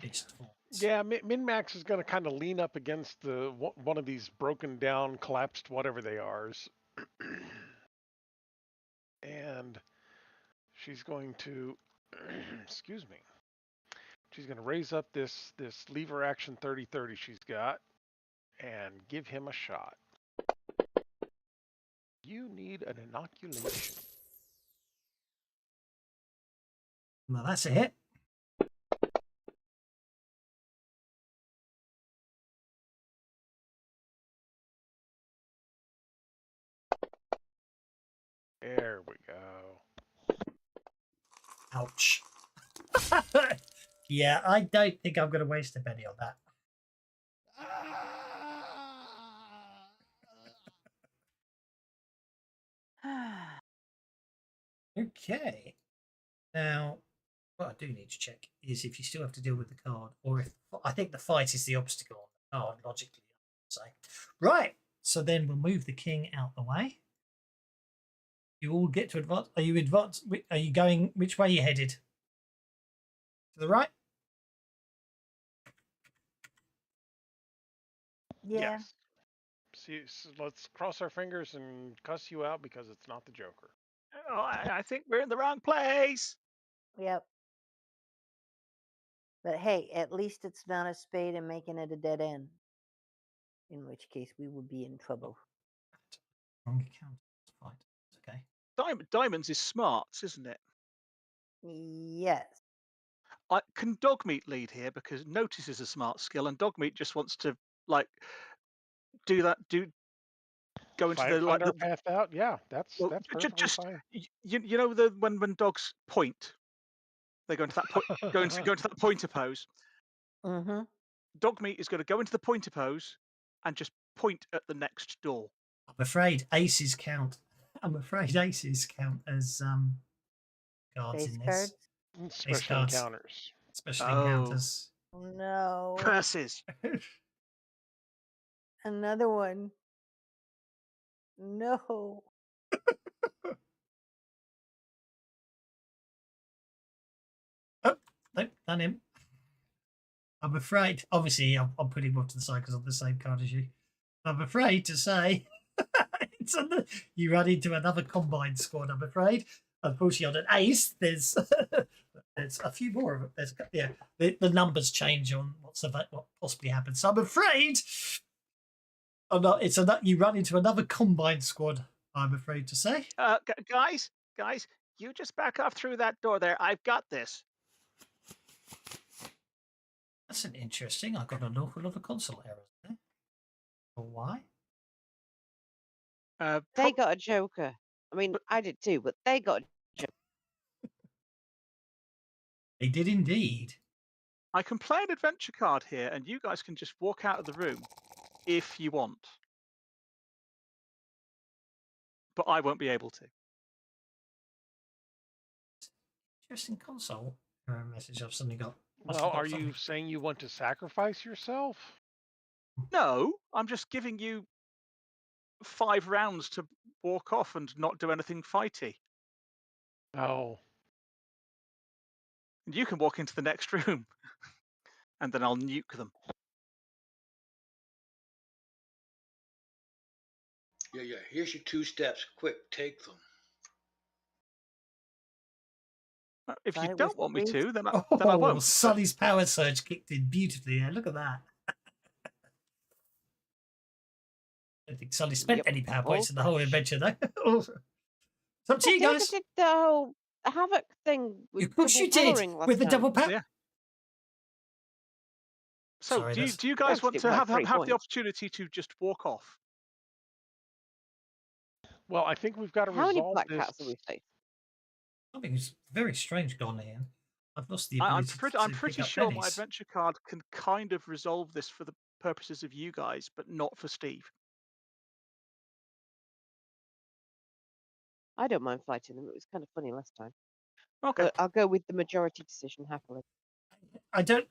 Fistfuls. Yeah, Min-Max is going to kind of lean up against the one of these broken down, collapsed, whatever they are. And she's going to, excuse me, she's going to raise up this lever action 30-30 she's got and give him a shot. You need an inoculation. Well, that's a hit. There we go. Ouch. Yeah, I don't think I'm going to waste a penny on that. Okay. Now, what I do need to check is if you still have to deal with the card, or if I think the fight is the obstacle on the card, logically. So, right. So then we'll move the king out the way. You all get to advance. Are you advanced? Are you going? Which way are you headed? To the right. Yeah. Yes. See, so let's cross our fingers and cuss you out because it's not the Joker. Oh, I think we're in the wrong place. Yep. But hey, at least it's not a spade and making it a dead end. In which case we would be in trouble. Wrong account. Fight. Okay. Diamonds is smarts, isn't it? Yes. Can Dogmeat lead here because notice is a smart skill, and Dogmeat just wants to like do that. Go into Find our path out. Yeah, that's perfectly just fine. you know when dogs point, they go into that go into that pointer pose. Mm-hmm. Dogmeat is going to go into the pointer pose and just point at the next door. I'm afraid aces count. I'm afraid aces count as cards Base in this. cards? Special cards. encounters. Special Oh. encounters. No. Curses. Another one. No. Oh, nope, done him. I'm afraid. Obviously, I'm putting him off to the side because I'm the same card as you. I'm afraid to say, you run into another combined squad. I'm afraid. Unfortunately, on an ace, there's a few more of it. The numbers change on what possibly happened. So I'm afraid, you run into another combined squad. I'm afraid to say. Guys, you just back off through that door there. I've got this. That's an interesting. I got an awful lot of console errors there. Well, why? They got a Joker. I mean, I did too, but they got a Joker. They did indeed. I can play an adventure card here, and you guys can just walk out of the room if you want. But I won't be able to. Interesting console message I've suddenly got. Must Well, have got are you something. saying you want to sacrifice yourself? No, I'm just giving you 5 rounds to walk off and not do anything fighty. Oh, And you can walk into the next room, and then I'll nuke them. Yeah. Here's your 2 steps. Quick, take them. If Thought you it was don't want me 3. to, then I Oh, won't. but- Sully's power surge kicked in beautifully there. Look at that. I don't think Sully spent Yep. any power points Oh, in the whole gosh. adventure, though. It's up to I you did, I guys. did the whole havoc thing with Of course double you did powering last with the time. double power. Yeah. So Sorry, do you guys Don't want skip to my have 3 the points. opportunity to just walk off? well, I think we've got to How many resolve black this. cats have we saved? Something is very strange gone here. I've lost the I'm ability I'm to pretty pick up sure my pennies. adventure card can kind of resolve this for the purposes of you guys, but not for Steve. I don't mind fighting them. It was kind of funny last time. Okay. But I'll go with the majority decision happily. I don't.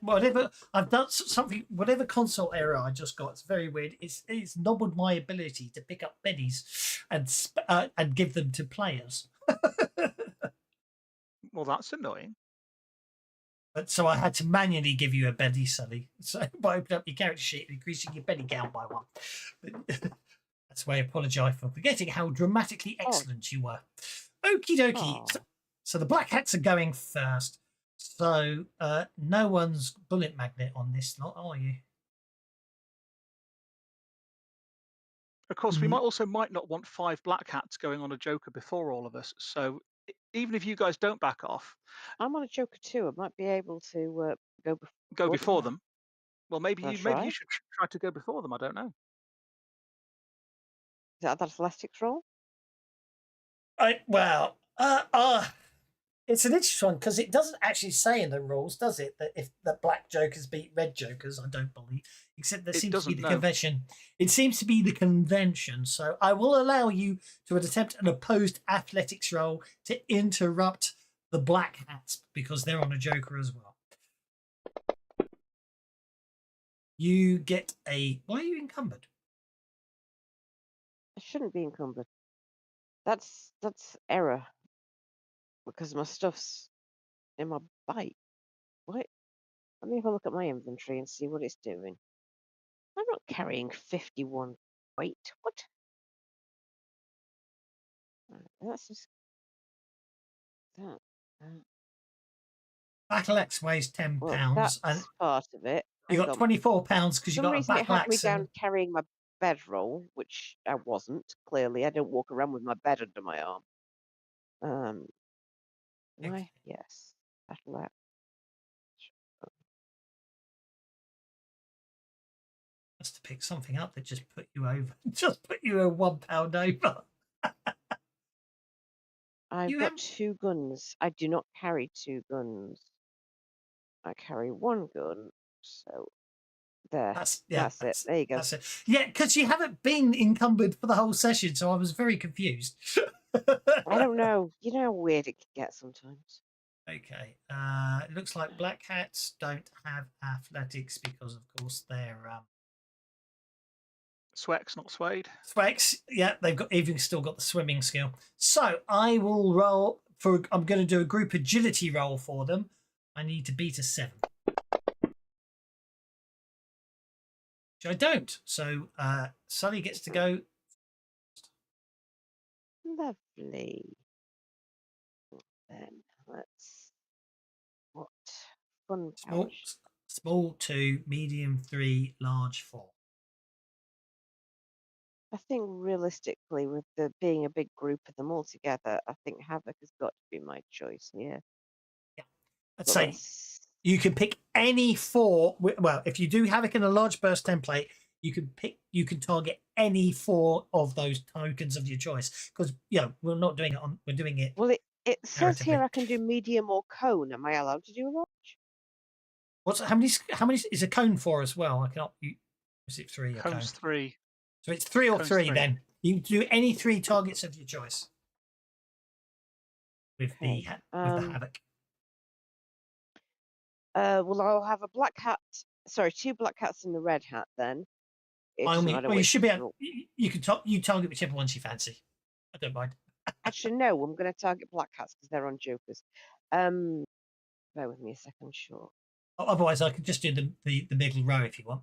Whatever I've done something. Whatever console error I just got. It's very weird. It's nobbled my ability to pick up pennies and give them to players. Well, that's annoying. But so I had to manually give you a penny, Sully. So by opening up your character sheet and increasing your penny count by 1. But, that's why I apologise for forgetting how dramatically excellent you were. Okie dokie. Aw. So the black hats are going first. So no one's bullet magnet on this lot, are you? Of course, we Mhm. might not want 5 black hats going on a Joker before all of us. So even if you guys don't back off, I'm on a Joker too. I might be able to go before. go before them. Well, maybe I'll you try. should try to go before them. I don't know. Is that athletics roll? It's an interesting one because it doesn't actually say in the rules, does it, that if the black jokers beat red jokers? I don't believe, except there It seems to be doesn't, the no. convention. It seems to be the convention, so I will allow you to attempt an opposed athletics roll to interrupt the black hats because they're on a joker as well. You get a. Why are you encumbered? I shouldn't be encumbered. That's error. Because my stuff's in my bike. What? Let me have a look at my inventory and see what it's doing. I'm not carrying 51 weight. What? That's just that. Battle axe weighs £10, Well, that's and part of it. you Hang got on. £24 because For you some got a reason, it battle had me axe. down carrying my bedroll, which I wasn't. Clearly, I don't walk around with my bed under my arm. Okay. Yes, battle axe. Just to pick something up that just put you over, just put you a £1 over. I've You got have- 2 guns. I do not carry 2 guns. I carry 1 gun. So there. That's it. There you go. That's it. Yeah, because you haven't been encumbered for the whole session, so I was very confused. I don't know. You know how weird it can get sometimes. Okay. It looks like black hats don't have athletics because, of course, they're Swex, not Suede. Specs. Yeah, they've got even still got the swimming skill. So I will roll for. I'm going to do a group agility roll for them. I need to beat a 7. Which I don't. So Sully gets to go. Lovely. Then let's. What? Fun Small, small 2, medium 3, large 4. I think realistically, with the being a big group of them all together, I think Havoc has got to be my choice here. I'd But say let's- you can pick any 4. Well, if you do Havoc in a large burst template, you can target any 4 of those tokens of your choice because we're not doing it on. We're doing it. Well, It says here Narratively. I can do medium or cone. Am I allowed to do a large? What's how many is a cone for as well? I cannot. Is it 3 a cone? Cones 3. So it's 3 or Cones 3 3. then. You can do any 3 targets of your choice with the Okay. with the havoc. Well, I'll have a black hat. Sorry, 2 black hats and the red hat then. I It's mean, not a well, you waste should be of able. roll. You can you target whichever ones you fancy. I don't mind. Actually, no, I'm going to target black hats because they're on jokers. Bear with me a second, sure. Otherwise, I could just do the middle row if you want.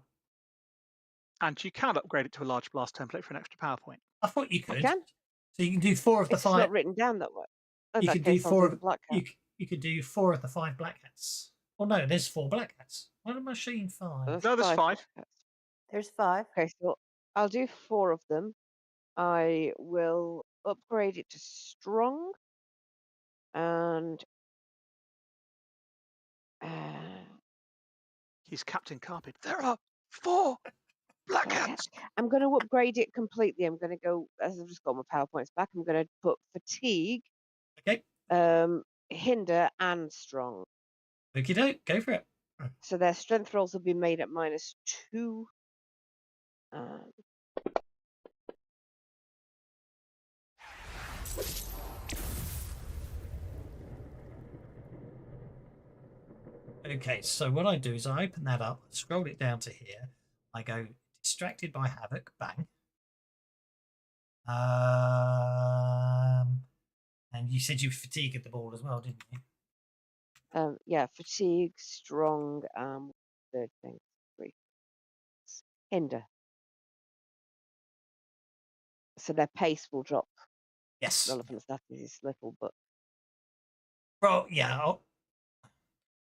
And you can upgrade it to a large blast template for an extra power point. I thought you I could. can. So you can do 4 of the It's 5. not written down that way. In You that could do case, I'll 4 do of the black hat. you could do 4 of the 5 black hats. Oh no, there's 4 black hats. Why am I seeing 5? No, there's 5. black hats. There's 5. Okay, so I'll do 4 of them. I will upgrade it to strong and He's Captain Carpet. There are 4 black black hats. I'm going to upgrade it completely. I'm going to go, as I've just got my PowerPoints back, I'm going to put fatigue, Okay. hinder, and strong. Okie doke, go for it. So their strength rolls will be made at -2. Okay, so what I do is I open that up, scroll it down to here. I go distracted by havoc, bang. And you said you fatigued the ball as well, didn't you? Yeah, fatigue, strong, third thing, 3. Hinder. So their pace will drop. Yes. Relevant stuff is little, but Well, yeah.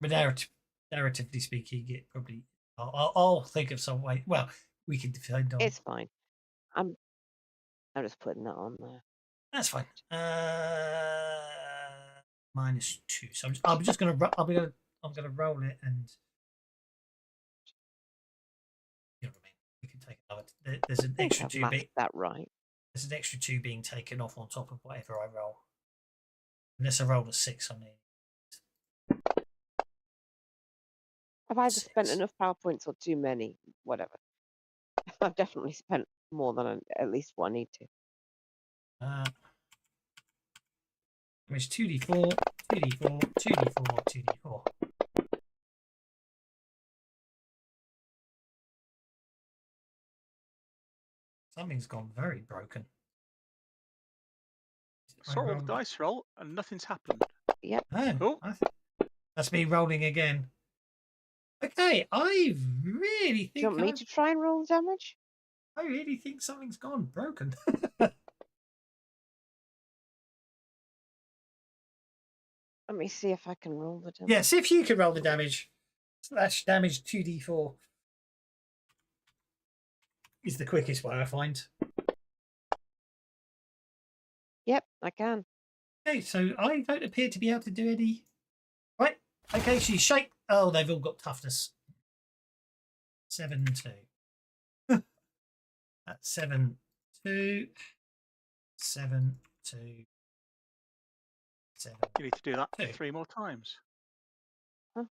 But narratively speaking, it probably. I'll think of some way. Well, we can defend on. it's fine. I'm just putting that on there. That's fine. -2. So I'm just gonna roll it and. You know what I mean? We can take another. There's an I think extra I've 2 matched that right. There's an extra 2 being taken off on top of whatever I roll. Unless I roll a 6 on it. I've either spent 6. enough PowerPoints or too many, whatever. I've definitely spent more than at least what I need to. It's 2d4, 2d4, 2d4, 2d4. Something's gone very broken. Saw all the dice roll and nothing's happened. Yep. Oh, that's me rolling again. Okay, I really Do you think want me to try and roll the damage? I really think something's gone broken. Let me see if I can roll the damage. Yeah, see if you can roll the damage. Slash damage 2d4 is the quickest way I find. Yep, I can. Okay, so I don't appear to be able to do any. Right. Okay, so you shake. Oh, they've all got toughness. 7-2. That's 7-2. 7-2. 7. You need to do that 2. 3 more times. Huh?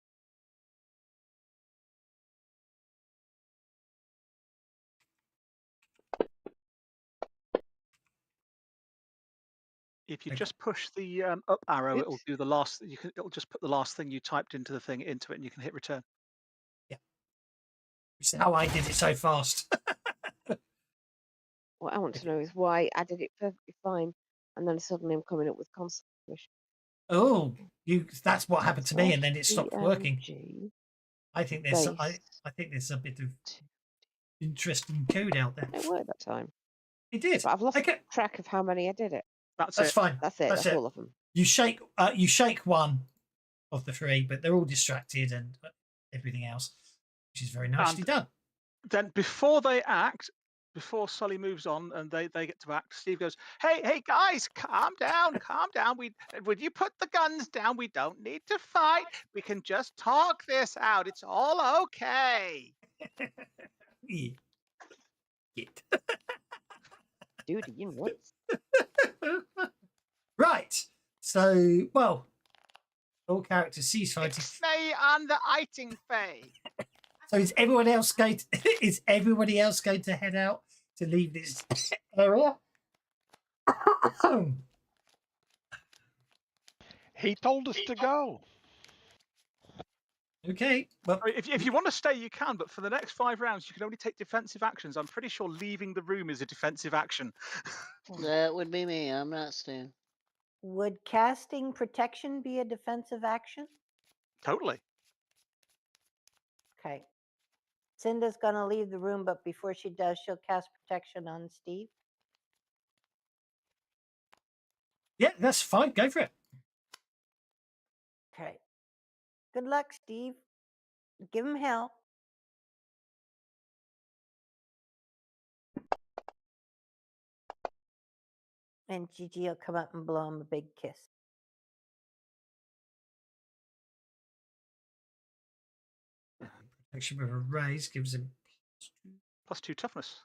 If you Okay. just push the up arrow, it'll Oops. do the last. It'll just put the last thing you typed into the thing into it, and you can hit return. Which is how I did it so fast. What I want to know is why I did it perfectly fine, and then suddenly I'm coming up with concentration. Oh, that's what happened to me, and then it stopped working. DMG I think there's base. I think there's a bit of interesting code out there. It worked that time, It did. but I've lost Okay, track of how many I did it. That's that's it. fine. That's it. That's That's it. all of them. You shake one of the 3, but they're all distracted and everything else, which is very nicely done. Then before they act, before Sully moves on and they get to act, Steve goes, "Hey guys, calm down, calm down. Would you put the guns down? We don't need to fight. We can just talk this out. It's all okay." Yeah. Git. Dude, you nuts? Right. So, well, all characters cease fighting. Stay on the eating phase. So is everyone else going to, is everybody else going to head out to leave this area? He told us to go. Okay. Well, If you want to stay, you can, but for the next 5 rounds, you can only take defensive actions. I'm pretty sure leaving the room is a defensive action. That would be me. I'm not staying. Would casting protection be a defensive action? Totally. Okay. Cinda's going to leave the room, but before she does, she'll cast protection on Steve. yeah, that's fine. Go for it. Okay. Good luck, Steve. Give him hell. And Gigi will come up and blow him a big kiss. Protection with a raise gives him. +2 toughness.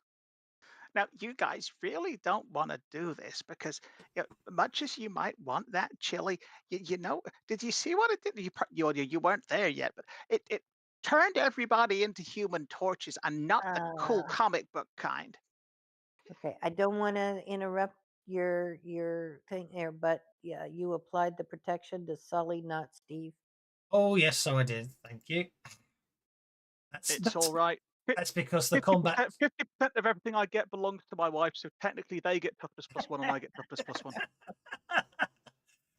Now, you guys really don't want to do this because, much as you might want that chili, did you see what it did? You weren't there yet, but it turned everybody into human torches and not the cool comic book kind. Okay, I don't want to interrupt your thing there, but yeah, you applied the protection to Sully, not Steve. Oh yes, so I did. Thank you. It's all right. That's because the combat. 50% of everything I get belongs to my wife, so technically they get toughness +1 and I get toughness +1.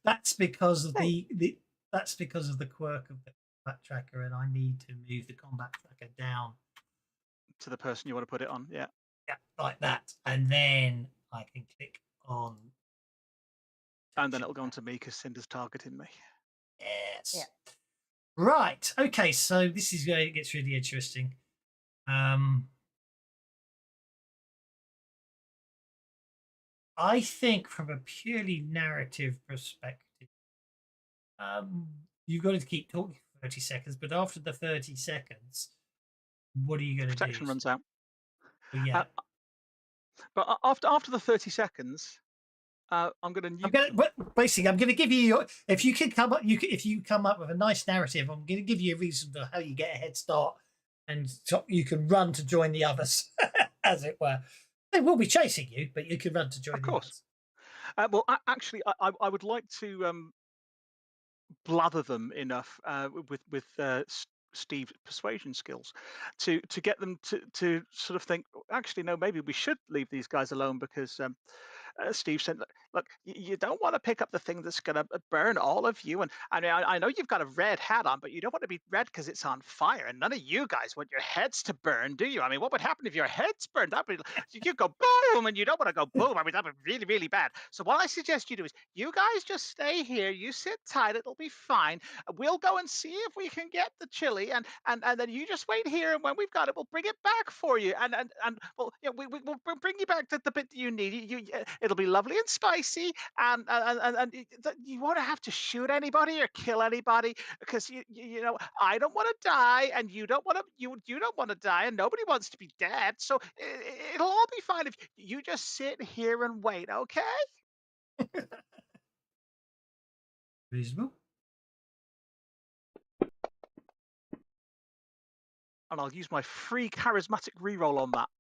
That's because of that's because of the quirk of the combat tracker, and I need to move the combat tracker down To the person you want to put it on, yeah. Yeah, like that, and then I can click on. And then it'll go on to me because Cinder's targeting me. Yes. Yeah. Right. Okay. So this is where it gets really interesting. I think from a purely narrative perspective, you've got to keep talking for 30 seconds, but after the 30 seconds, what are you going to do? Protection runs out. Well, yeah. But after the 30 seconds, I'm going to. Basically, I'm going to give you your. If you can come up, if you come up with a nice narrative, I'm going to give you a reason for how you get a head start, and you can run to join the others, as it were. They will be chasing you, but you can run to join Of the course. others. Well, actually, I would like to blather them enough with Steve's persuasion skills to get them to sort of think, actually, no, maybe we should leave these guys alone because Steve said, look, you don't want to pick up the thing that's going to burn all of you. And I know you've got a red hat on, but you don't want to be red because it's on fire. And none of you guys want your heads to burn, do you? I mean, what would happen if your head's burned? You go boom, and you don't want to go boom. I mean, that would be really, really bad. So what I suggest you do is you guys just stay here. You sit tight. It'll be fine. We'll go and see if we can get the chili. And then you just wait here. And when we've got it, we'll bring it back for you. And well, we'll bring you back to the bit that you need. It'll be lovely and spicy, and you won't have to shoot anybody or kill anybody because you know I don't want to die, and you don't want to die, and nobody wants to be dead. So it'll all be fine if you just sit here and wait, okay? Reasonable. And I'll use my free charismatic reroll on that.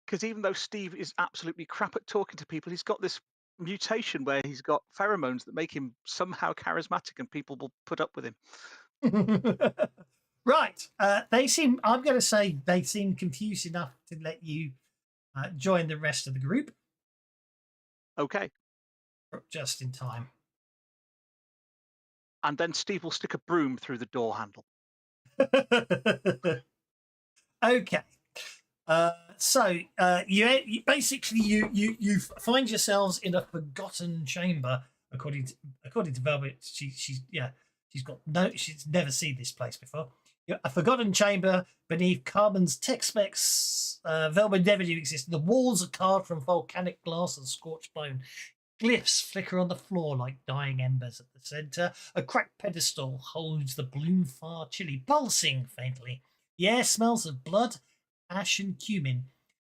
Because even though Steve is absolutely crap at talking to people, he's got this mutation where he's got pheromones that make him somehow charismatic, and people will put up with him. Right. I'm going to say they seem confused enough to let you join the rest of the group. Okay. Just in time. And then Steve will stick a broom through the door handle. Okay. So you basically you find yourselves in a forgotten chamber. According to Velvet, she's never seen this place before. A forgotten chamber beneath Carmen's tech specs. Velvet never knew existed. The walls are carved from volcanic glass and scorched bone. Glyphs flicker on the floor like dying embers at the centre. A cracked pedestal holds the bloom fire chili, pulsing faintly. The air smells of blood ash and cumin.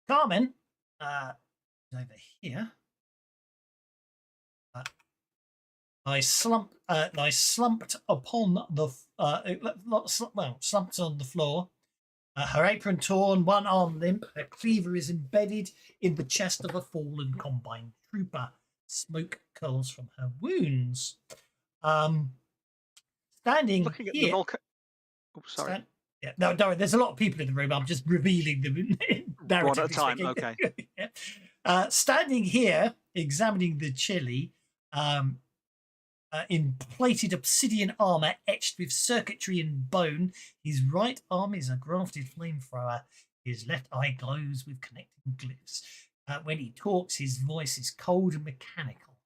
Carmen, is over here. I slumped upon the slumped on the floor. Her apron torn, one arm limp. Her cleaver is embedded in the chest of a fallen combine trooper. Smoke curls from her wounds. Standing Looking at here. the volcano. Oh, sorry. Yeah, no, don't worry. There's a lot of people in the room. I'm just revealing them One at a time. speaking. Okay. Yeah. Standing here, examining the chili, in plated obsidian armor etched with circuitry and bone. His right arm is a grafted flamethrower. His left eye glows with connecting glyphs. When he talks, his voice is cold and mechanical.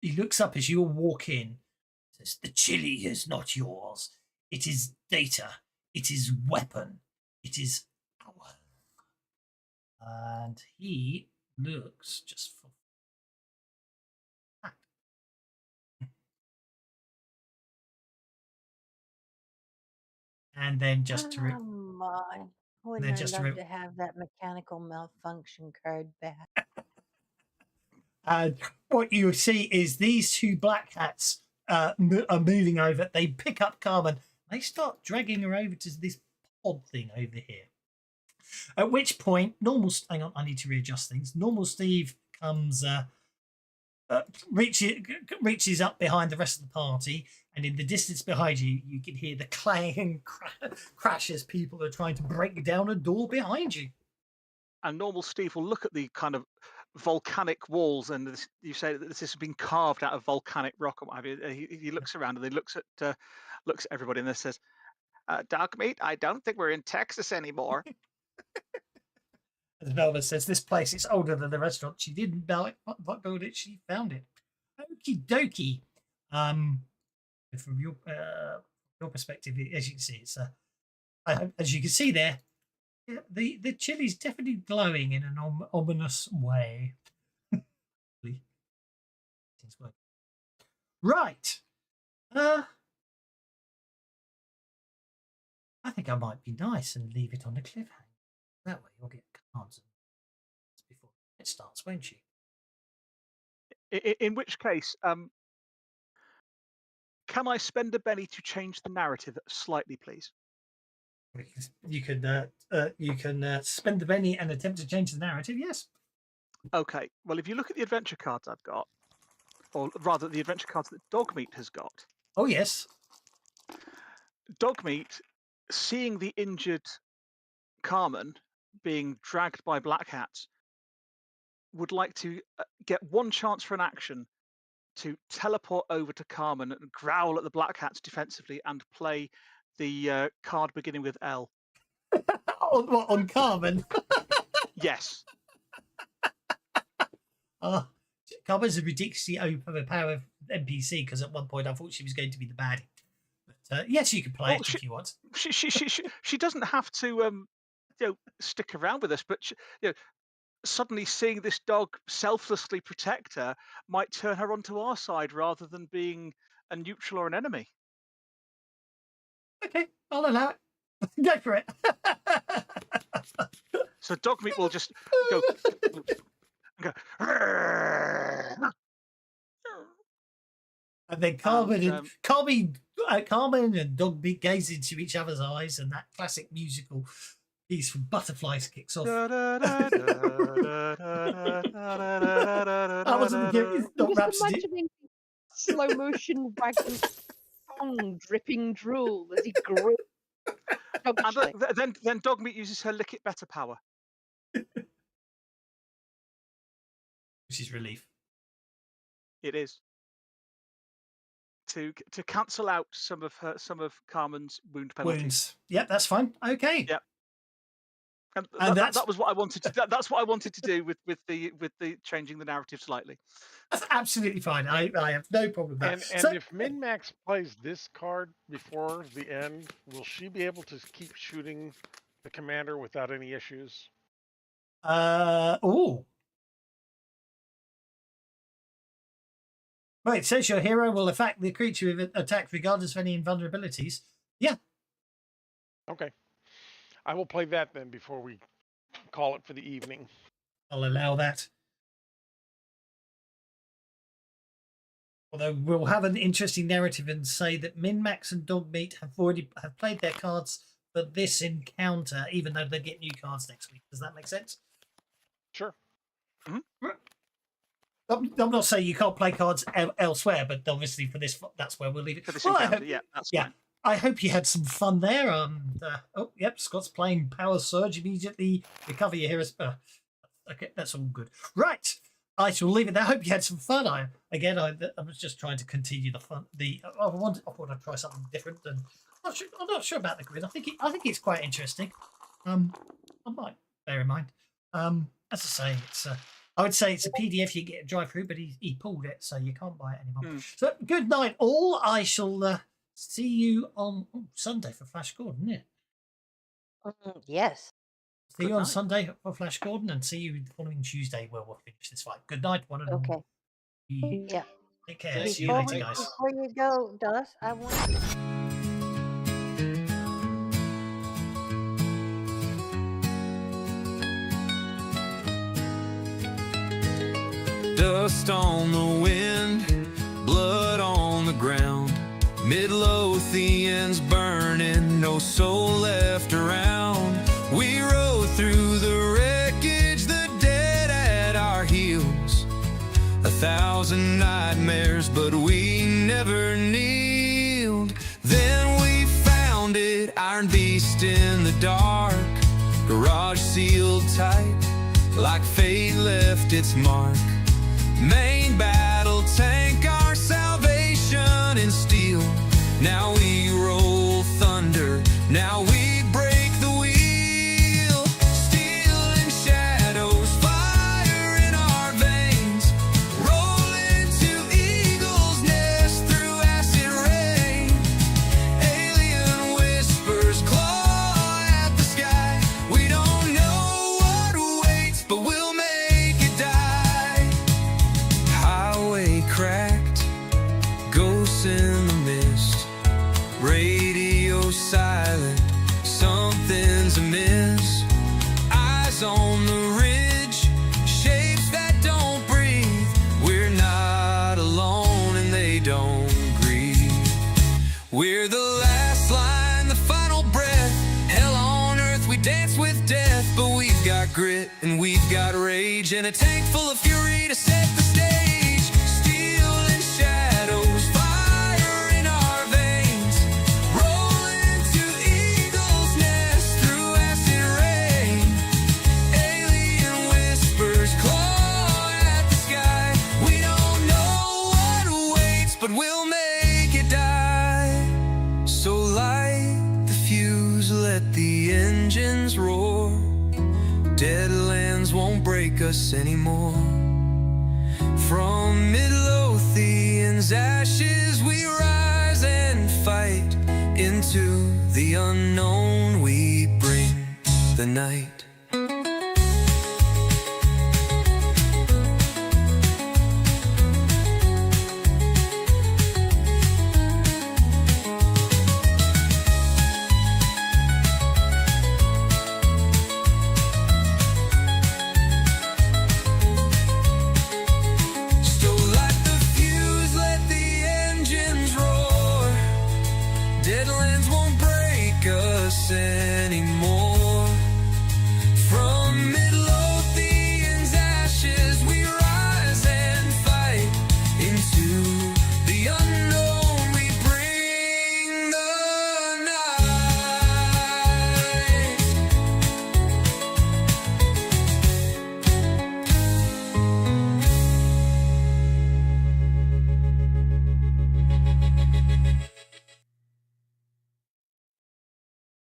He looks up as you all walk in. Says, "The chili is not yours. It is data. It is weapon. It is our." And he looks just for and then just to Oh my. Wouldn't then I just to love to have that mechanical malfunction card back? and what you see is these two black hats are moving over. They pick up Carmen. They start dragging her over to this pod thing over here. At which point, hang on, I need to readjust things. Normal Steve comes, reaches up behind the rest of the party, and in the distance behind you, you can hear the clang and crash as people are trying to break down a door behind you. And normal Steve will look at the kind of volcanic walls, and you say that this has been carved out of volcanic rock or what have you. He looks around and he looks at everybody and then says, "Dog meat, I don't think we're in Texas anymore." As Velma says, this place is older than the restaurant. She didn't build it, she found it. Okie dokie. From your perspective, as you can see, it's as you can see there, the chili's definitely glowing in an ominous way. Right. I think I might be nice and leave it on a cliffhanger. That way you'll get cards before it starts, won't you? In which case, can I spend a penny to change the narrative slightly, please? You can spend the penny and attempt to change the narrative. Yes. Okay. Well, if you look at the adventure cards I've got, or rather the adventure cards that Dogmeat has got. Oh yes. Dogmeat, seeing the injured Carmen being dragged by black hats, would like to get one chance for an action to teleport over to Carmen and growl at the black hats defensively and play the card beginning with L. on Carmen? Yes. Carmen's a ridiculously overpowered NPC because at one point I thought she was going to be the baddie. But yes, you can play it if you want. She doesn't have to stick around with us, but suddenly seeing this dog selflessly protect her might turn her onto our side rather than being a neutral or an enemy. Okay, I'll allow it. Go for it. So Dogmeat will just go. And then Carmen and Dogmeat gaze into each other's eyes, and that classic musical piece from Butterflies kicks off. That wasn't the not Rhapsody. Imagining slow motion wagging tongue dripping drool as he grew. And then Dogmeat uses her lick it better power. Which is relief. It is. To cancel out some of Carmen's wound penalties. Wounds. Yep, that's fine. Okay. Yep. And that was what I wanted to. That's what I wanted to do with the changing the narrative slightly. That's absolutely fine. I have no problem with that. And if Min-Max plays this card before the end, will she be able to keep shooting the commander without any issues? Oh. Right, it says your hero will affect the creature with attack regardless of any invulnerabilities. Yeah. Okay. I will play that then before we call it for the evening. I'll allow that. Although we'll have an interesting narrative and say that Min, Max, and Dogmeat have played their cards for this encounter, even though they get new cards next week. Does that make sense? Sure. I'm not saying you can't play cards elsewhere, but obviously for this, that's where we'll leave it. For this Well, encounter, yeah, that's fine. I hope you had some fun there. Oh, yep, Scott's playing Power Surge immediately. Recover your heroes. Okay, that's all good. Right, I shall leave it there. I hope you had some fun. I was just trying to continue the fun. I want to try something different, and I'm not sure about the grid. I think it's quite interesting. I might bear in mind. As I say, I would say it's a PDF you get a drive through, but he pulled it, so you can't buy it anymore. So good night, all. I shall see you on Sunday for Flash Gordon, isn't it? Yes. See you on Sunday for Flash Gordon, and see you the following Tuesday where we'll finish this fight. Good night, one and all. Okay. Yeah. Take care. Thank See you you. later, guys. Before you go, Dust, I want Dust on the wind, blood on the ground. Midlothians burning, no soul left around. We rode through the wreckage, the dead at our heels. 1,000 nightmares, but we never kneeled. Then we found it, Iron Beast in the dark. Garage sealed tight, like fate left its mark. Main battle tank, our salvation in steel. Now we roll thunder, now we break the wheel. Steel and shadows, fire in our veins. Roll into Eagle's Nest through acid rain. Alien whispers claw at the sky. We don't know what waits, but we'll make it die. Highway cracked, ghosts in the mist. Radio silent, something's amiss. Eyes on the ridge, shapes that don't breathe. We're not alone and they don't grieve. We're the last line, the final breath. Hell on earth, we dance with death. But we've got grit and we've got rage, and a tank full of fury to set the stage. Steel and shadows, fire in our veins. Roll into Eagle's Nest through acid rain. Alien whispers claw at the sky. We don't know what waits, but we'll make it die. So light the fuse, let the engines roar. Deadlands won't break us anymore. From Midlothian's ashes we rise and fight. Into the unknown we bring the night.